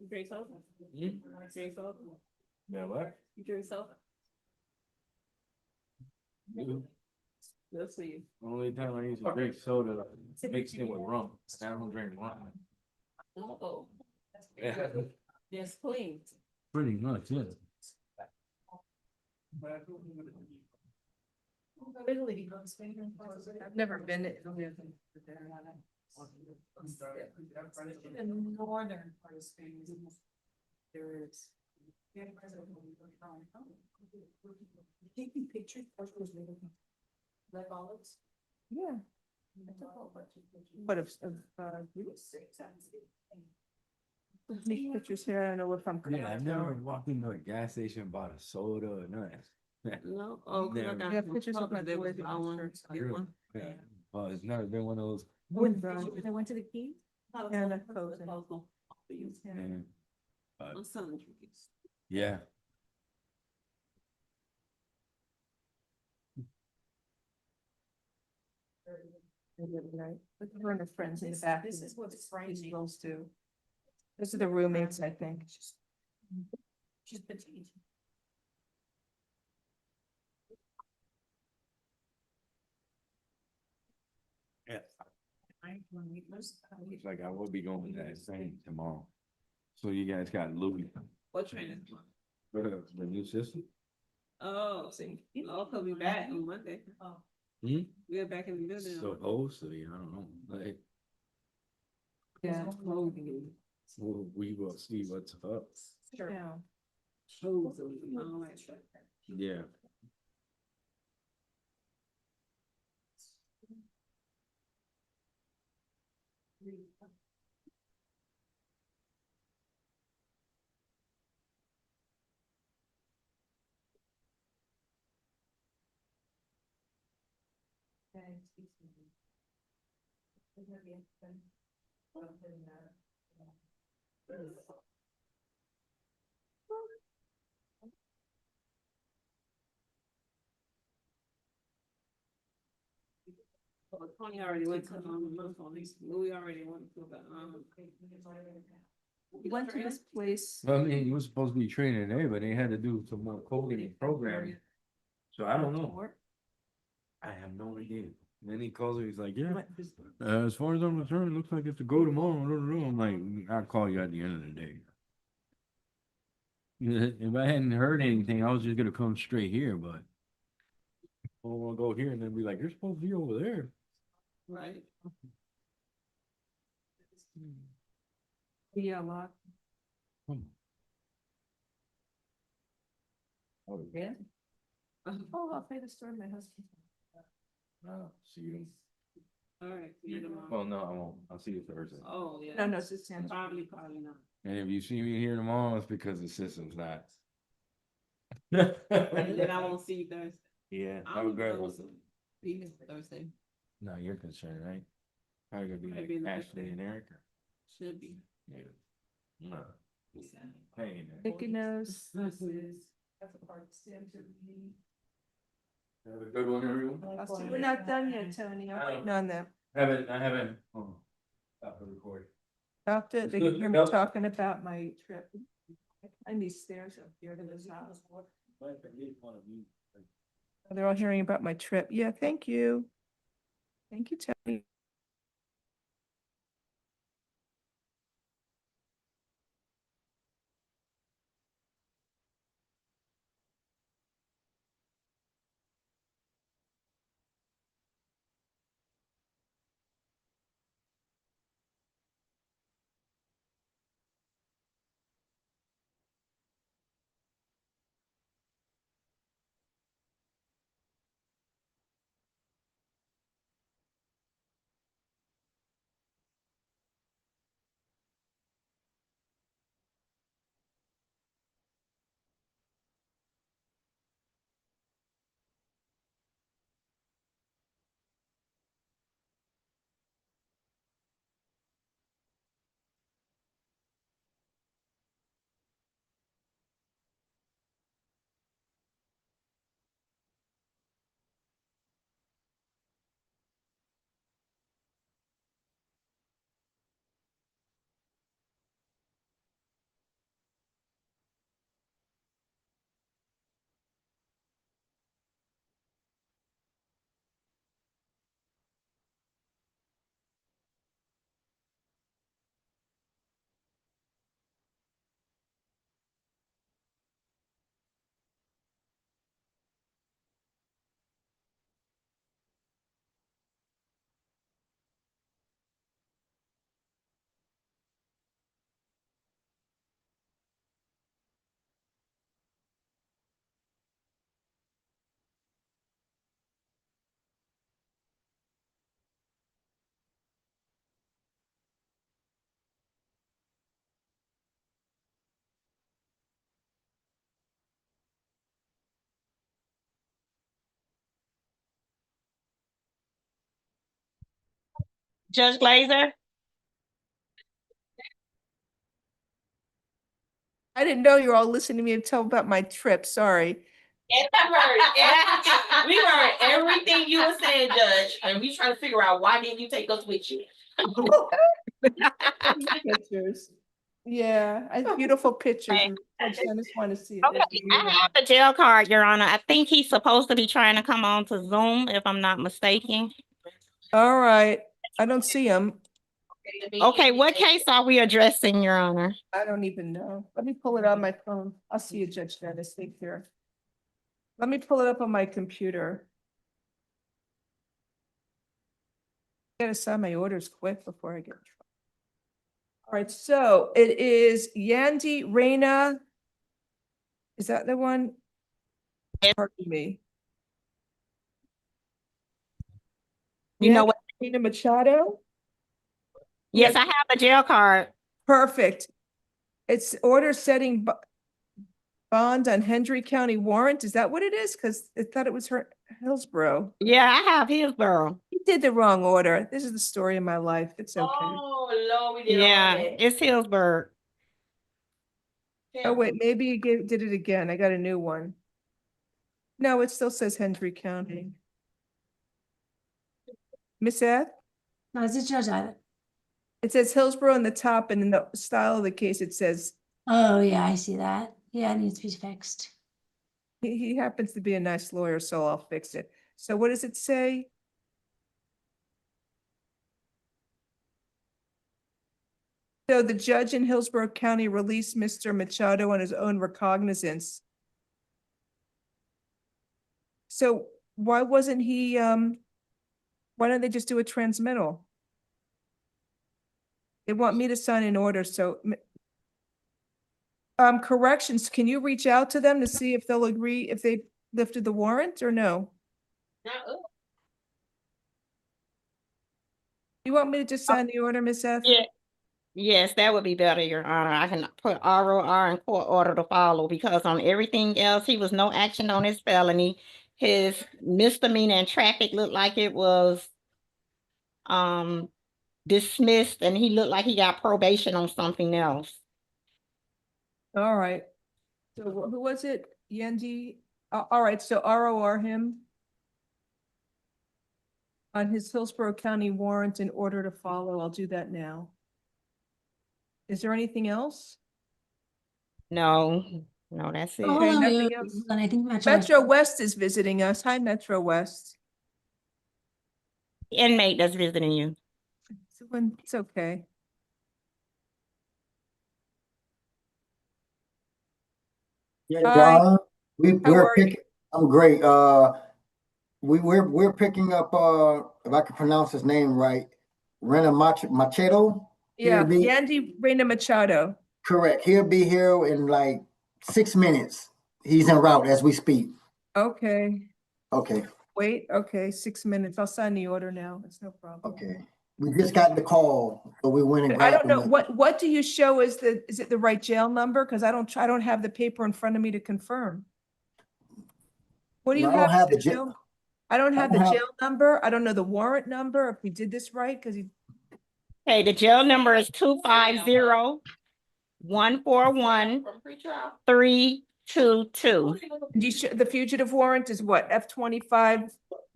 drink soda? Drink soda? Yeah, what? You drink soda? Let's see. Only time I used to drink soda mixed in with rum. I don't drink rum. Oh. Yeah. Yes, clean. Pretty much, yeah. Italy. I've never been to Italy. The northern part of Spain. There is. Taking pictures. Like olives. Yeah. I took a whole bunch of pictures. But of Greece? Make pictures here. I don't know if I'm. Yeah, I've never walked into a gas station and bought a soda or nothing. No, oh, 'cause I Never. got Yeah, some pictures of my puppets, they was boys. following, get one. Yeah. Well, it's never been one of those. They went to the Keys? And the closing. Yeah. But, My son. yeah. With her and her friends in the back. This is what these girls do. This is the roommates, I think. She's petite. Yeah. Looks like I will be going to that same tomorrow. So you guys got Louis. What training? The new system? Oh, I'll come be back on Monday. Hmm? We're back in the building. Supposedly, I don't know. Like, Yeah. well, we will see what's up. Sure. Yeah. Well, Tony already went to, Louis already went to the, He went to this place. Well, I mean, he was supposed to be training there, but they had to do some more coding and programming. So I don't know. I have no idea. And then he calls her, he's like, yeah, as far as I'm concerned, it looks like it's a go tomorrow. I'm like, I'll call you at the end of the day. If I hadn't heard anything, I was just gonna come straight here, but I don't wanna go here and then be like, you're supposed to be over there. right? Yeah, a lot. Oh, Yeah. Oh, I'll pay the store, my husband. see you. All right, see you tomorrow. Well, no, I won't. I'll see you Thursday. Oh, yeah. No, it's just Sandra. Probably not. And if you see me here tomorrow, it's because the system's not. And then I won't see you Thursday. Yeah, I have a don't great know one. what's be here Thursday. No, you're concerned, right? Probably gonna be Might like be in the Ashley and Erica. Should be. Yeah. No. Hey, man. Mickey knows. Have a good one, everyone. We're not done yet, Tony. I'm waiting on them. I haven't. Oh, stop the recording. After they can hear me talking about my trip. I need stairs up here to this house. They're all hearing about my trip. Yeah, thank you. Thank you, Tony. Judge Glazer? I didn't know you were all listening to me tell about my trip, sorry. We heard everything you were saying, Judge, and we trying to figure out why didn't you take us with you? Pictures. Yeah, beautiful pictures. I just want to see it. Okay, I have the jail card, Your Honor. I think he's supposed to be trying to come on to Zoom, if I'm not mistaken. All right, I don't see him. Okay, what case are we addressing, Your Honor? I don't even know. Let me pull it on my phone. I'll see you, Judge Dennis. Take care. Let me pull it up on my computer. I gotta sign my orders quick before I get in trouble. All right, so it is Yandy Reina. Is that the one? Pardon me. You know what? Reina Machado? Yes, I have the jail card. Perfect. It's order setting bond on Hendry County warrant. Is that what it is? Because I thought it was Hillsborough. Yeah, I have Hillsborough. He did the wrong order. This is the story of my life. It's okay. Oh, Lord, we did all that. It's Hillsborough. Oh, wait, maybe he did it again. I got a new one. No, it still says Hendry County. Miss Ed? No, it's a judge. It says Hillsborough in the top, and in the style of the case, it says. Oh, yeah, I see that. Yeah, it needs to be fixed. He happens to be a nice lawyer, so I'll fix it. So what does it say? So the judge in Hillsborough County released Mr. Machado on his own recognizance. So why wasn't he, why don't they just do a transmittal? They want me to sign an order, so. Corrections, can you reach out to them to see if they'll agree, if they lifted the warrant or no? You want me to just sign the order, Miss F? Yeah. Yes, that would be better, Your Honor. I can put ROR in court order to follow because on everything else, he was no action on his felony. His misdemeanor and traffic looked like it was dismissed, and he looked like he got probation on something else. All right. So who was it? Yendi? All right, so ROR him on his Hillsborough County warrant in order to follow. I'll do that now. Is there anything else? No, that's it. Oh, Okay, hold on, nothing else? hold on, I think Metro West is visiting us. Hi, Metro West. Inmate that's visiting you. It's okay. Yeah, Hi. John, How we're are you? picking, I'm great. We're picking up, if I can pronounce his name right, Rena Machado. Yeah, He'll be- Yandy Reina Machado. Correct. He'll be here in like 6 minutes. He's en route as we speak. Okay, Okay, wait, okay, 6 minutes. I'll sign the order now. It's no problem. okay. We just got the call, so we went and I grabbed don't know, him. what do you show as is it the right jail number? Because I don't have the paper in front of me to confirm. What do you No, I don't have? have the the jail- jail? I don't have the don't have- jail number. I don't know the warrant number, if we did this right, because he. Okay, the jail number is 250-141-322. Do you the fugitive warrant is what? F-25?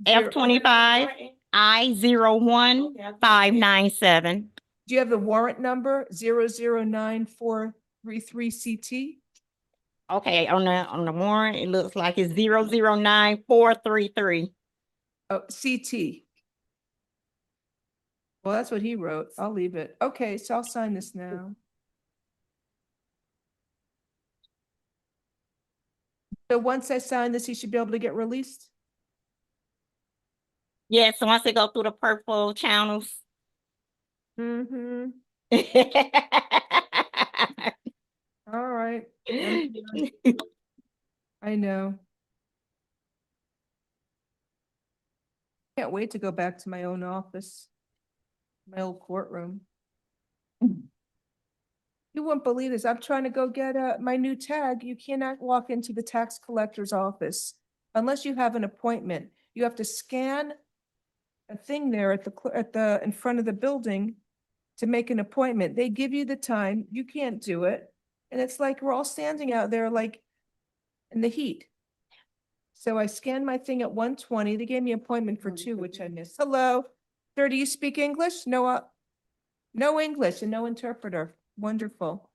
F-25 I-01-597. Do you have the warrant number? 009-433-CT? Okay, on the warrant, it looks like it's 009-433. Oh, CT. Well, that's what he wrote. I'll leave it. Okay, so I'll sign this now. So once I sign this, he should be able to get released? Yes, so once they go through the purple channels. Mm-hmm. All right. I know. Can't wait to go back to my own office, my old courtroom. You wouldn't believe this. I'm trying to go get my new tag. You cannot walk into the tax collector's office unless you have an appointment. You have to scan a thing there at in front of the building to make an appointment. They give you the time, you can't do it. And it's like, we're all standing out there like in the heat. So I scanned my thing at 1:20. They gave me an appointment for 2, which I missed. Hello, sir, do you speak English? No, no English and no interpreter. Wonderful.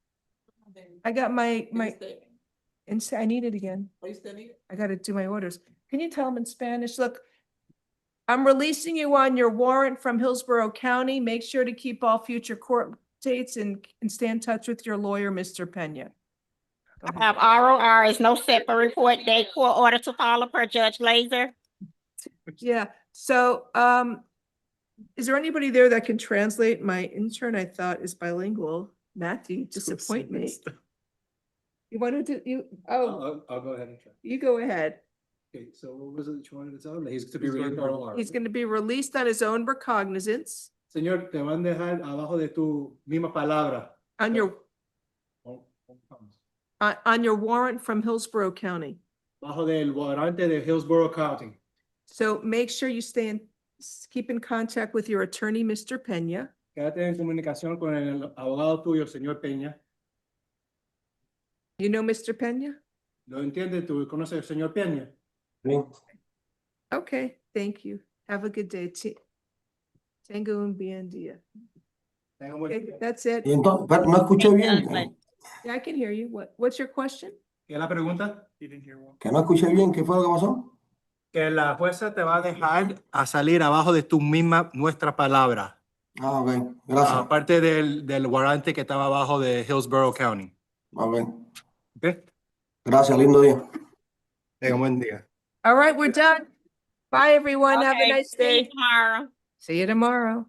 I got my, and I need it again. I gotta do my orders. Can you tell them in Spanish? Look, I'm releasing you on your warrant from Hillsborough County. Make sure to keep all future court dates and stay in touch with your lawyer, Mr. Pena. I have ROR is no separate report date, court order to follow per Judge Laser. Yeah, so, is there anybody there that can translate? My intern, I thought, is bilingual. Matthew, disappoint me. You wanted to, I'll go ahead and try. you go ahead. Okay, so what was it that you wanted to tell him? That he's to be released. He's gonna be released on his own recognizance. Señor, te van a dejar abajo de tu misma palabra. On your, on your warrant from Hillsborough County. Bajo del warrante de Hillsborough County. So make sure you keep in contact with your attorney, Mr. Pena. Quédate en comunicación con el abogado tuyo, señor Peña. You know Mr. Pena? ¿Lo entiendes? ¿Tú conoces al señor Peña? Okay, thank you. Have a good day. Tengo un bien día. Okay, that's it. Y entonces, pero no escuché bien. Yeah, I can hear you. What's your question? ¿Qué es la pregunta? Que no escuché bien. ¿Qué fue lo que pasó? Que la jueza te va a dejar a salir abajo de tu misma, nuestra palabra. Ah, ok. Gracias. Aparte del warrante que estaba abajo de Hillsborough County. Ok. Okay. Gracias, lindo día. Tenga un buen día. All right, we're done. Bye, everyone. Have a Okay, nice see you day. tomorrow. See you tomorrow.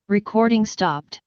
Recording stopped.